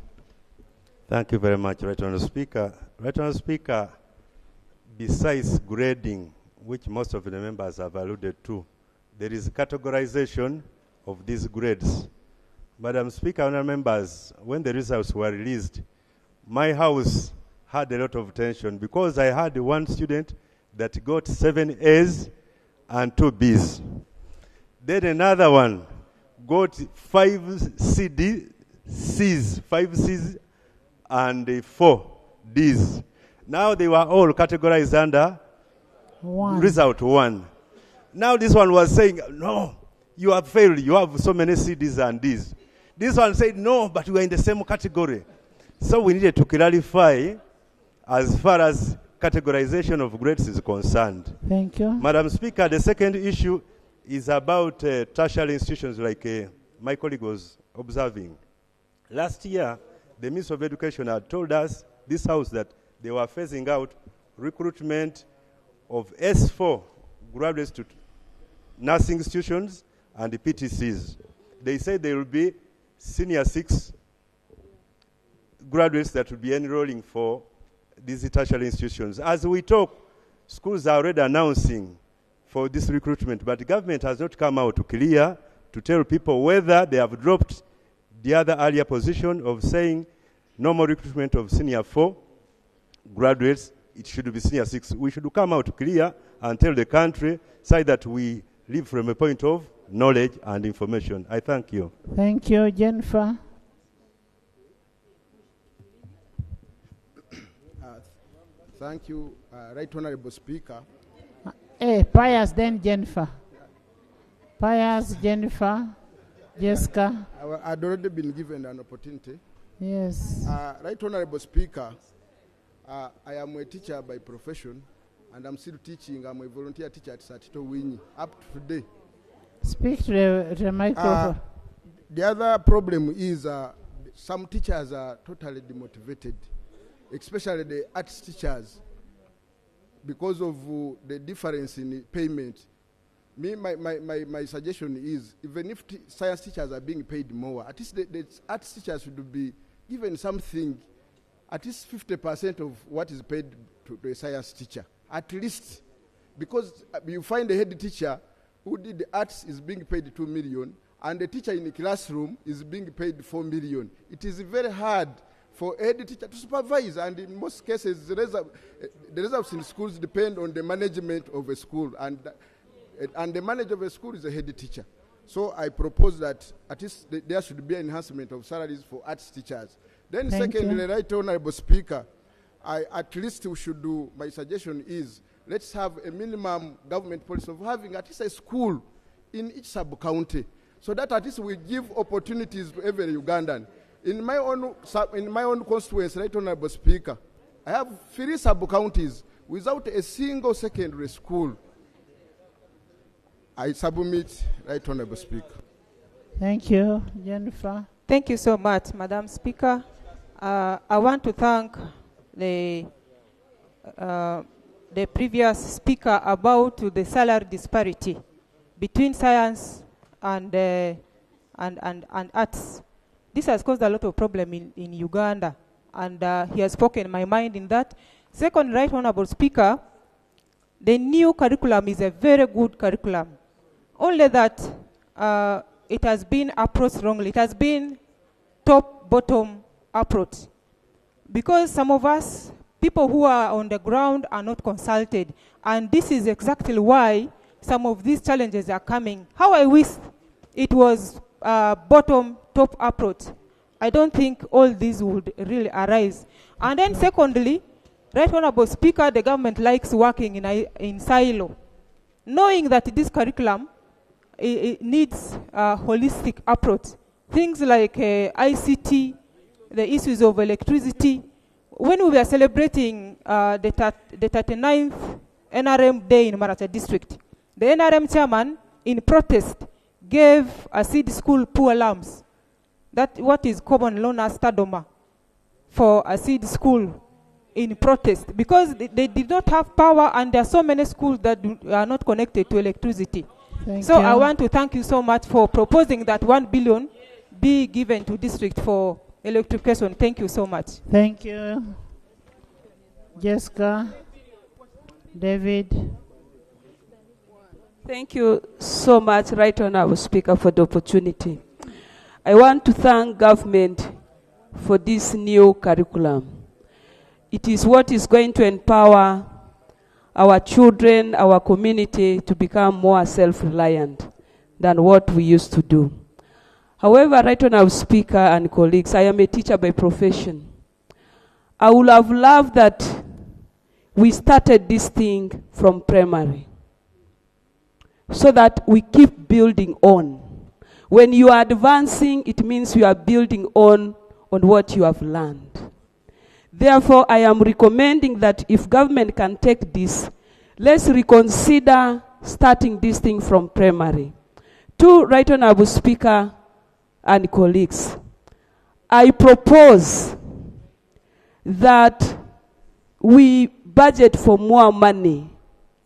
Thank you very much, Right Honourable Speaker. Right Honourable Speaker, besides grading, which most of the members have alluded to, there is categorization of these grades. Madam Speaker, honourable members, when the results were released, my house had a lot of tension because I had one student that got 7 A's and 2 B's. Then another one got 5 C's and 4 D's. Now they were all categorized under result 1. Now this one was saying, no, you have failed. You have so many CDs and Ds. This one said, no, but we are in the same category. So we needed to clarify as far as categorization of grades is concerned. Thank you. Madam Speaker, the second issue is about tertiary institutions like my colleague was observing. Last year, the Minister of Education had told us, this House, that they were phasing out recruitment of S4 graduates to nursing institutions and the PTCs. They said there will be senior 6 graduates that will be enrolling for these tertiary institutions. As we talk, schools are already announcing for this recruitment, but the government has not come out to tell people whether they have dropped the other earlier position of saying no more recruitment of senior 4 graduates, it should be senior 6. We should come out clear and tell the country so that we live from a point of knowledge and information. I thank you. Thank you, Jennifer. Thank you, Right Honorable Speaker. Pius, then Jennifer. Pius, Jennifer, Jessica. I'd already been given an opportunity. Yes. Right Honorable Speaker, I am a teacher by profession, and I'm still teaching. I'm a volunteer teacher at Satito Winnie up to today. Speak to the microphone. The other problem is some teachers are totally demotivated, especially the arts teachers, because of the difference in payment. My suggestion is, even if science teachers are being paid more, at least the arts teachers should be given something, at least 50% of what is paid to the science teacher, at least. Because you find a head teacher who did the arts is being paid 2 million, and the teacher in the classroom is being paid 4 million. It is very hard for a head teacher to supervise, and in most cases, the results in schools depend on the management of a school, and the manager of a school is a head teacher. So I propose that at least there should be an enhancement of salaries for arts teachers. Then secondly, Right Honorable Speaker, at least we should do, my suggestion is, let's have a minimum government policy of having at least a school in each sub-county, so that at least we give opportunities to every Ugandan. In my own constituency, Right Honorable Speaker, I have 3 sub-counties without a single secondary school. I submit, Right Honorable Speaker. Thank you, Jennifer. Thank you so much, Madam Speaker. I want to thank the previous speaker about the salary disparity between science and arts. This has caused a lot of problem in Uganda, and he has spoken my mind in that. Second, Right Honorable Speaker, the new curriculum is a very good curriculum. Only that it has been approached wrongly. It has been top-bottom approach. Because some of us, people who are on the ground, are not consulted. And this is exactly why some of these challenges are coming. How I wish it was bottom-top approach. I don't think all these would really arise. And then secondly, Right Honorable Speaker, the government likes working in silo, knowing that this curriculum it needs a holistic approach. Things like ICT, the issues of electricity. When we were celebrating the 39th NRM Day in Maracha District, the NRM chairman, in protest, gave a seed school poor lambs. That what is common known as Tadoma for a seed school in protest, because they did not have power, and there are so many schools that are not connected to electricity. So I want to thank you so much for proposing that 1 billion be given to district for electrification. Thank you so much. Thank you. Jessica, David. Thank you so much, Right Honorable Speaker, for the opportunity. I want to thank government for this new curriculum. It is what is going to empower our children, our community to become more self-reliant than what we used to do. However, Right Honorable Speaker and colleagues, I am a teacher by profession. I would have loved that we started this thing from primary so that we keep building on. When you are advancing, it means you are building on what you have learned. Therefore, I am recommending that if government can take this, let's reconsider starting this thing from primary. To Right Honorable Speaker and colleagues, I propose that we budget for more money,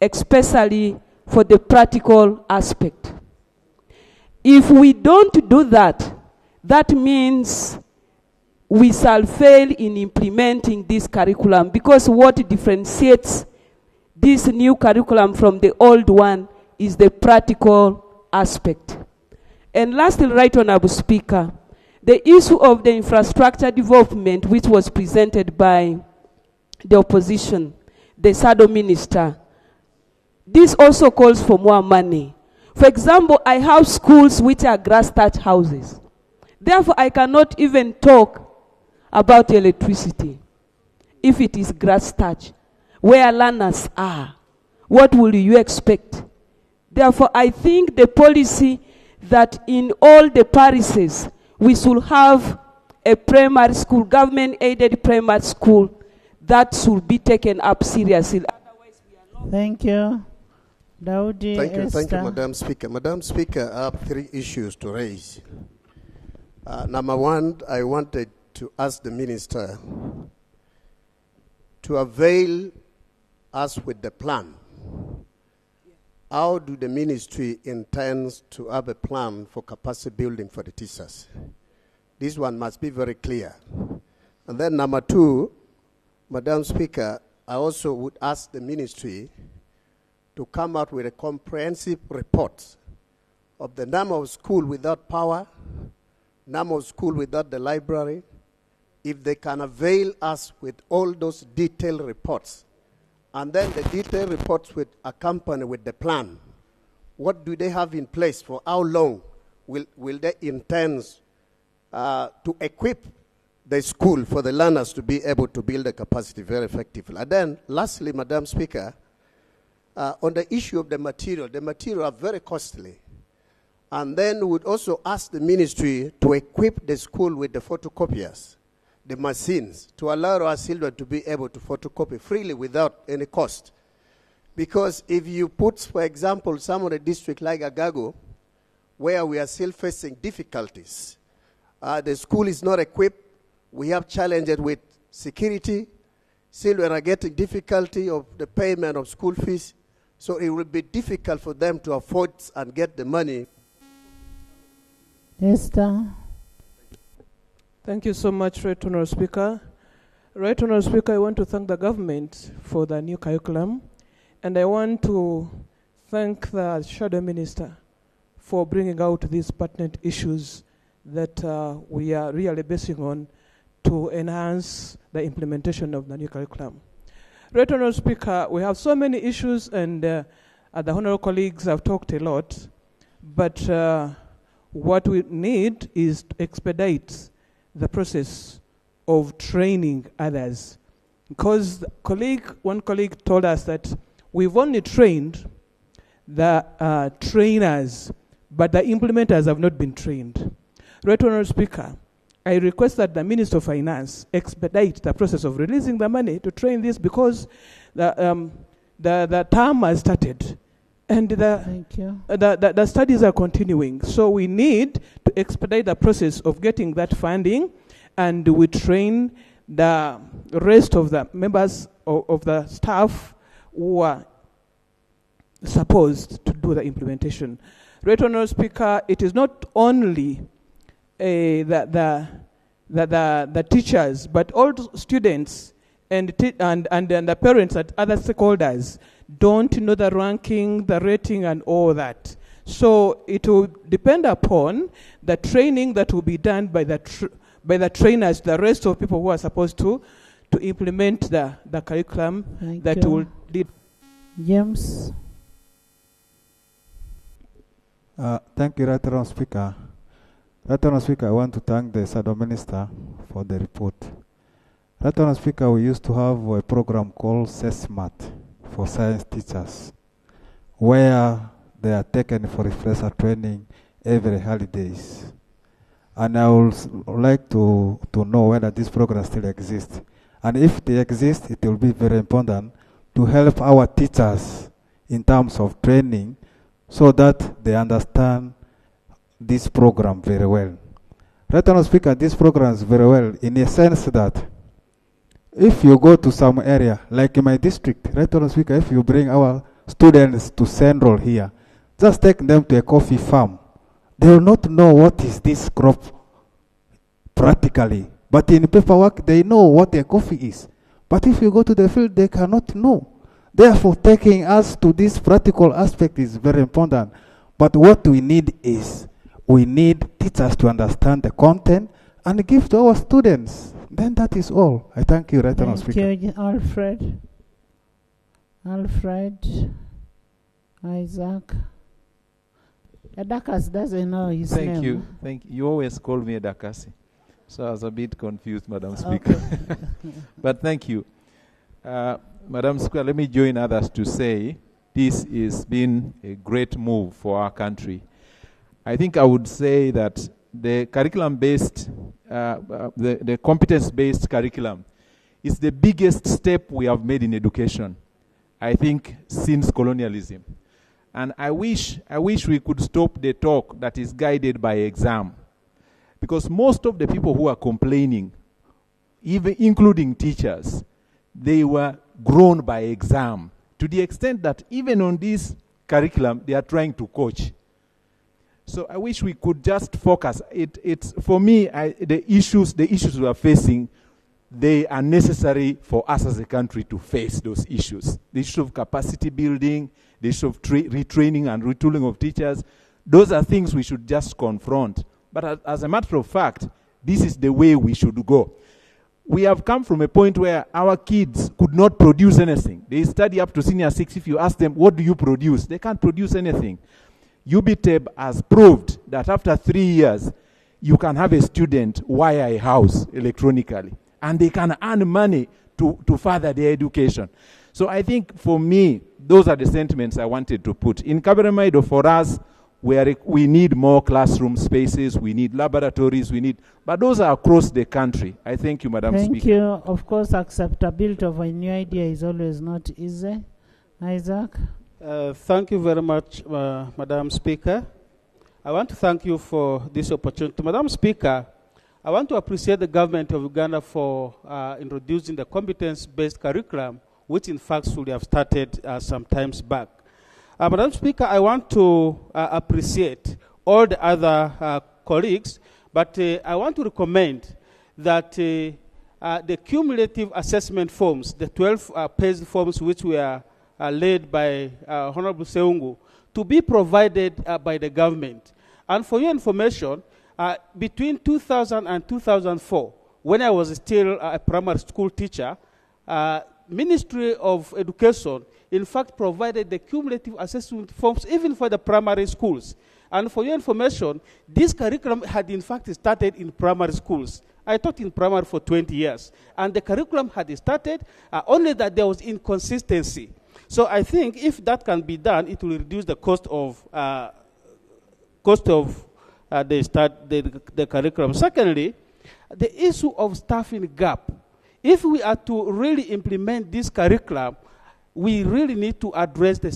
especially for the practical aspect. If we don't do that, that means we shall fail in implementing this curriculum, because what differentiates this new curriculum from the old one is the practical aspect. And lastly, Right Honorable Speaker, the issue of the infrastructure development, which was presented by the opposition, the shadow minister, this also calls for more money. For example, I have schools which are grass-thatched houses. Therefore, I cannot even talk about electricity if it is grass-thatched, where learners are. What will you expect? Therefore, I think the policy that in all the parishes we should have a primary school, government-aided primary school, that should be taken up seriously. Thank you. Daudi Thank you, Madam Speaker. Madam Speaker, I have 3 issues to raise. Number 1, I wanted to ask the Minister to avail us with the plan. How do the ministry intends to have a plan for capacity building for the teachers? This one must be very clear. And then number 2, Madam Speaker, I also would ask the ministry to come out with a comprehensive report of the number of schools without power, number of schools without the library. If they can avail us with all those detailed reports, and then the detailed reports will accompany with the plan. What do they have in place? For how long will they intend to equip the school for the learners to be able to build the capacity very effectively? And then lastly, Madam Speaker, on the issue of the material are very costly. And then we would also ask the ministry to equip the school with the photocopiers, the machines, to allow our children to be able to photocopy freely without any cost. Because if you put, for example, some of the districts like Agago, where we are still facing difficulties, the school is not equipped, we have challenges with security, children are getting difficulty of the payment of school fees, so it will be difficult for them to afford and get the money. Esther. Thank you so much, Right Honourable Speaker. Right Honourable Speaker, I want to thank the government for the new curriculum, and I want to thank the Shadow Minister for bringing out these pertinent issues that we are really basing on to enhance the implementation of the new curriculum. Right Honourable Speaker, we have so many issues, and the honourable colleagues have talked a lot, but what we need is to expedite the process of training others. Because one colleague told us that we've only trained the trainers, but the implementers have not been trained. Right Honourable Speaker, I request that the Minister of Finance expedite the process of releasing the money to train this, because the term has started and the studies are continuing. So we need to expedite the process of getting that funding, and we train the rest of the members of the staff who are supposed to do the implementation. Right Honourable Speaker, it is not only the teachers, but all students and the parents and other stakeholders don't know the ranking, the rating, and all that. So it will depend upon the training that will be done by the trainers, the rest of people who are supposed to implement the curriculum. Thank that you. will lead. James. Thank you, Right Honourable Speaker. Right Honourable Speaker, I want to thank the Shadow Minister for the report. Right Honourable Speaker, we used to have a program called SESMAT for science teachers, where they are taken for refresher training every holidays. And I would like to know whether this program still exists. And if they exist, it will be very important to help our teachers in terms of training so that they understand this program very well. Right, Honourable Speaker, this program is very well in a sense that if you go to some area, like in my district, right, Honourable Speaker, if you bring our students to Central here, just take them to a coffee farm. They will not know what is this crop practically. But in paperwork, they know what a coffee is. But if you go to the field, they cannot know. Therefore, taking us to this practical aspect is very important. But what we need is, we need teachers to understand the content and give to our students. Then that is all. I thank you, Right Honourable Speaker. Thank you, Alfred. Alfred. Isaac. Adakas doesn't know his name. Thank you. Thank you. You always call me Adakasi. So I was a bit confused, Madam Speaker. Okay. But thank you. Madam Speaker, let me join others to say this has been a great move for our country. I think I would say that the curriculum-based, the competence-based curriculum is the biggest step we have made in education, I think, since colonialism. And I wish we could stop the talk that is guided by exam. Because most of the people who are complaining, even including teachers, they were grown by exam, to the extent that even on this curriculum, they are trying to coach. So I wish we could just focus. It's for me, the issues we are facing, they are necessary for us as a country to face those issues. The issue of capacity building, the issue of retraining and retooling of teachers, those are things we should just confront. But as a matter of fact, this is the way we should go. We have come from a point where our kids could not produce anything. They study up to senior 6. If you ask them, what do you produce? They can't produce anything. UBTEB has proved that after 3 years, you can have a student wire a house electronically, and they can earn money to further their education. So I think for me, those are the sentiments I wanted to put. In Kabaramaido, for us, we need more classroom spaces, we need laboratories, but those are across the country. I thank you, Madam Speaker. Thank you. Of course, acceptability of a new idea is always not easy. Isaac? Thank you very much, Madam Speaker. I want to thank you for this opportunity. Madam Speaker, I want to appreciate the government of Uganda for introducing the competence-based curriculum, which in fact should have started some times back. Madam Speaker, I want to appreciate all the other colleagues, but I want to recommend that the cumulative assessment forms, the 12-page forms which were led by Honorable Seungu, to be provided by the government. And for your information, between 2000 and 2004, when I was still a primary school teacher, Ministry of Education, in fact, provided the cumulative assessment forms even for the primary schools. And for your information, this curriculum had in fact started in primary schools. I taught in primary for 20 years. And the curriculum had started, only that there was inconsistency. So I think if that can be done, it will reduce the cost of the curriculum. Secondly, the issue of staffing gap. If we are to really implement this curriculum, we really need to address the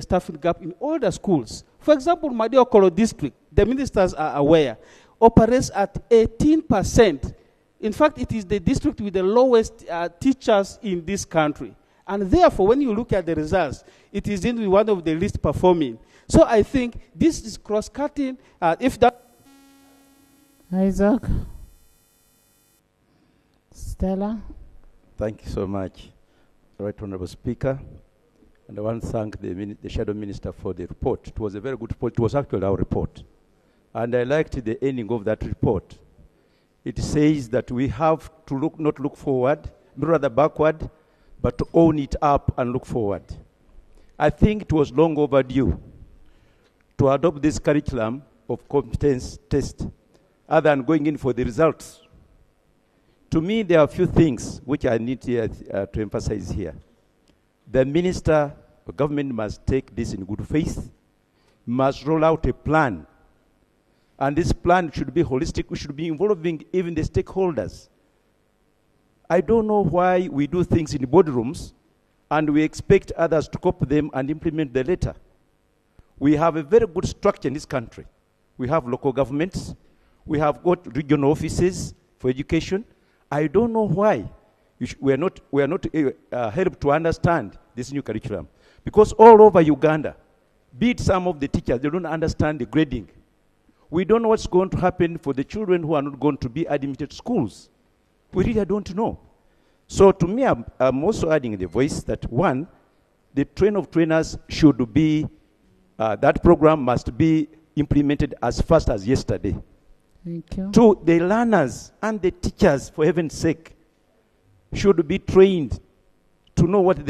staffing gap in all the schools. For example, Madiokolo district, the ministers are aware, operates at 18%. In fact, it is the district with the lowest teachers in this country. And therefore, when you look at the results, it is in one of the least performing. So I think this is cross-cutting. If that... Isaac? Stella? Thank you so much, Right Honourable Speaker. And I want to thank the Shadow Minister for the report. It was a very good report. It was actually our report. And I liked the ending of that report. It says that we have to not look forward, rather backward, but to own it up and look forward. I think it was long overdue to adopt this curriculum of competence test, other than going in for the results. To me, there are a few things which I need to emphasize here. The minister, the government must take this in good faith, must roll out a plan. And this plan should be holistic. We should be involving even the stakeholders. I don't know why we do things in boardrooms and we expect others to copy them and implement the later. We have a very good structure in this country. We have local governments. We have got regional offices for education. I don't know why we are not helped to understand this new curriculum. Because all over Uganda, be it some of the teachers, they don't understand the grading. We don't know what's going to happen for the children who are not going to be admitted to schools. We really don't know. So to me, I'm also adding the voice that one, the train of trainers should be, that program must be implemented as fast as yesterday. Thank you. Two, the learners and the teachers, for heaven's sake, should be trained to know what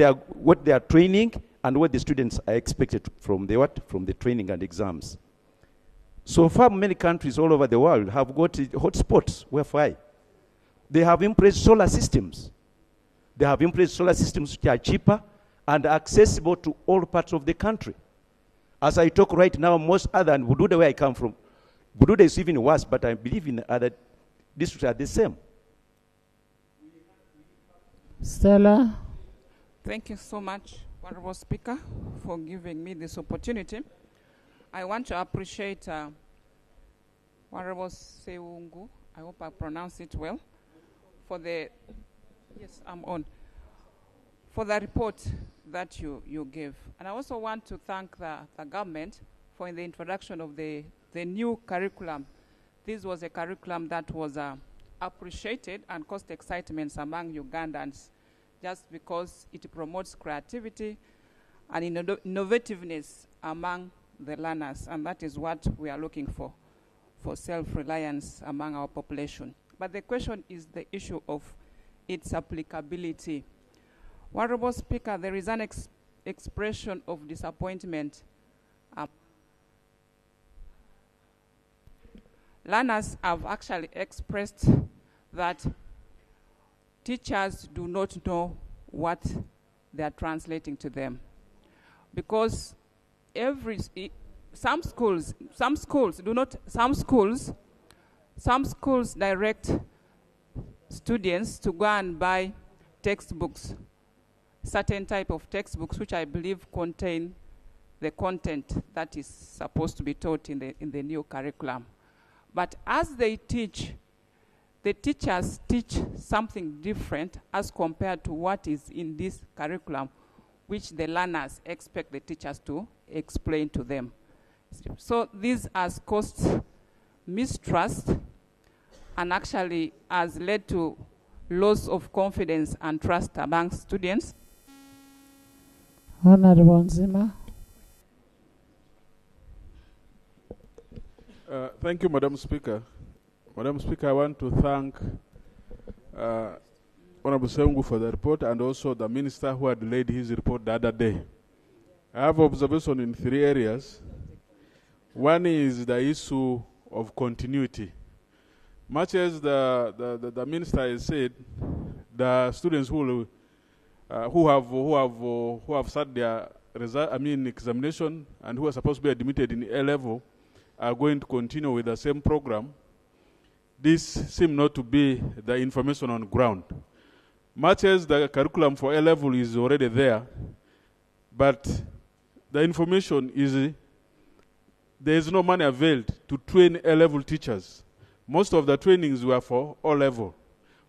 they are training and what the students are expected from the training and exams. So far, many countries all over the world have got hotspots. Wherefore, they have embraced solar systems. They have embraced solar systems which are cheaper and accessible to all parts of the country. As I talk right now, most other than Bududa, where I come from, Bududa is even worse, but I believe in other districts are the same. Stella. Thank you so much, Honorable Speaker, for giving me this opportunity. I want to appreciate Honorable Seungu, I hope I pronounce it well, for the, yes, I'm on, for the report that you gave. And I also want to thank the government for the introduction of the new curriculum. This was a curriculum that was appreciated and caused excitement among Ugandans just because it promotes creativity and innovativeness among the learners, and that is what we are looking for self-reliance among our population. But the question is the issue of its applicability. Honorable Speaker, there is an expression of disappointment. Learners have actually expressed that teachers do not know what they are translating to them, because some schools direct students to go and buy textbooks, certain type of textbooks which I believe contain the content that is supposed to be taught in the new curriculum. But as they teach, the teachers teach something different as compared to what is in this curriculum, which the learners expect the teachers to explain to them. So this has caused mistrust and actually has led to loss of confidence and trust among students. Honorable Nzima. Thank you, Madam Speaker. Madam Speaker, I want to thank Honorable Seungu for the report and also the Minister who had laid his report the other day. I have observation in 3 areas. One is the issue of continuity. Much as the Minister has said, the students who have sat their examination and who are supposed to be admitted in A-level are going to continue with the same program. This seems not to be the information on ground. Much as the curriculum for A-level is already there, but the information is there is no money availed to train A-level teachers. Most of the trainings were for O-level.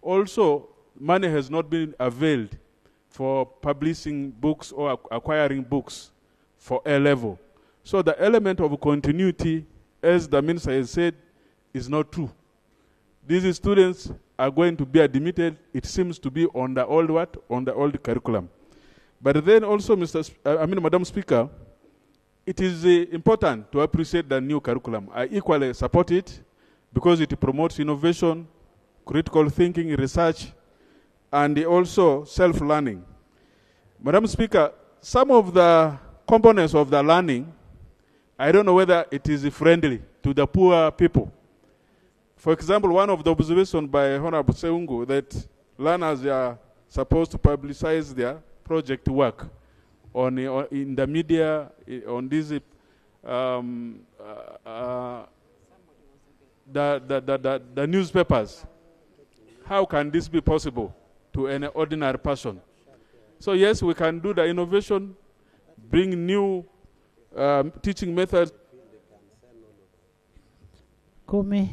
Also, money has not been availed for publishing books or acquiring books for A-level. So the element of continuity, as the Minister has said, is not true. These students are going to be admitted, it seems to be on the old on the old curriculum. But then also, Madam Speaker, it is important to appreciate the new curriculum. I equally support it because it promotes innovation, critical thinking, research, and also self-learning. Madam Speaker, some of the components of the learning, I don't know whether it is friendly to the poor people. For example, one of the observations by Honorable Seungu that learners are supposed to publicize their project work in the media, on these the newspapers. How can this be possible? to an ordinary person. So yes, we can do the innovation, bring new teaching methods. Kumi.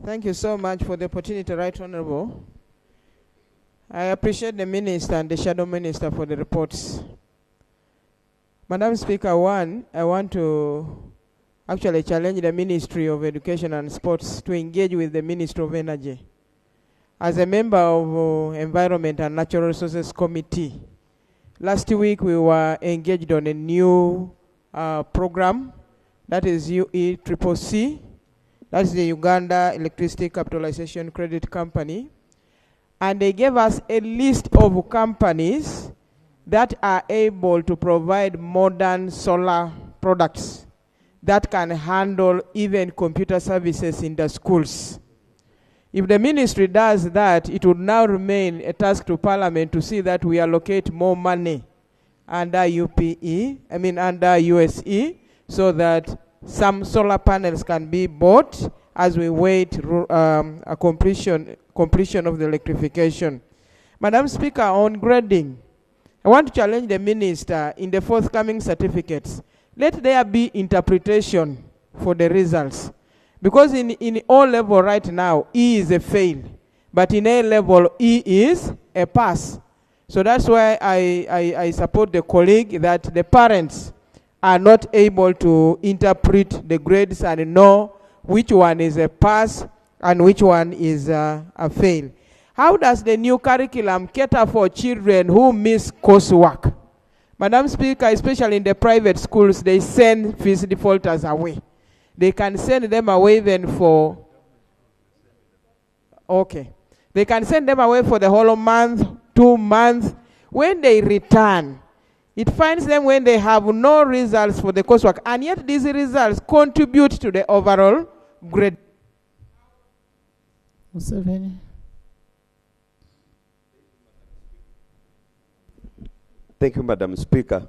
Thank you so much for the opportunity, Right Honorable. I appreciate the Minister and the Shadow Minister for the reports. Madam Speaker, one, I want to actually challenge the Ministry of Education and Sports to engage with the Ministry of Energy. As a member of Environment and Natural Resources Committee, last week we were engaged on a new program, that is UECCC, that is the Uganda Electricity Capitalization Credit Company. And they gave us a list of companies that are able to provide modern solar products that can handle even computer services in the schools. If the ministry does that, it would now remain a task to Parliament to see that we allocate more money under under USE, so that some solar panels can be bought as we wait a completion of the electrification. Madam Speaker, on grading, I want to challenge the Minister in the forthcoming certificates. Let there be interpretation for the results. Because in O level right now, E is a fail. But in A level, E is a pass. So that's why I support the colleague that the parents are not able to interpret the grades and know which one is a pass and which one is a fail. How does the new curriculum cater for children who miss coursework? Madam Speaker, especially in the private schools, they send fees defaulters away. They can send them away then for, okay. They can send them away for the whole month, 2 months. When they return, it finds them when they have no results for the coursework, and yet these results contribute to the overall grade. Thank you, Madam Speaker.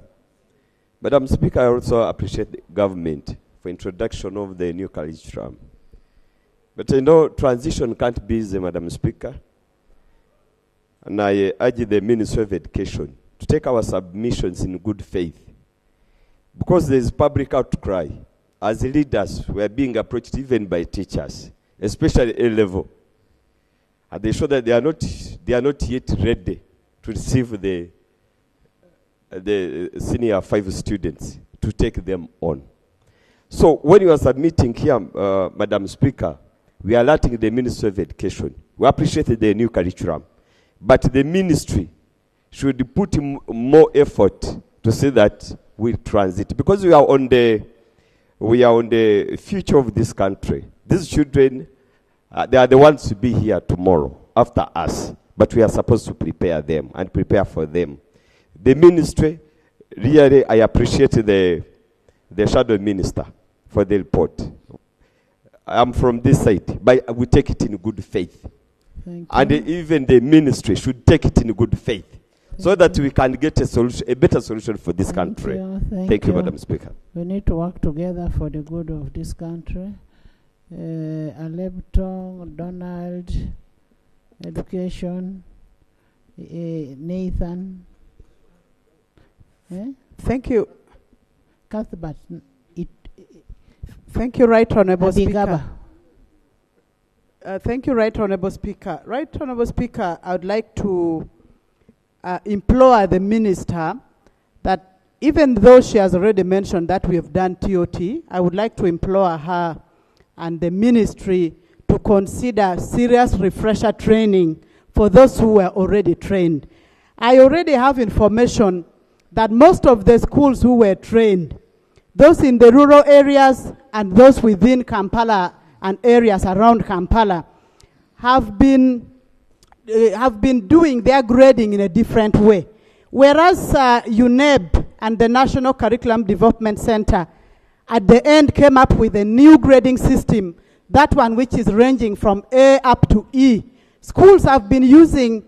Madam Speaker, I also appreciate the government for introduction of the new curriculum. But you know, transition can't be easy, Madam Speaker. And I urge the Ministry of Education to take our submissions in good faith. Because there is public outcry. As leaders, we are being approached even by teachers, especially A-level. And they show that they are not yet ready to receive the senior 5 students, to take them on. So when you are submitting here, Madam Speaker, we are alerting the Ministry of Education. We appreciate the new curriculum. But the ministry should put more effort to see that we transit, because we are on the future of this country. These children, they are the ones to be here tomorrow after us, but we are supposed to prepare them and prepare for them. The ministry, really, I appreciate the Shadow Minister for the report. I'm from this side, but we take it in good faith. And even the ministry should take it in good faith, so that we can get a solution, a better solution for this country. Thank you, Madam Speaker. We need to work together for the good of this country. Alebtong, Donald, Education, Nathan. Thank you. Cuthbert. Thank you, Right Honourable Speaker. Thank you, Right Honourable Speaker. Right Honourable Speaker, I would like to implore the Minister that even though she has already mentioned that we have done TOT, I would like to implore her and the Ministry to consider serious refresher training for those who were already trained. I already have information that most of the schools who were trained, those in the rural areas and those within Kampala and areas around Kampala, have been doing their grading in a different way. Whereas UNEB and the National Curriculum Development Center at the end came up with a new grading system, that one which is ranging from A up to E. Schools have been using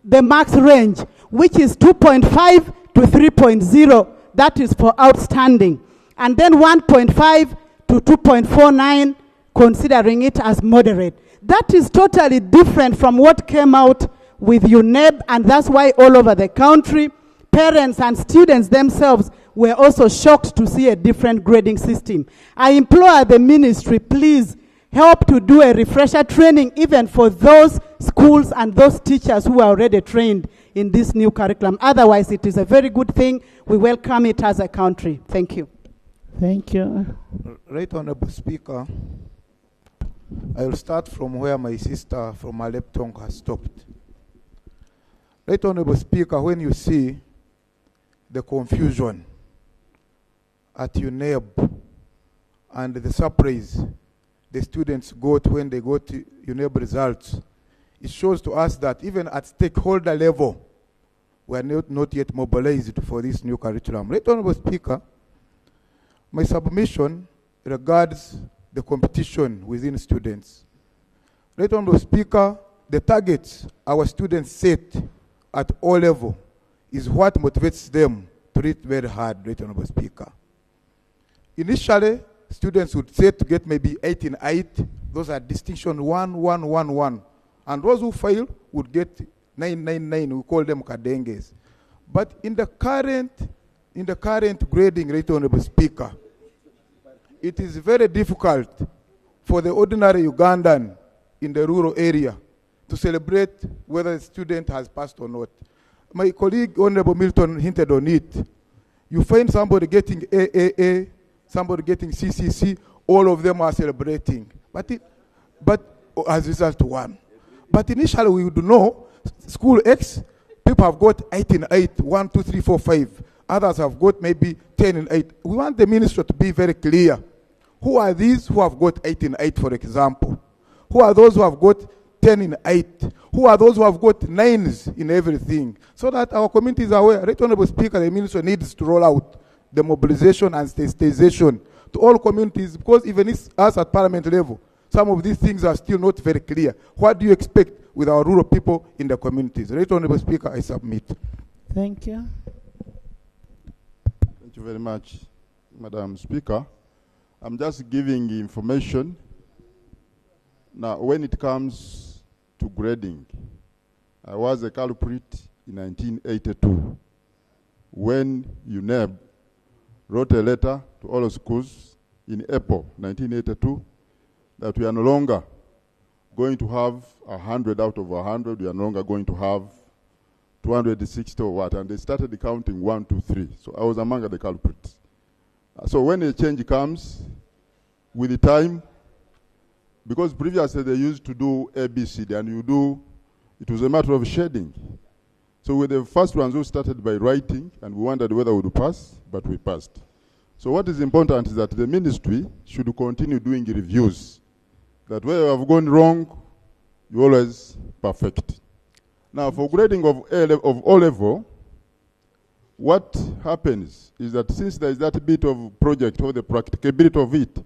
the marks range, which is 2.5 to 3.0. That is for outstanding. And then 1.5 to 2.49, considering it as moderate. That is totally different from what came out with UNEB, and that's why all over the country, parents and students themselves were also shocked to see a different grading system. I implore the ministry, please help to do a refresher training even for those schools and those teachers who are already trained in this new curriculum. Otherwise, it is a very good thing. We welcome it as a country. Thank you. Thank you. Right Honorable Speaker, I will start from where my sister from Aleptong has stopped. Right Honorable Speaker, when you see the confusion at UNEB and the surprise the students got when they got UNEB results, it shows to us that even at stakeholder level, we are not yet mobilized for this new curriculum. Right Honorable Speaker, my submission regards the competition within students. Right Honorable Speaker, the targets our students set at all level is what motivates them to read very hard, Right Honorable Speaker. Initially, students would set to get maybe 8 in 8. Those are distinction 1, 1, 1, 1. And those who fail would get 9, 9, 9. We call them kadenges. But in the current grading, Right Honorable Speaker, it is very difficult for the ordinary Ugandan in the rural area to celebrate whether the student has passed or not. My colleague, Honorable Milton, hinted on it. You find somebody getting AAA, somebody getting CCC, all of them are celebrating. But as a result, 1. But initially, we would know school X, people have got 8 in 8, 1, 2, 3, 4, 5. Others have got maybe 10 in 8. We want the ministry to be very clear. Who are these who have got 8 in 8, for example? Who are those who have got 10 in 8? Who are those who have got 9s in everything? So that our community is aware. Right Honorable Speaker, the ministry needs to roll out the mobilization and sensitization to all communities, because even us at parliament level, some of these things are still not very clear. What do you expect with our rural people in the communities? Right Honorable Speaker, I submit. Thank you. Thank you very much, Madam Speaker. I'm just giving information. Now, when it comes to grading, I was a culprit in 1982 when UNEB wrote a letter to all schools in April 1982 that we are no longer going to have 100 out of 100, we are no longer going to have 260 or what, and they started counting 1, 2, 3. So I was among the culprits. So when a change comes, with the time, because previously they used to do ABCD, and it was a matter of shading. So we're the first ones who started by writing, and we wondered whether we would pass, but we passed. So what is important is that the ministry should continue doing reviews, that where you have gone wrong, you always perfect. Now, for grading of O level, what happens is that since there is that bit of project or the practicability of it,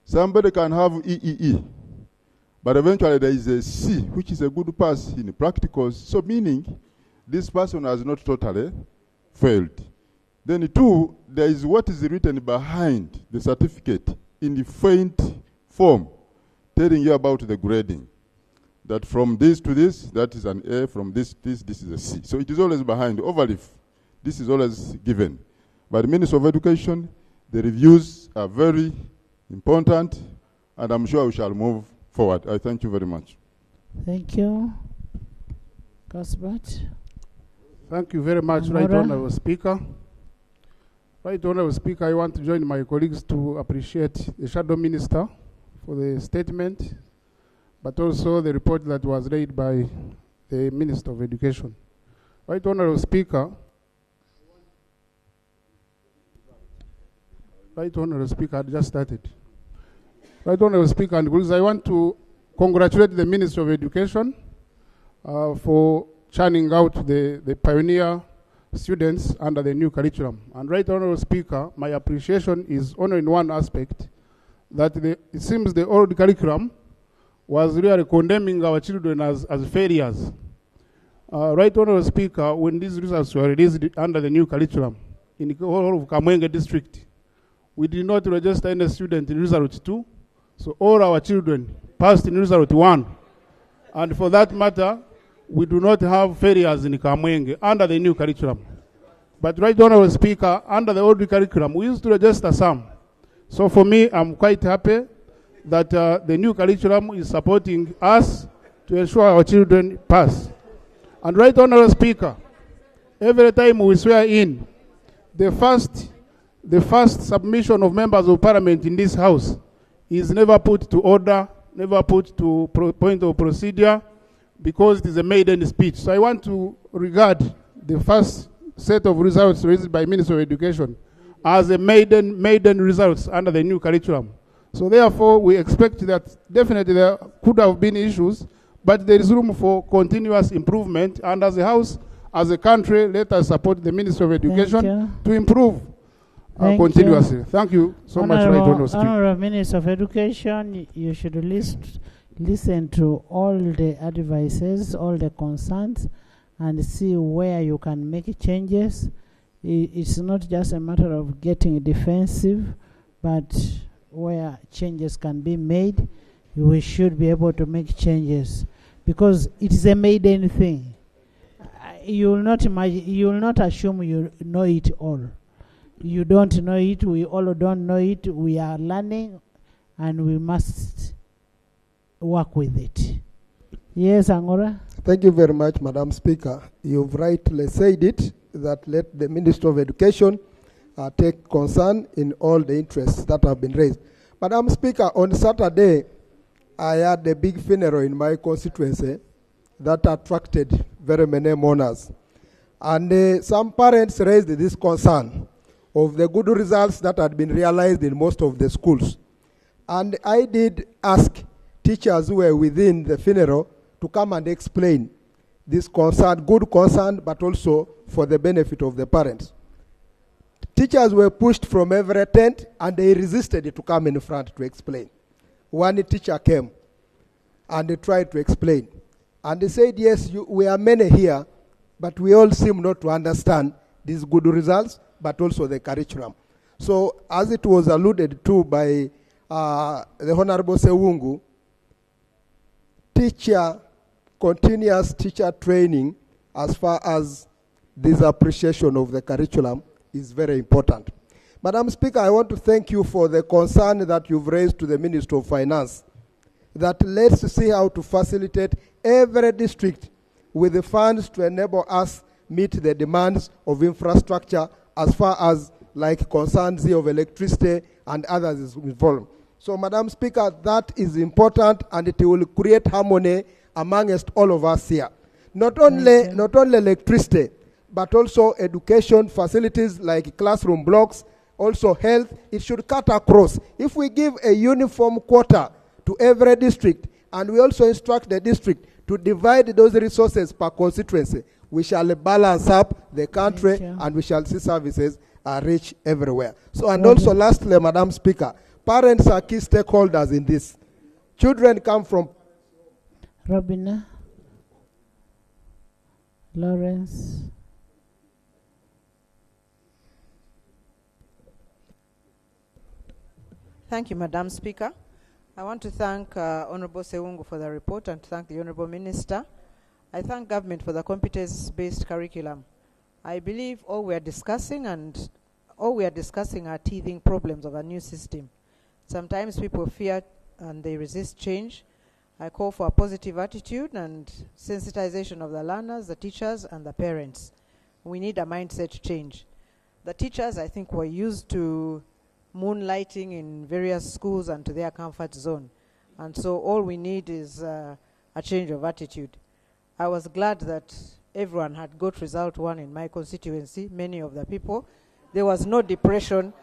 somebody can have EEE, but eventually there is a C, which is a good pass in practicals. So meaning, this person has not totally failed. Then 2, there is what is written behind the certificate in the faint form, telling you about the grading. That from this to this, that is an A, from this to this is a C. So it is always behind. Overleaf, this is always given. By the Minister of Education, the reviews are very important, and I'm sure we shall move forward. I thank you very much. Thank you. Cuthbert. Thank you very much, Right Honourable Speaker. Right Honourable Speaker, I want to join my colleagues to appreciate the Shadow Minister for the statement, but also the report that was read by the Minister of Education. Right Honourable Speaker, Right Honourable Speaker, I just started. Right Honourable Speaker and colleagues, I want to congratulate the Minister of Education for churning out the pioneer students under the new curriculum. And Right Honourable Speaker, my appreciation is only in one aspect, that it seems the old curriculum was really condemning our children as failures. Right Honourable Speaker, when these results were released under the new curriculum in the whole of Kamwenge district, we did not register any student in result 2, so all our children passed in result 1. And for that matter, we do not have failures in Kamwenge under the new curriculum. But Right Honourable Speaker, under the old curriculum, we used to register some. So for me, I'm quite happy that the new curriculum is supporting us to ensure our children pass. And Right Honourable Speaker, every time we swear in, the first submission of members of parliament in this house is never put to order, never put to point of procedure, because it is a maiden speech. So I want to regard the first set of results raised by Minister of Education as a maiden results under the new curriculum. So therefore, we expect that definitely there could have been issues, but there is room for continuous improvement. And as a house, as a country, let us support the Ministry of Education to improve continuously. Thank you so much, Right Honourable Speaker. Honourable Minister of Education, you should listen to all the advices, all the concerns, and see where you can make changes. It's not just a matter of getting defensive, but where changes can be made, we should be able to make changes, because it is a maiden thing. You will not assume you know it all. You don't know it, we all don't know it, we are learning, and we must work with it. Yes, Angora? Thank you very much, Madam Speaker. You've rightly said it, that let the Minister of Education take concern in all the interests that have been raised. Madam Speaker, on Saturday, I had a big funeral in my constituency that attracted very many mourners. And some parents raised this concern of the good results that had been realized in most of the schools. And I did ask teachers who were within the funeral to come and explain this concern, good concern, but also for the benefit of the parents. Teachers were pushed from every tent, and they resisted to come in front to explain. One teacher came, and they tried to explain. And they said, yes, we are many here, but we all seem not to understand these good results, but also the curriculum. So, as it was alluded to by the Honorable Sewungu, continuous teacher training as far as this appreciation of the curriculum is very important. Madam Speaker, I want to thank you for the concern that you've raised to the Minister of Finance, that let's see how to facilitate every district with the funds to enable us meet the demands of infrastructure as far as like concerns of electricity and others is involved. So, Madam Speaker, that is important, and it will create harmony amongst all of us here. Not only electricity, but also education facilities like classroom blocks, also health. It should cut across. If we give a uniform quota to every district, and we also instruct the district to divide those resources per constituency, we shall balance up the country, and we shall see services reach everywhere. So, and also lastly, Madam Speaker, parents are key stakeholders in this. Children come from... Robina, Lawrence. Thank you, Madam Speaker. I want to thank Honorable Sewungu for the report and thank the Honorable Minister. I thank government for the competence-based curriculum. I believe all we are discussing are teething problems of a new system. Sometimes people fear and they resist change. I call for a positive attitude and sensitization of the learners, the teachers, and the parents. We need a mindset change. The teachers, I think, were used to moonlighting in various schools and to their comfort zone. And so all we need is a change of attitude. I was glad that everyone had got result 1 in my constituency, many of the people. There was no depression.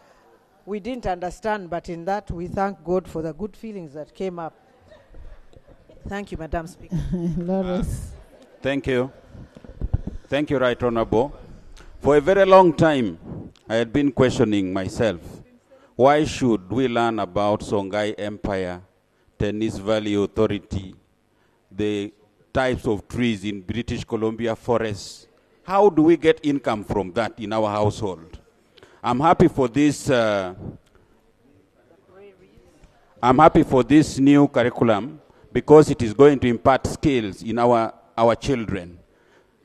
We didn't understand, but in that we thank God for the good feelings that came up. Thank you, Madam Speaker. Thank you. Thank you, Right Honourable. For a very long time, I had been questioning myself, why should we learn about Songhai Empire, Tennis Valley Authority, the types of trees in British Columbia forests. How do we get income from that in our household? I'm happy for this. I'm happy for this new curriculum because it is going to impart skills in our children.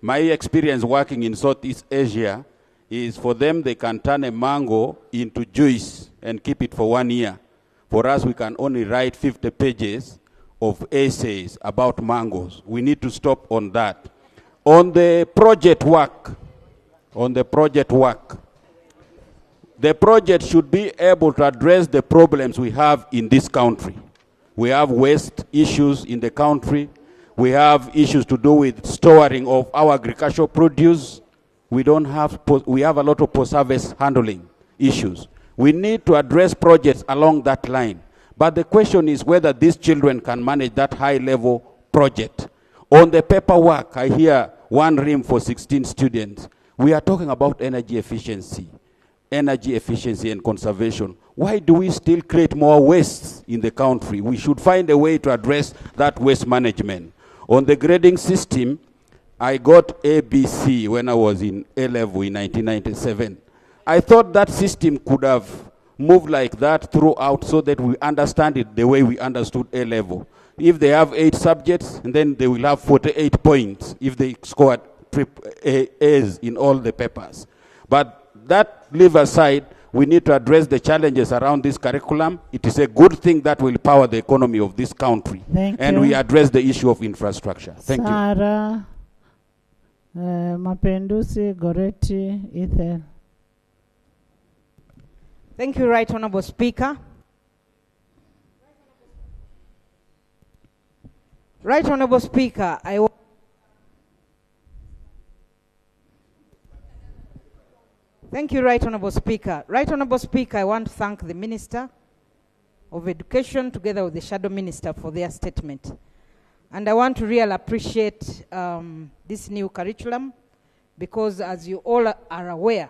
My experience working in Southeast Asia is for them they can turn a mango into juice and keep it for 1 year. For us, we can only write 50 pages of essays about mangoes. We need to stop on that. On the project work, the project should be able to address the problems we have in this country. We have waste issues in the country. We have issues to do with storing of our agricultural produce. We have a lot of post-harvest handling issues. We need to address projects along that line. But the question is whether these children can manage that high-level project. On the paperwork, I hear 1 ream for 16 students. We are talking about energy efficiency and conservation. Why do we still create more waste in the country? We should find a way to address that waste management. On the grading system, I got ABC when I was in A-level in 1997. I thought that system could have moved like that throughout so that we understand it the way we understood A-level. If they have 8 subjects, and then they will have 48 points if they scored A's in all the papers. But that leave aside, we need to address the challenges around this curriculum. It is a good thing that will power the economy of this country. And we address the issue of infrastructure. Thank Sarah, Mapendusi, Goretti, Ethel. Thank you, Right Honorable Speaker. Right Honorable Speaker, Thank you, Right Honorable Speaker. Right Honorable Speaker, I want to thank the Minister of Education together with the Shadow Minister for their statement. And I want to really appreciate this new curriculum because as you all are aware,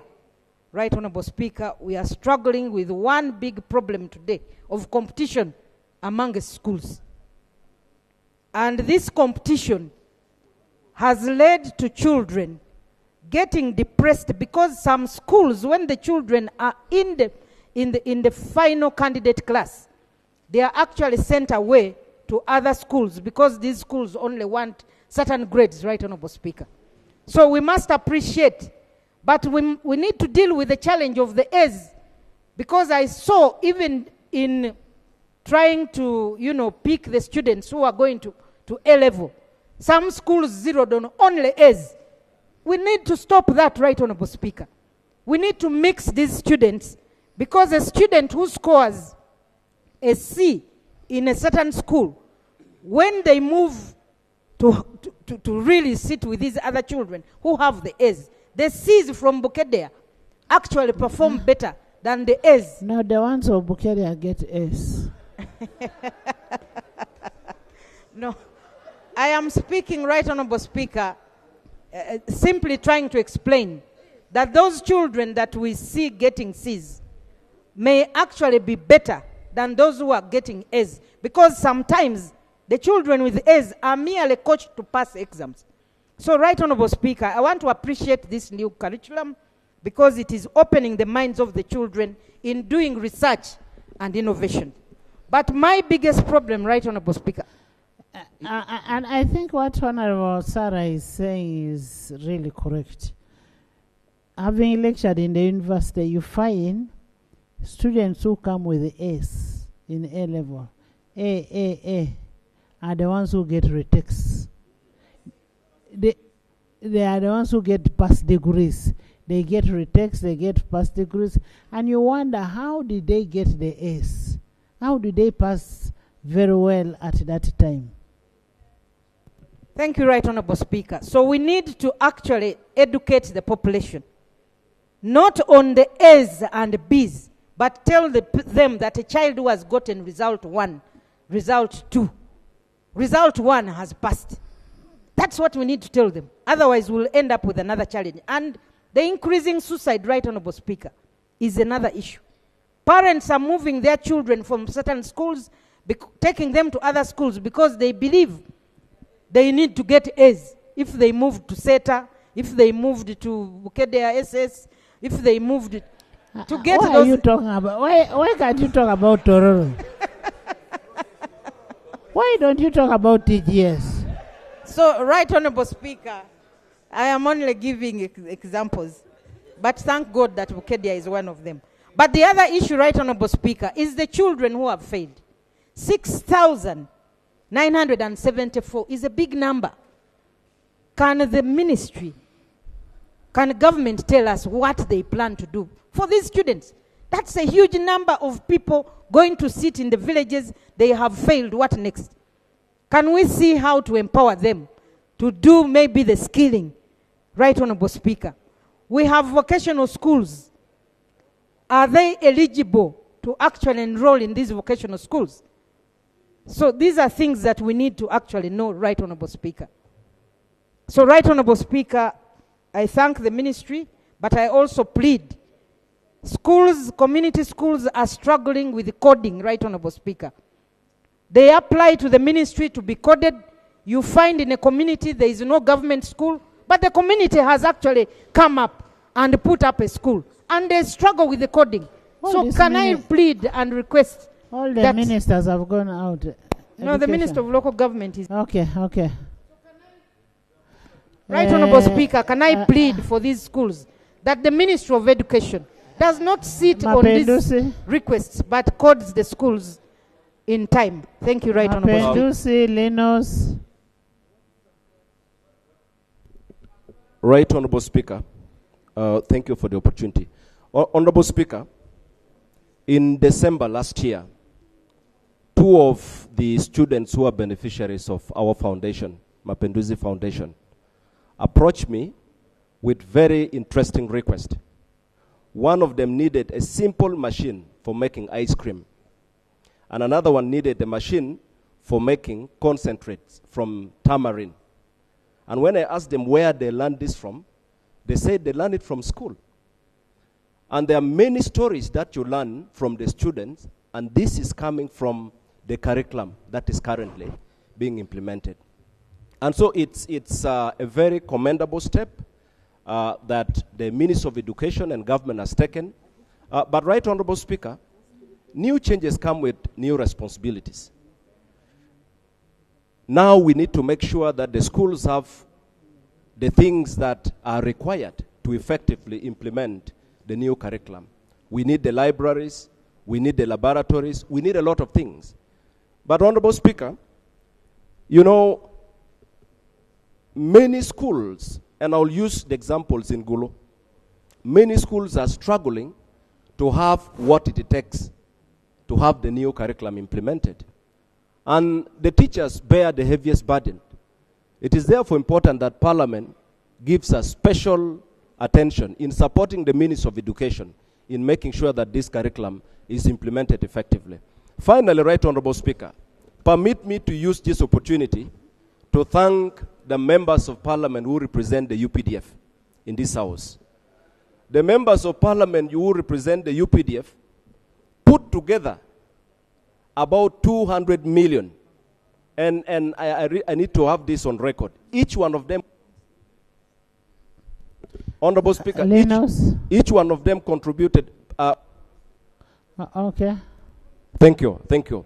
Right Honorable Speaker, we are struggling with one big problem today of competition among schools. And this competition has led to children getting depressed because some schools, when the children are in the final candidate class, they are actually sent away to other schools because these schools only want certain grades, Right Honorable Speaker. So we must appreciate, but we need to deal with the challenge of the A's, because I saw even in trying to, pick the students who are going to A-level, some schools zeroed on only A's. We need to stop that, Right Honorable Speaker. We need to mix these students, because a student who scores a C in a certain school, when they move to really sit with these other children who have the A's, the C's from Bududa actually perform better than the A's. No, the ones of Bududa get A's. No, I am speaking, Right Honorable Speaker, simply trying to explain that those children that we see getting C's may actually be better than those who are getting A's, because sometimes the children with A's are merely coached to pass exams. So, Right Honorable Speaker, I want to appreciate this new curriculum because it is opening the minds of the children in doing research and innovation. But my biggest problem, Right Honorable Speaker, and I think what Honorable Sarah is saying is really correct. Having lectured in the university, you find students who come with A's in A-level, A, are the ones who get retakes. They are the ones who get past degrees. They get retakes, they get past degrees, and you wonder, how did they get the A's? How did they pass very well at that time? Thank you, Right Honorable Speaker. So we need to actually educate the population, not on the A's and B's, but tell them that a child who has gotten result 1, result 2, result 1 has passed. That's what we need to tell them. Otherwise, we'll end up with another challenge. And the increasing suicide, Right Honorable Speaker, is another issue. Parents are moving their children from certain schools, taking them to other schools because they believe they need to get A's. If they moved to SETA, if they moved to Bukedea SS, if they moved to get Why those... are you talking about? Why can't you talk about Tororo? Why don't you talk about TGS? So, Right Honorable Speaker, I am only giving examples. But thank God that Bukedea is one of them. But the other issue, Right Honorable Speaker, is the children who have failed. 6,974 is a big number. Can the ministry, can government tell us what they plan to do for these students? That's a huge number of people going to sit in the villages. They have failed. What next? Can we see how to empower them to do maybe the skilling? Right Honorable Speaker. We have vocational schools. Are they eligible to actually enroll in these vocational schools? So these are things that we need to actually know, Right Honorable Speaker. So, Right Honorable Speaker, I thank the ministry, but I also plead. Schools, community schools are struggling with coding, Right Honorable Speaker. They apply to the ministry to be coded. You find in a community there is no government school, but the community has actually come up and put up a school. And they struggle with the coding. So can I plead and request all the ministers have gone out? No, the Minister of Local Government is... Okay. Right Honorable Speaker, can I plead for these schools that the Ministry of Education does not sit on these requests but codes the schools in time. Thank you, Right Honorable Speaker. Right Honorable Speaker, thank you for the opportunity. Honorable Speaker, in December last year, 2 of the students who are beneficiaries of our foundation, Mapinduzi Foundation, approached me with very interesting request. One of them needed a simple machine for making ice cream, and another one needed a machine for making concentrates from tamarind. And when I asked them where they learned this from, they said they learned it from school. And there are many stories that you learn from the students, and this is coming from the curriculum that is currently being implemented. And so it's a very commendable step that the Ministry of Education and government has taken. But Right Honorable Speaker, new changes come with new responsibilities. Now we need to make sure that the schools have the things that are required to effectively implement the new curriculum. We need the libraries, we need the laboratories, we need a lot of things. But Honorable Speaker, you know, many schools, and I'll use the examples in Gulu, many schools are struggling to have what it takes to have the new curriculum implemented. And the teachers bear the heaviest burden. It is therefore important that Parliament gives us special attention in supporting the Ministry of Education in making sure that this curriculum is implemented effectively. Finally, Right Honorable Speaker, permit me to use this opportunity to thank the members of Parliament who represent the UPDF in this House. The members of Parliament who represent the UPDF put together about 200 million. And I need to have this on record. Each one of them, Honorable Speaker, each one of them contributed. Okay. Thank you.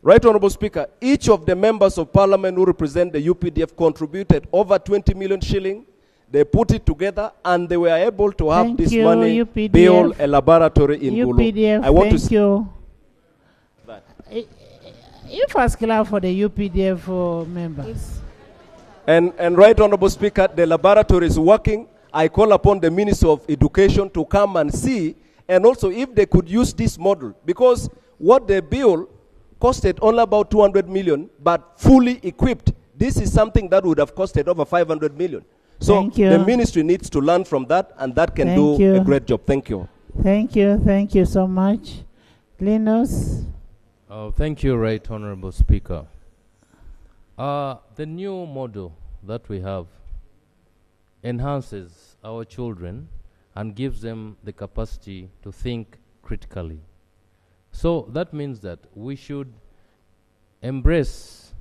Right Honorable Speaker, each of the members of Parliament who represent the UPDF contributed over 20 million shilling. They put it together and they were able to have this money UPDF. build a laboratory in UPDF, Gulu. I want thank you. You first clap for the UPDF members. And Right Honorable Speaker, the laboratory is working. I call upon the Minister of Education to come and see, and also if they could use this model, because what they built costed only about 200 million, but fully equipped, this is something that would have costed over 500 million. So the ministry needs to learn from that, and that can do a great job. Thank you. Thank you so much. Linus? Thank you, Right Honorable Speaker. The new model that we have enhances our children and gives them the capacity to think critically. So that means that we should embrace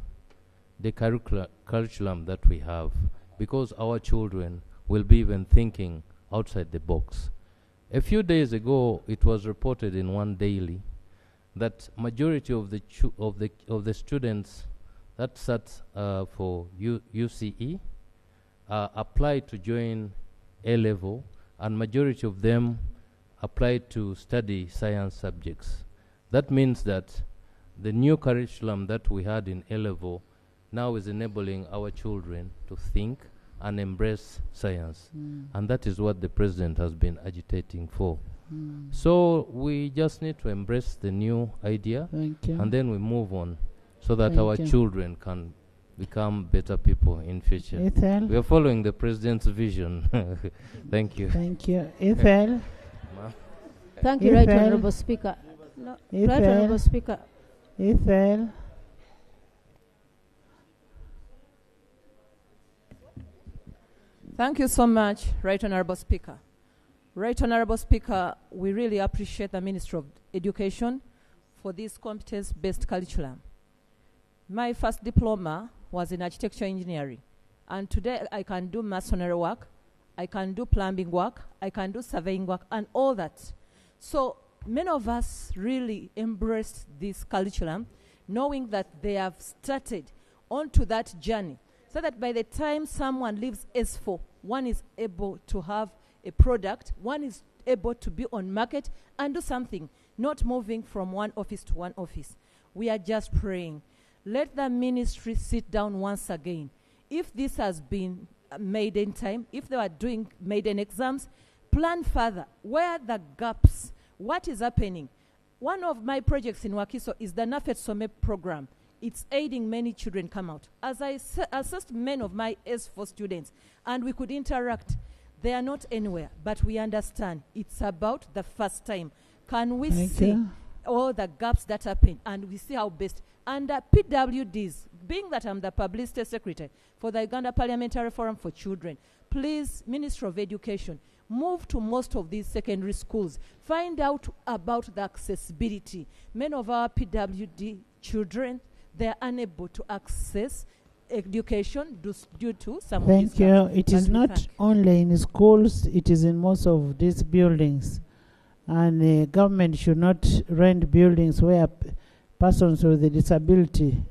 the curriculum that we have, because our children will be even thinking outside the box. A few days ago, it was reported in one daily that majority of the students that sat for UCE applied to join A-level, and majority of them applied to study science subjects. That means that the new curriculum that we had in A-level now is enabling our children to think and embrace science. And that is what the president has been agitating for. So we just need to embrace the new idea, and then we move on so that our children can become better people in future. Ethel? We are following the president's vision. Thank you. Thank you. Ethel? Thank you, Right Honorable Speaker. No, Right Honorable Speaker. Ethel? Thank you so much, Right Honorable Speaker. Right Honorable Speaker, we really appreciate the Ministry of Education for this competence-based curriculum. My first diploma was in architecture engineering, and today I can do masonry work, I can do plumbing work, I can do surveying work, and all that. So many of us really embraced this curriculum, knowing that they have started onto that journey, so that by the time someone leaves S4, one is able to have a product, one is able to be on market and do something, not moving from one office to one office. We are just praying. Let the ministry sit down once again. If this has been made in time, if they are doing maiden exams, plan further. Where are the gaps? What is happening? One of my projects in Wakiso is the Nafet Some program. It's aiding many children come out. As I assessed many of my S4 students, and we could interact, they are not anywhere, but we understand it's about the first time. Can we see all the gaps that happen, and we see how best. And PWDs, being that I'm the publicity secretary for the Uganda Parliamentary Forum for Children, please, Ministry of Education, move to most of these secondary schools. Find out about the accessibility. Many of our PWD children, they're unable to access education due to some of these Thank you. gaps. It is not only in schools, it is in most of these buildings. And the government should not rent buildings where persons with a disability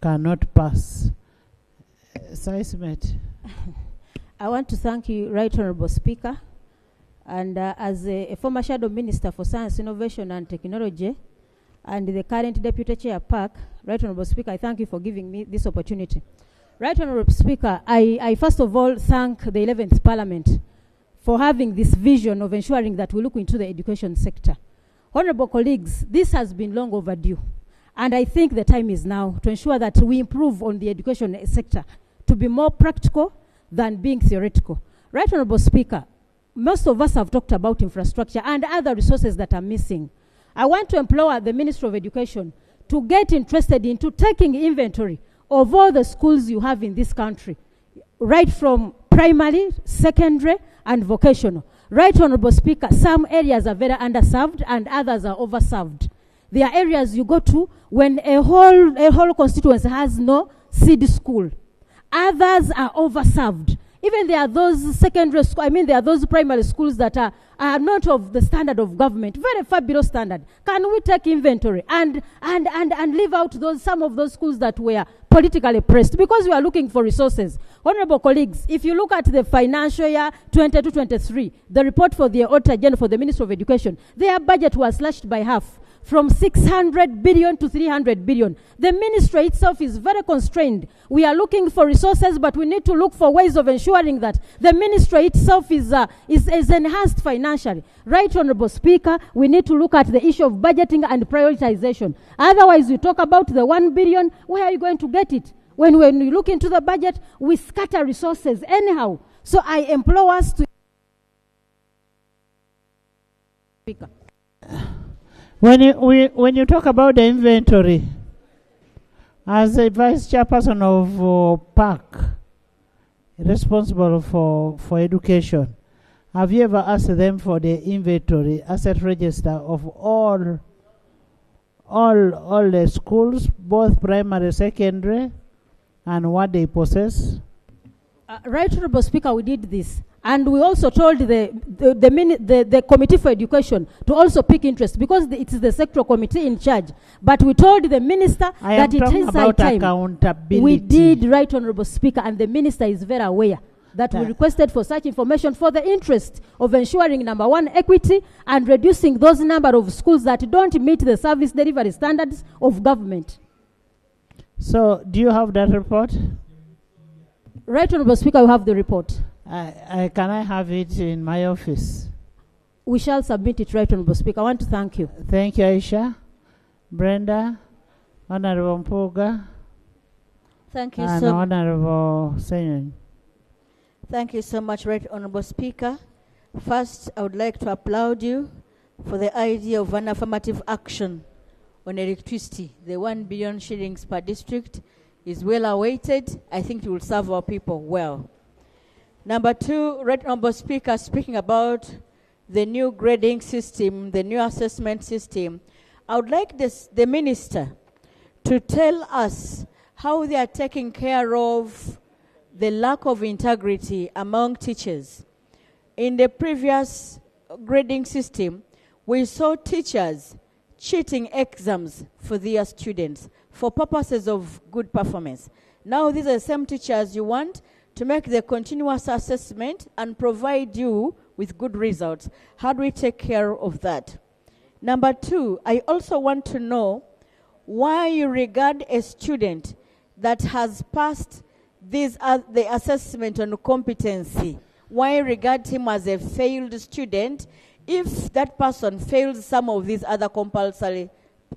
cannot pass. Size-mate. I want to thank you, Right Honorable Speaker. And as a former Shadow Minister for Science, Innovation and Technology, and the current Deputy Chair PAC, Right Honorable Speaker, I thank you for giving me this opportunity. Right Honorable Speaker, I first of all thank the 11th Parliament for having this vision of ensuring that we look into the education sector. Honorable colleagues, this has been long overdue. And I think the time is now to ensure that we improve on the education sector to be more practical than being theoretical. Right Honorable Speaker, most of us have talked about infrastructure and other resources that are missing. I want to implore the Ministry of Education to get interested into taking inventory of all the schools you have in this country, right from primary, secondary, and vocational. Right Honorable Speaker, some areas are very underserved and others are overserved. There are areas you go to when a whole constituency has no seed school. Others are overserved. Even there are those secondary schools, there are those primary schools that are not of the standard of government, very far below standard. Can we take inventory and leave out some of those schools that were politically pressed? Because we are looking for resources. Honorable colleagues, if you look at the financial year 22-23, the report for the Auditor General for the Ministry of Education, their budget was slashed by half, from 600 billion to 300 billion. The ministry itself is very constrained. We are looking for resources, but we need to look for ways of ensuring that the ministry itself is enhanced financially. Right Honorable Speaker, we need to look at the issue of budgeting and prioritization. Otherwise, we talk about the 1 billion, where are you going to get it? When we look into the budget, we scatter resources anyhow. So I implore us to... Speaker. When you talk about the inventory, as a vice chairperson of PAC, responsible for education, have you ever asked them for the inventory, asset register of all all the schools, both primary, secondary, and what they possess? Right, Honorable Speaker, we did this. And we also told the Committee for Education to also pick interest because it is the sectoral committee in charge. But we told the Minister that it is high time. Accountability. We did, Right, Honorable Speaker, and the Minister is very aware that we requested for such information for the interest of ensuring, number one, equity and reducing those number of schools that don't meet the service delivery standards of government. So, do you have that report? Right, Honorable Speaker, we have the report. Can I have it in my office? We shall submit it, Right, Honorable Speaker. I want to thank you. Thank you, Aisha. Brenda, Honorable Mpuga. Thank you and so much. Honorable Senyon. Thank you so much, Right Honorable Speaker. First, I would like to applaud you for the idea of an affirmative action on electricity. The 1 billion shillings per district is well awaited. I think it will serve our people well. Number two, Right Honorable Speaker, speaking about the new grading system, the new assessment system, I would like the Minister to tell us how they are taking care of the lack of integrity among teachers. In the previous grading system, we saw teachers cheating exams for their students for purposes of good performance. Now these are the same teachers you want to make the continuous assessment and provide you with good results. How do we take care of that? Number two, I also want to know why you regard a student that has passed the assessment on competency, why regard him as a failed student if that person fails some of these other compulsory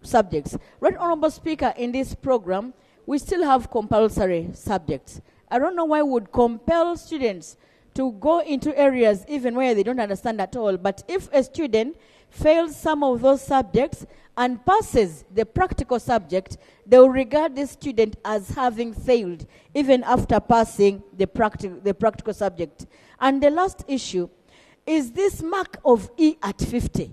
subjects. Right, Honorable Speaker, in this program, we still have compulsory subjects. I don't know why we would compel students to go into areas even where they don't understand at all. But if a student fails some of those subjects and passes the practical subject, they will regard this student as having failed even after passing the practical subject. And the last issue is this mark of E at 50.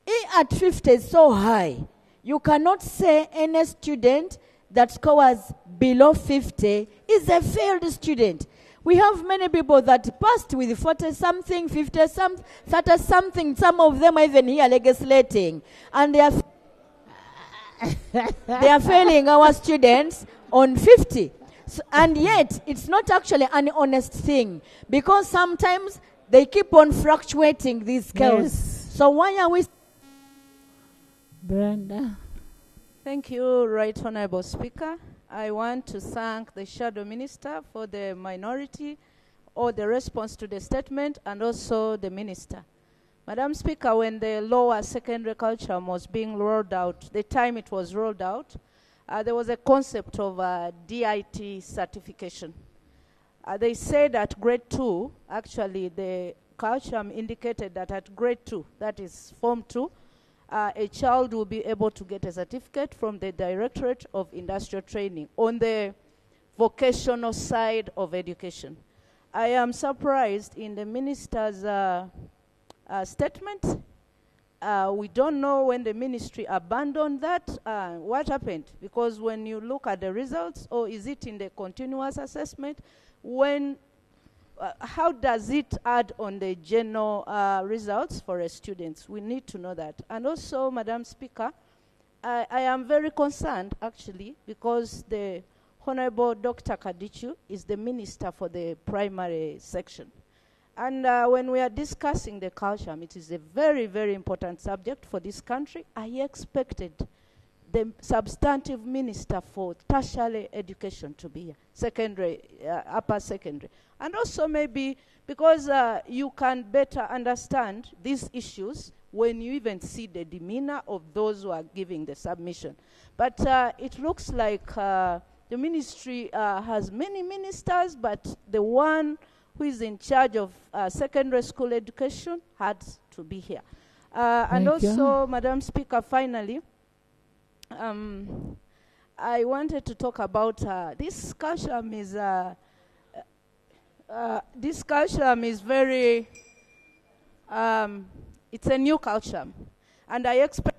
E at 50 is so high. You cannot say any student that scores below 50 is a failed student. We have many people that passed with 40-something, 50-something, 30-something. Some of them are even here legislating. And they are failing our students on 50. So, and yet, it's not actually an honest thing. Because sometimes they keep on fluctuating these scales. Yes. So why are we... Brenda. Thank you, Right Honorable Speaker. I want to thank the Shadow Minister for the minority or the response to the statement and also the Minister. Madam Speaker, when the lower secondary curriculum was being rolled out, the time it was rolled out, there was a concept of DIT certification. They said at grade 2, actually the curriculum indicated that at grade 2, that is Form 2, a child will be able to get a certificate from the Directorate of Industrial Training on the vocational side of education. I am surprised in the Minister's statement. We don't know when the ministry abandoned that. What happened? Because when you look at the results, or is it in the continuous assessment? How does it add on the general results for a student? We need to know that. And also, Madam Speaker, I am very concerned, actually, because the Honorable Dr. Kadichu is the Minister for the primary section. And when we are discussing the curriculum, it is a very, very important subject for this country. I expected the substantive minister for tertiary education to be here, secondary, upper secondary. And also maybe because you can better understand these issues when you even see the demeanor of those who are giving the submission. But it looks like the ministry has many ministers, but the one who is in charge of secondary school education had to be here. And also, Madam Speaker, finally, I wanted to talk about this curriculum is very, it's a new curriculum. And I expect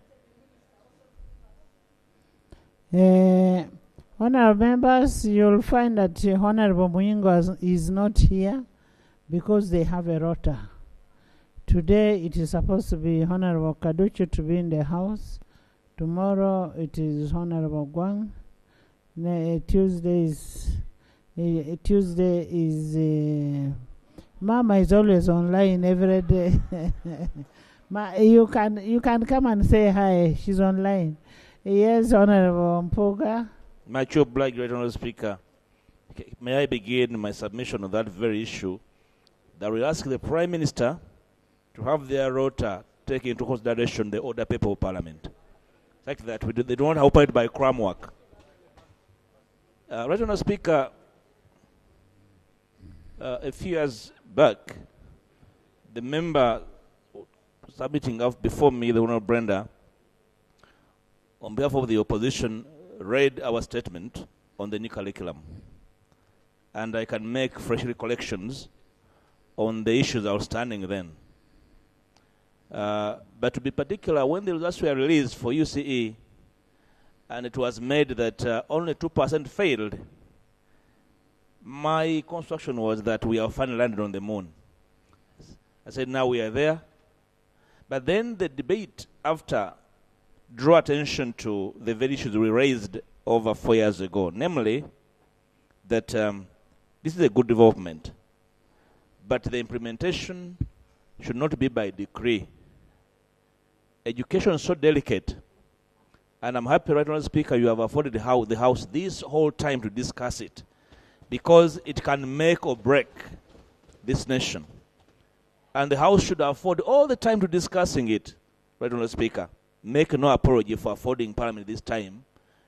Honorable members, you'll find that Honorable Muyingo is not here because they have a rota. Today it is supposed to be Honorable Kaduchu to be in the house. Tomorrow it is Honorable Gwang. Tuesday is Mama is always online every day. You can come and say hi. She's online. Yes, Honorable Mpoga. Macho Black, Great Honorable Speaker. Okay, may I begin my submission on that very issue? That we ask the Prime Minister to have their rota take into consideration the older people of Parliament. Like that, they don't want to operate by cram work. Right Honorable Speaker, a few years back, the member submitting up before me, the Honorable Brenda, on behalf of the opposition, read our statement on the new curriculum. And I can make fresh recollections on the issues outstanding then. But to be particular, when the results were released for UCE, and it was made that only 2% failed, my construction was that we have finally landed on the moon. I said, now we are there. But then the debate after drew attention to the very issues we raised over 4 years ago, namely that this is a good development, but the implementation should not be by decree. Education is so delicate, and I'm happy, right Honorable Speaker, you have afforded the House this whole time to discuss it, because it can make or break this nation. And the House should afford all the time to discussing it, right Honorable Speaker. Make no apology for affording Parliament this time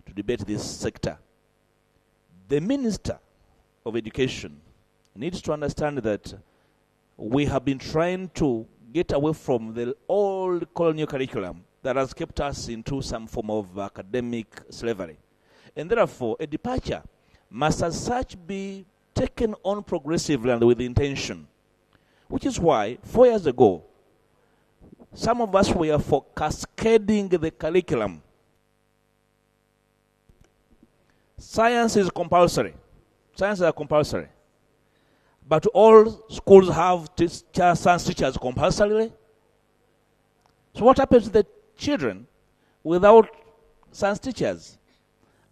to debate this sector. The Minister of Education needs to understand that we have been trying to get away from the old colonial curriculum that has kept us into some form of academic slavery. And therefore, a departure must as such be taken on progressively and with intention, which is why 4 years ago, some of us were for cascading the curriculum. Science is compulsory. Sciences are compulsory. But all schools have science teachers compulsorily. So what happens to the children without science teachers?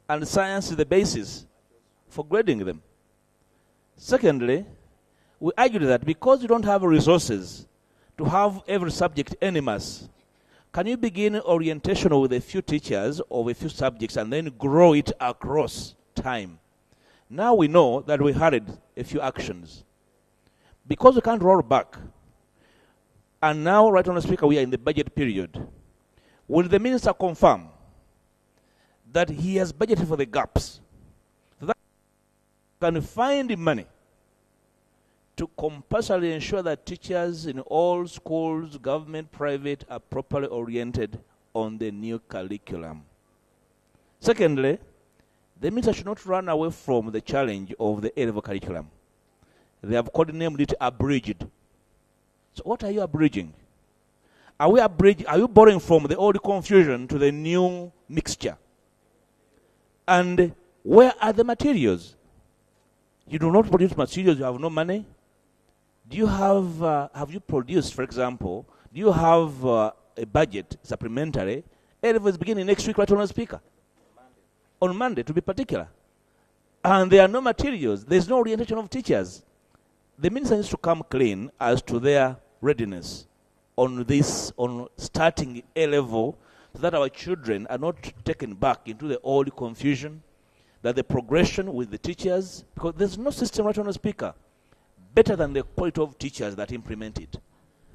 And science is the basis for grading them. Secondly, we argued that because you don't have resources to have every subject en masse, can you begin orientation with a few teachers of a few subjects and then grow it across time? Now we know that we hurried a few actions. Because we can't roll back, and now, right Honorable Speaker, we are in the budget period. Will the Minister confirm that he has budgeted for the gaps, so that he can find money to compulsorily ensure that teachers in all schools, government, private, are properly oriented on the new curriculum? Secondly, the Minister should not run away from the challenge of the A-level curriculum. They have codenamed it abridged. So what are you abridging? Are you borrowing from the old confusion to the new mixture? And where are the materials? You do not produce materials, you have no money. Do you have you produced, for example, do you have a budget supplementary? A-level is beginning next week, right Honorable Speaker? On Monday, to be particular. And there are no materials. There's no orientation of teachers. The Minister needs to come clean as to their readiness on this, on starting A-level, so that our children are not taken back into the old confusion, that the progression with the teachers, because there's no system, right Honorable Speaker, better than the quality of teachers that implement it.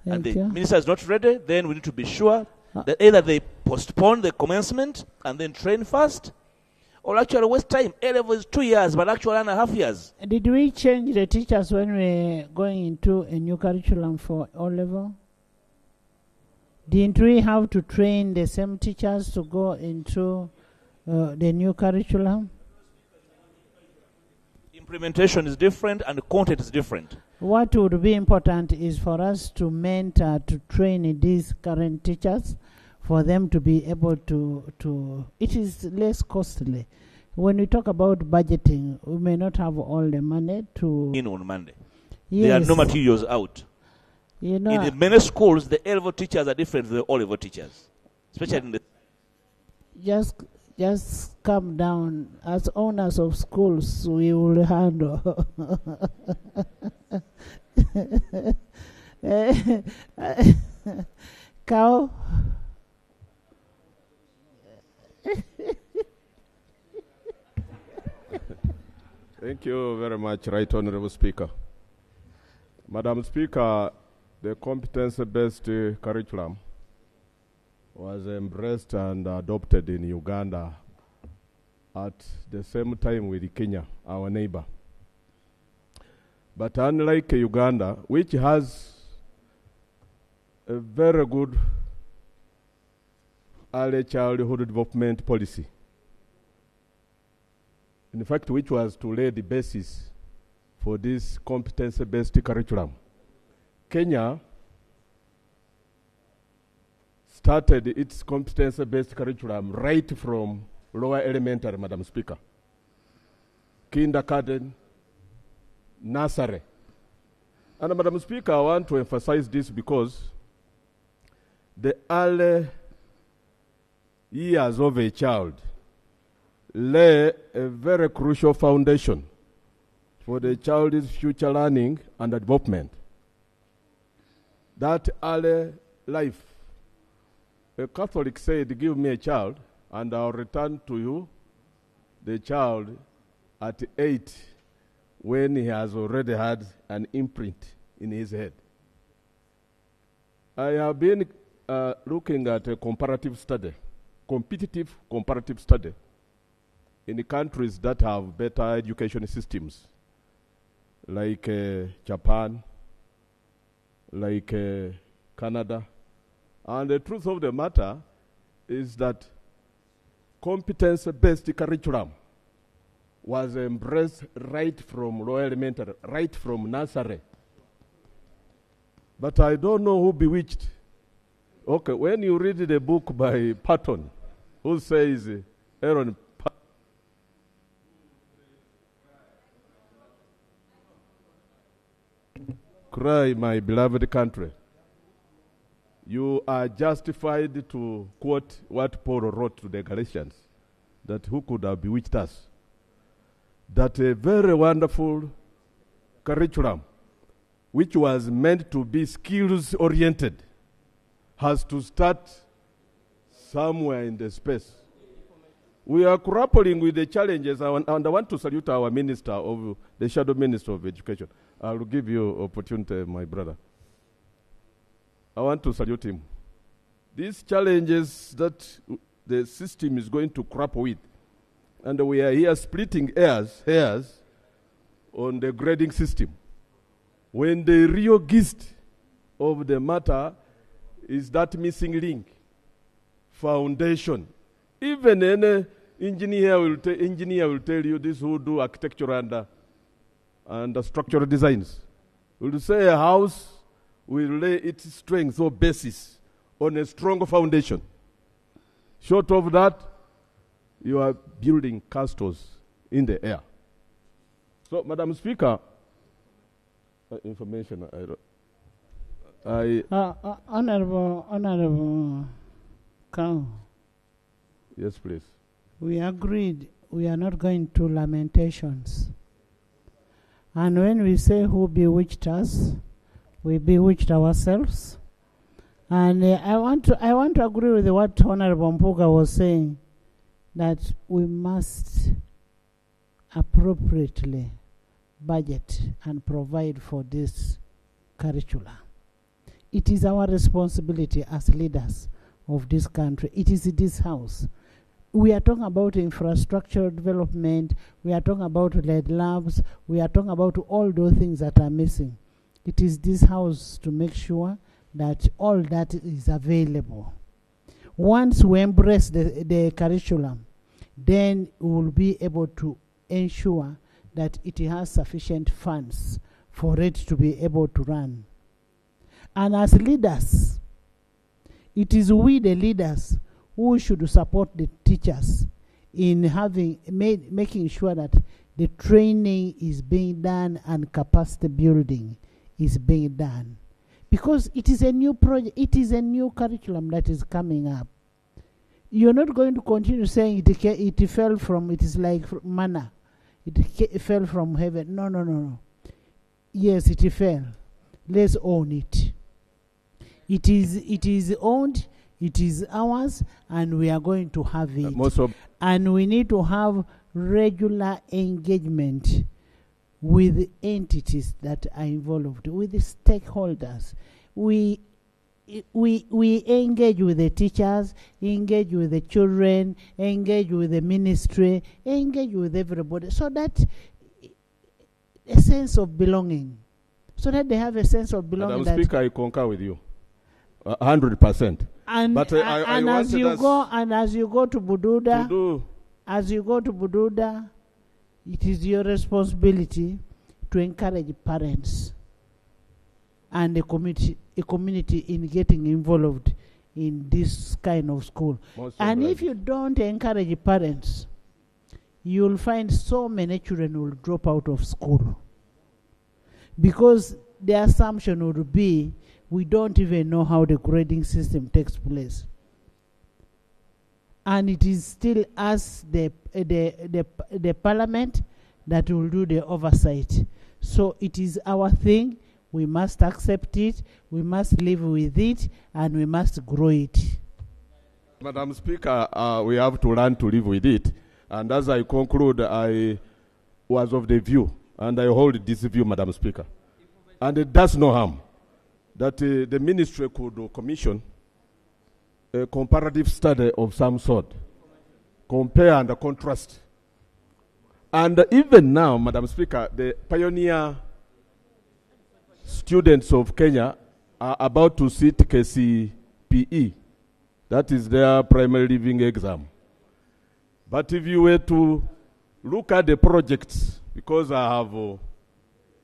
And the Minister is not ready, then we need to be sure that either they postpone the commencement and then train first, or actually waste time. A-level is 2 years, but actually 1.5 years. Did we change the teachers when we're going into a new curriculum for O-level? Didn't we have to train the same teachers to go into the new curriculum? Implementation is different and the content is different. What would be important is for us to mentor, to train these current teachers for them to be able to it is less costly. When we talk about budgeting, we may not have all the money to... In on Monday. Yes. There are no materials out. You know, in many schools, the A-level teachers are different from the O-level teachers. Especially in the... Just calm down. As owners of schools, we will handle. Cow? Thank you very much, Right Honorable Speaker. Madam Speaker, the competence-based curriculum was embraced and adopted in Uganda at the same time with Kenya, our neighbor. But unlike Uganda, which has a very good early childhood development policy, in fact, which was to lay the basis for this competence-based curriculum, Kenya started its competence-based curriculum right from lower elementary, Madam Speaker. Kindergarten, nursery. And Madam Speaker, I want to emphasize this because the early years of a child lay a very crucial foundation for the child's future learning and development. That early life, a Catholic said, give me a child and I'll return to you the child at 8 when he has already had an imprint in his head. I have been looking at a comparative study, competitive comparative study in the countries that have better education systems, like Japan, like Canada. And the truth of the matter is that competence-based curriculum was embraced right from lower elementary, right from nursery. But I don't know who bewitched. Okay, when you read the book by Patton, who says Aaron Cry, my beloved country, you are justified to quote what Paul wrote to the Galatians, that who could have bewitched us? That a very wonderful curriculum, which was meant to be skills-oriented, has to start somewhere in the space. We are grappling with the challenges, and I want to salute our minister of the Shadow Minister of Education. I will give you opportunity, my brother. I want to salute him. These challenges that the system is going to grapple with, and we are here splitting hairs on the grading system, when the real gist of the matter is that missing link, foundation. Even any engineer will tell you this who do architecture and structural designs. Will say a house will lay its strength or basis on a strong foundation. Short of that, you are building castles in the air. So, Madam Speaker, information Honorable Cow. Yes, please. We agreed we are not going to lamentations. And when we say who bewitched us, we bewitched ourselves. And I want to agree with what Honorable Mpuga was saying, that we must appropriately budget and provide for this curricula. It is our responsibility as leaders of this country. It is this house. We are talking about infrastructure development. We are talking about lead labs. We are talking about all those things that are missing. It is this house to make sure that all that is available. Once we embrace the curriculum, then we will be able to ensure that it has sufficient funds for it to be able to run. And as leaders, it is we, the leaders, who should support the teachers in making sure that the training is being done and capacity building is being done. Because it is a new project, it is a new curriculum that is coming up. You're not going to continue saying it fell from, it is like manna. It fell from heaven. No, no, no, no. Yes, it fell. Let's own it. It is owned, it is ours, and we are going to have it. And we need to have regular engagement with entities that are involved, with the stakeholders. We engage with the teachers, engage with the children, engage with the ministry, engage with everybody, so that a sense of belonging, so that they have a sense of belonging. Madam Speaker, I concur with you 100%. And but and as you go to Bududa, it is your responsibility to encourage parents and the community in getting involved in this kind of school. And if you don't encourage parents, you'll find so many children will drop out of school. Because the assumption would be, we don't even know how the grading system takes place. And it is still us, the parliament, that will do the oversight. So it is our thing. We must accept it, we must live with it, and we must grow it. Madam Speaker, we have to learn to live with it. And as I conclude, I was of the view, and I hold this view, Madam Speaker. And it does no harm that the ministry could commission a comparative study of some sort, compare and contrast. And even now, Madam Speaker, the pioneer students of Kenya are about to sit KCPE. That is their primary living exam. But if you were to look at the projects, because I have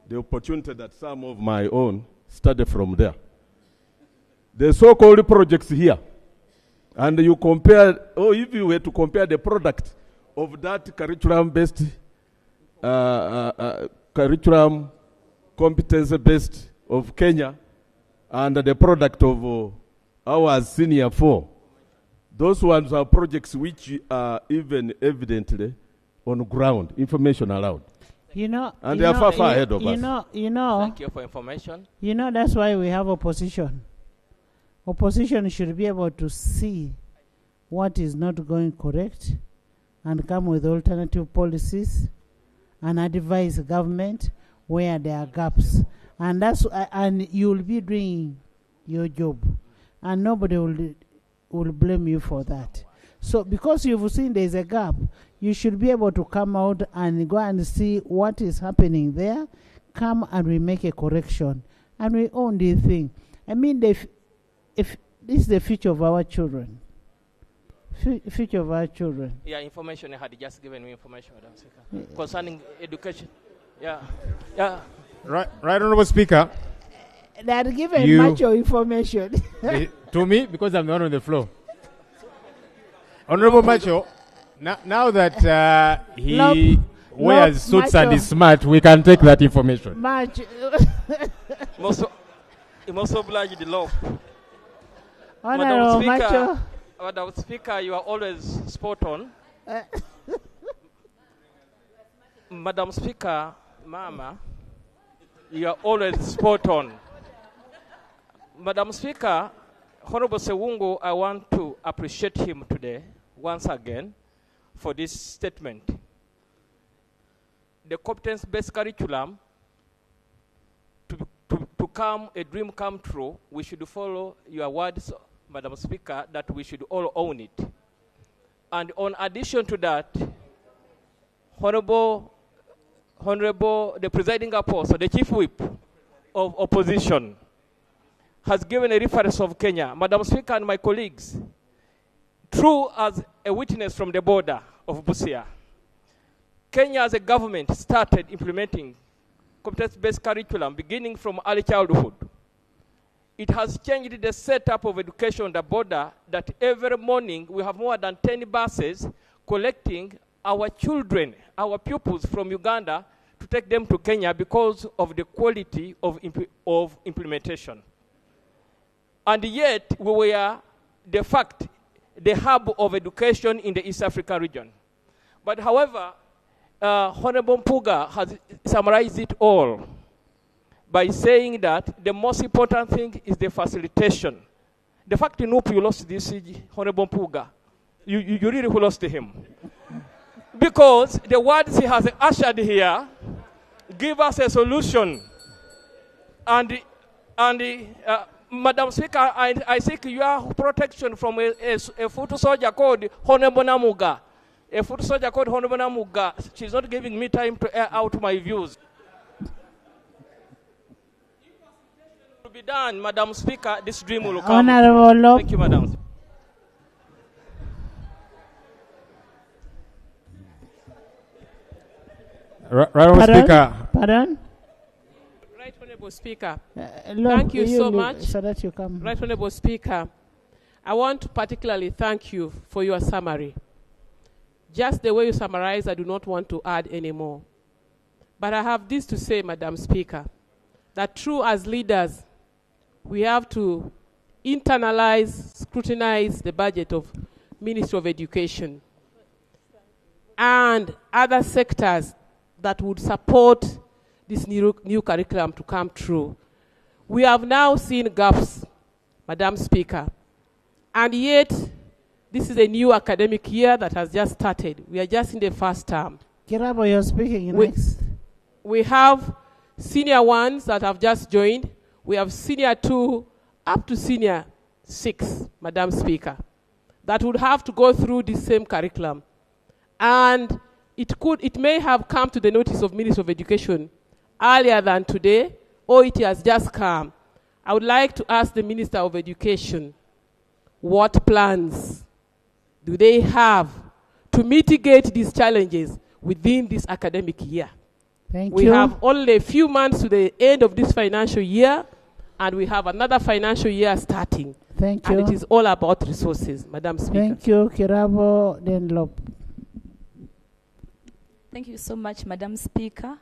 the opportunity that some of my own study from there, the so-called projects here, and you compare, or if you were to compare the product of that curriculum-based, curriculum competence-based of Kenya and the product of our senior 4, those ones are projects which are even evidently on ground, information allowed. And they are far ahead of us. Thank you for information. That's why we have opposition. Opposition should be able to see what is not going correct and come with alternative policies and advise government where there are gaps. And and you'll be doing your job. And nobody will blame you for that. So because you've seen there's a gap, you should be able to come out and go and see what is happening there, come and we make a correction. And we own this thing. I mean, if this is the future of our children. Future of our children. Yeah, information. I had just given me information, Madam Speaker, concerning education. Yeah. Yeah. Right, Honourable Speaker. They are given much information. To me, because I'm the one on the floor. Honourable Macho, now that he wears suits and is smart, we can take that information. Macho. He must oblige the law. Madam Speaker, you are always spot on. Madam Speaker, Mama, you are always spot on. Madam Speaker, Honorable Sewungu, I want to appreciate him today, once again, for this statement. The competence-based curriculum, to come, a dream come true, we should follow your words, Madam Speaker, that we should all own it. And on addition to that, Honorable, the presiding apostle, the chief whip of opposition, has given a reference of Kenya. Madam Speaker and my colleagues, true as a witness from the border of Busia, Kenya as a government started implementing competence-based curriculum beginning from early childhood. it has changed the setup of education on the border, that every morning we have more than 10 buses collecting our children, our pupils from Uganda, to take them to Kenya because of the quality of implementation. And yet, we were, the hub of education in the East Africa region. But however, Honorable Mpuga has summarized it all by saying that the most important thing is the facilitation. The fact in you lost this Honorable Mpuga, you really lost him. Because the words he has ushered here give us a solution. And Madam Speaker, I seek your protection from a foot soldier called Honorable Namuga. A foot soldier called Honorable Namuga. She's not giving me time to air out my views. To be done, Madam Speaker, this dream will come. Honorable Thank you, Madam. Honorable Speaker. Pardon? Right Honorable Speaker. Look, Thank you so much. So that you come. Right Honorable Speaker. I want to particularly thank you for your summary. Just the way you summarize, I do not want to add any more. But I have this to say, Madam Speaker, that true as leaders, we have to internalize, scrutinize the budget of Ministry of Education and other sectors that would support this new curriculum to come true. We have now seen gaps, Madam Speaker, and yet this is a new academic year that has just started. We are just in the first term. Kirabo, you're speaking next. We have senior ones that have just joined. We have senior 2 up to senior 6, Madam Speaker, that would have to go through the same curriculum. And it may have come to the notice of Ministry of Education earlier than today, or it has just come. I would like to ask the Minister of Education, what plans do they have to mitigate these challenges within this academic year? We have only a few months to the end of this financial year, and we have another financial year starting. Thank and you. It is all about resources, Madam Speaker. Thank you, Kirabo Denlop. Thank you so much, Madam Speaker.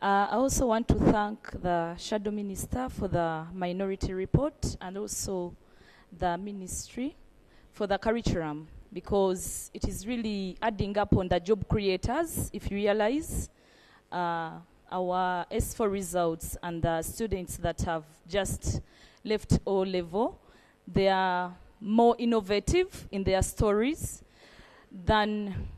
I also want to thank the Shadow Minister for the minority report and also the Ministry for the curriculum, because it is really adding up on the job creators. If you realize our S4 results and the students that have just left O level, they are more innovative in their stories than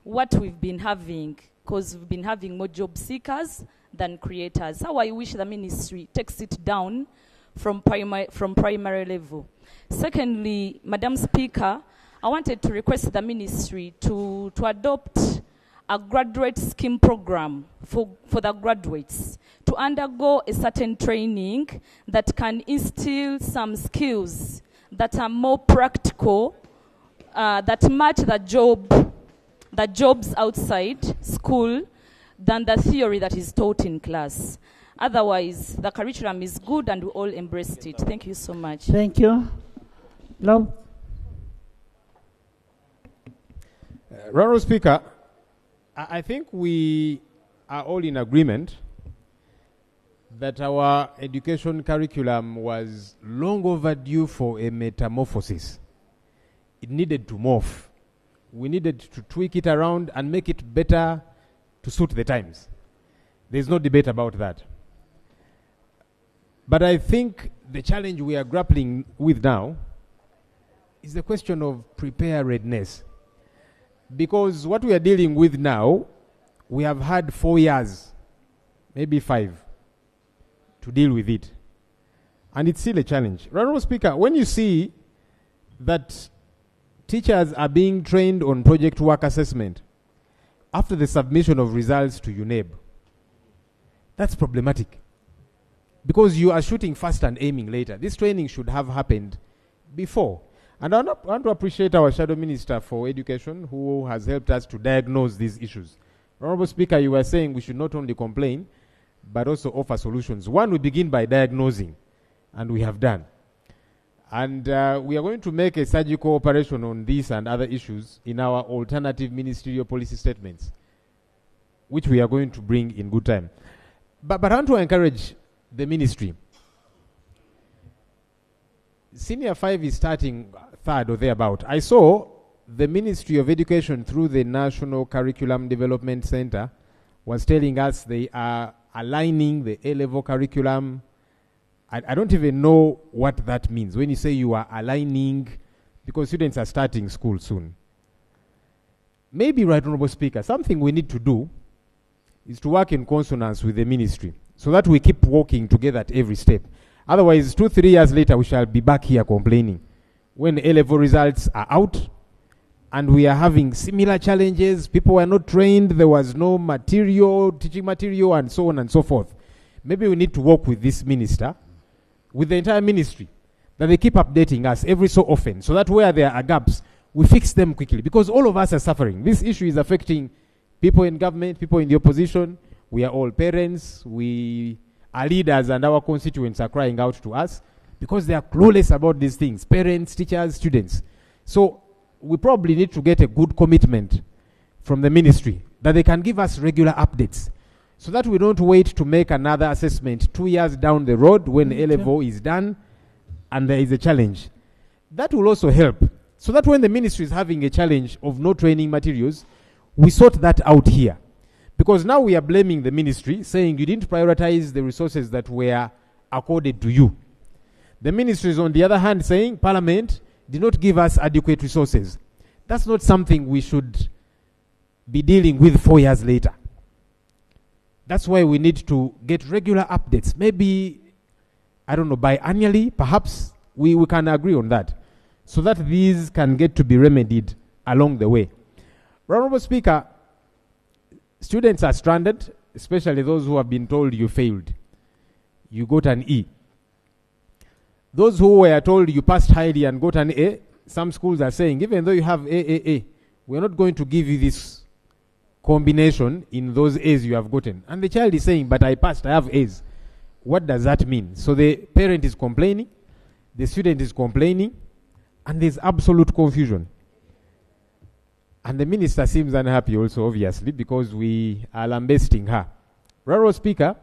what we've been having, because we've been having more job seekers than creators. How I wish the ministry takes it down from primary level. Secondly, Madam Speaker, I wanted to request the ministry to adopt a graduate scheme program for the graduates to undergo a certain training that can instill some skills that are more practical, that match the jobs outside school than the theory that is taught in class. Otherwise, the curriculum is good and we all embraced it. Thank you so much. Thank you. Love. Honorable Speaker, I think we are all in agreement that our education curriculum was long overdue for a metamorphosis. It needed to morph. We needed to tweak it around and make it better to suit the times. There's no debate about that. But I think the challenge we are grappling with now is the question of preparedness. Because what we are dealing with now, we have had 4 years, maybe 5, to deal with it. And it's still a challenge. Honorable Speaker, when you see that teachers are being trained on project work assessment after the submission of results to UNEB, that's problematic. Because you are shooting first and aiming later. This training should have happened before. And I want to appreciate our Shadow Minister for Education, who has helped us to diagnose these issues. Honorable Speaker, you were saying we should not only complain, but also offer solutions. One, we begin by diagnosing. and we have done. And we are going to make a surgical operation on this and other issues in our alternative ministerial policy statements, which we are going to bring in good time. But I want to encourage the ministry. Senior 5 is starting third or thereabout. I saw the Ministry of Education through the National Curriculum Development Center was telling us they are aligning the A-level curriculum. I don't even know what that means when you say you are aligning, because students are starting school soon. Maybe, Right Honorable Speaker, something we need to do is to work in consonance with the ministry so that we keep working together at every step. Otherwise, 2-3 years later, we shall be back here complaining when A-level results are out and we are having similar challenges. People were not trained, there was no material, teaching material, and so on and so forth. Maybe we need to work with this minister, with the entire ministry, that they keep updating us every so often so that where there are gaps, we fix them quickly, because all of us are suffering. This issue is affecting people in government, people in the opposition. We are all parents, we are leaders, and our constituents are crying out to us because they are clueless about these things, parents, teachers, students. So we probably need to get a good commitment from the ministry that they can give us regular updates so that we don't wait to make another assessment 2 years down the road when A-level is done and there is a challenge. That will also help, so that when the ministry is having a challenge of no training materials, we sort that out here. Because now we are blaming the ministry, saying you didn't prioritize the resources that were accorded to you. The ministry is on the other hand saying Parliament did not give us adequate resources. That's not something we should be dealing with 4 years later. That's why we need to get regular updates. Maybe, I don't know, biannually, perhaps we can agree on that, so that these can get to be remedied along the way. Honorable Speaker, students are stranded, especially those who have been told you failed. You got an E. Those who were told you passed highly and got an A, some schools are saying, even though you have A, we're not going to give you this combination in those A's you have gotten. And the child is saying, but I passed, I have A's. What does that mean? So the parent is complaining, the student is complaining, and there's absolute confusion. And the minister seems unhappy also, obviously, because we are lambasting her. Honorable Speaker,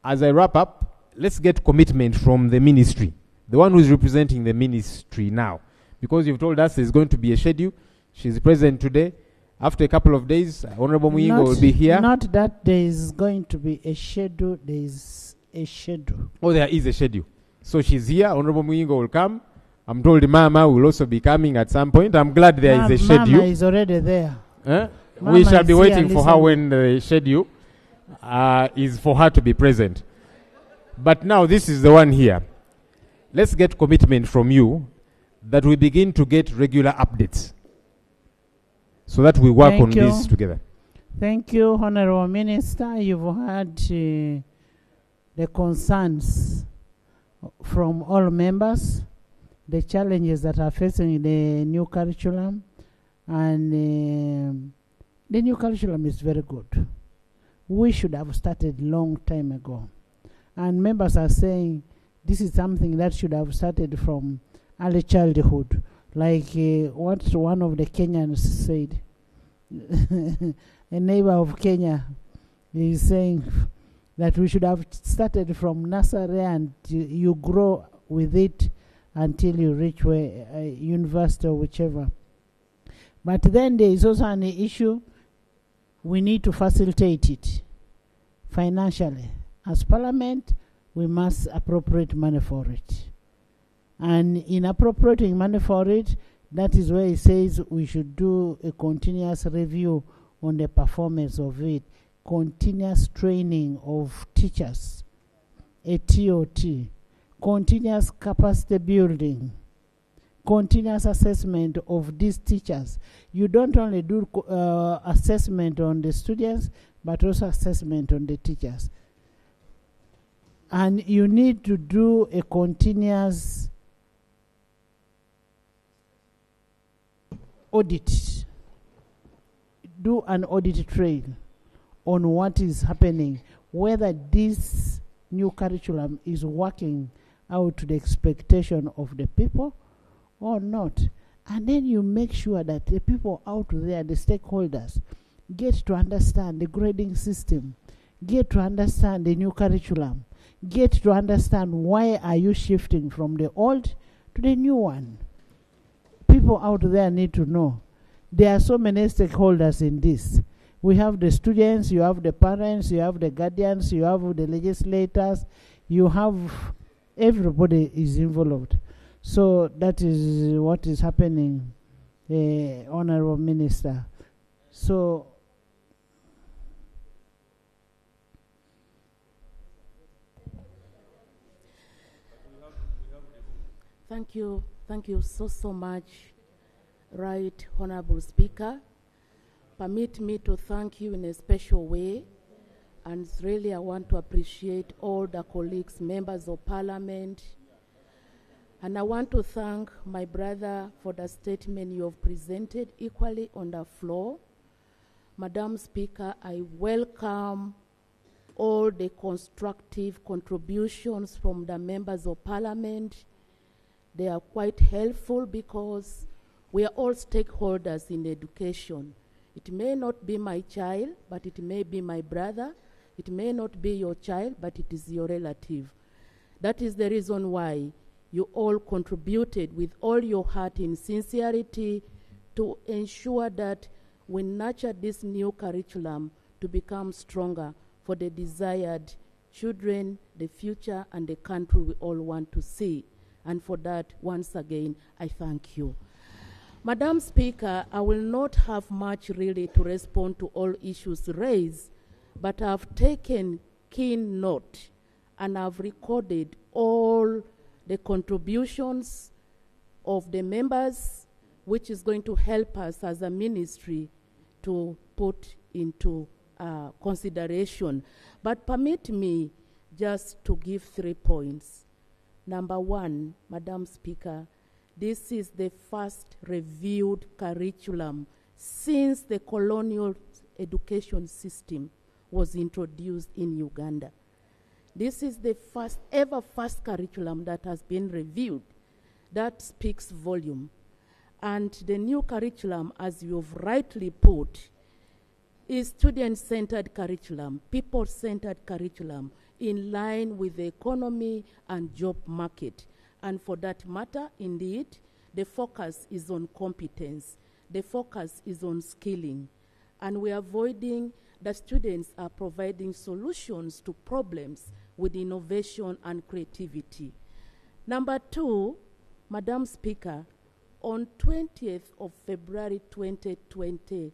as I wrap up, let's get commitment from the ministry, the one who is representing the ministry now. Because you've told us there's going to be a schedule. She's present today. After a couple of days, Honorable Muyingo will be here. Not that there is going to be a schedule, there is a schedule. Oh, there is a schedule. So she's here, Honorable Muyingo will come. I'm told Mama will also be coming at some point. I'm glad there is a schedule. Mama is already there. We shall be waiting for her when the schedule is for her to be present. But now this is the one here. Let's get commitment from you that we begin to get regular updates so that we work on this together. Thank you, Honorable Minister. You've heard the concerns from all members, the challenges that are facing the new curriculum, and the new curriculum is very good. We should have started long time ago. And members are saying this is something that should have started from early childhood, like what one of the Kenyans said. A neighbor of Kenya is saying that we should have started from nursery and you grow with it until you reach university or whichever. But then there is also an issue, we need to facilitate it financially. As Parliament, we must appropriate money for it. And in appropriating money for it, that is where it says we should do a continuous review on the performance of it, continuous training of teachers, a TOT, continuous capacity building, continuous assessment of these teachers. You don't only do assessment on the students, but also assessment on the teachers. And you need to do a continuous audit. Do an audit trail on what is happening, whether this new curriculum is working out to the expectation of the people or not. And then you make sure that the people out there, the stakeholders, get to understand the grading system, get to understand the new curriculum, get to understand why are you shifting from the old to the new one. People out there need to know. There are so many stakeholders in this. We have the students, you have the parents, you have the guardians, you have the legislators, you have everybody is involved. So that is what is happening, Honorable Minister. So thank you so much, Right Honorable Speaker. Permit me to thank you in a special way, and really I want to appreciate all the colleagues, members of Parliament, and I want to thank my brother for the statement you have presented equally on the floor. Madam Speaker, I welcome all the constructive contributions from the members of Parliament. They are quite helpful because we are all stakeholders in education. It may not be my child, but it may be my brother. It may not be your child, but it is your relative. That is the reason why you all contributed with all your heart in sincerity to ensure that we nurture this new curriculum to become stronger for the desired children, the future, and the country we all want to see. And for that, once again, I thank you. Madam Speaker, I will not have much really to respond to all issues raised, but I've taken keen note and I've recorded all the contributions of the members, which is going to help us as a ministry to put into consideration. But permit me just to give 3 points. Number one, Madam Speaker, this is the first reviewed curriculum since the colonial education system was introduced in Uganda. This is the first curriculum that has been reviewed. That speaks volume. And the new curriculum, as you've rightly put, is student-centered curriculum, people-centered curriculum, in line with the economy and job market. And for that matter, indeed, the focus is on competence. The focus is on skilling. And we are avoiding that students are providing solutions to problems with innovation and creativity. Number two, Madam Speaker, on 20th of February 2020,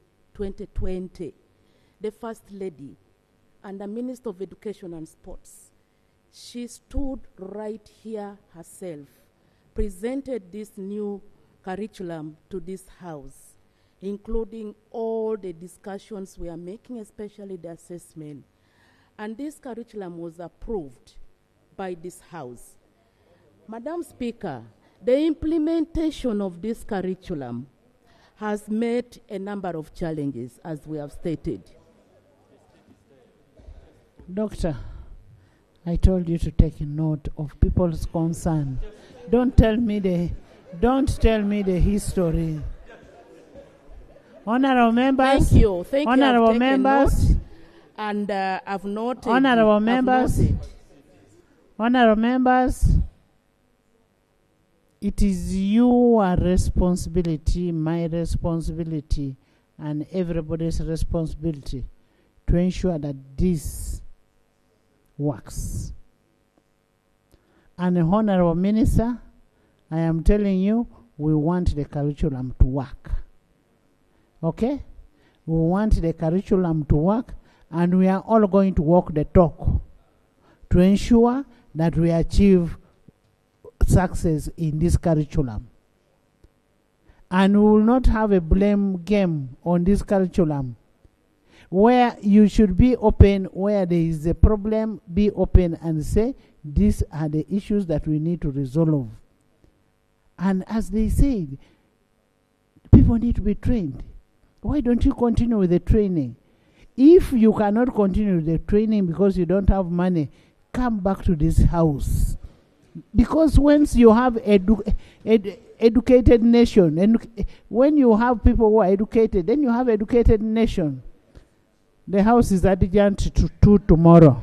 the First Lady and the Minister of Education and Sports, she stood right here herself, presented this new curriculum to this House, including all the discussions we are making, especially the assessment. And this curriculum was approved by this House. Madam Speaker, the implementation of this curriculum has met a number of challenges, as we have stated. Doctor, I told you to take note of people's concern. Don't tell me the history. Honorable members. Thank you. Honorable members. Note, and I've noted. Honorable members. Honorable members. It is your responsibility, my responsibility, and everybody's responsibility to ensure that this works. And Honorable Minister, I am telling you, we want the curriculum to work. Okay? We want the curriculum to work, and we are all going to walk the talk to ensure that we achieve success in this curriculum. And we will not have a blame game on this curriculum, where you should be open, where there is a problem, be open and say, these are the issues that we need to resolve. And as they said, people need to be trained. Why don't you continue with the training? If you cannot continue with the training because you don't have money, come back to this House. Because once you have educated nation, and when you have people who are educated, then you have educated nation. The house is adjourned to 2 tomorrow.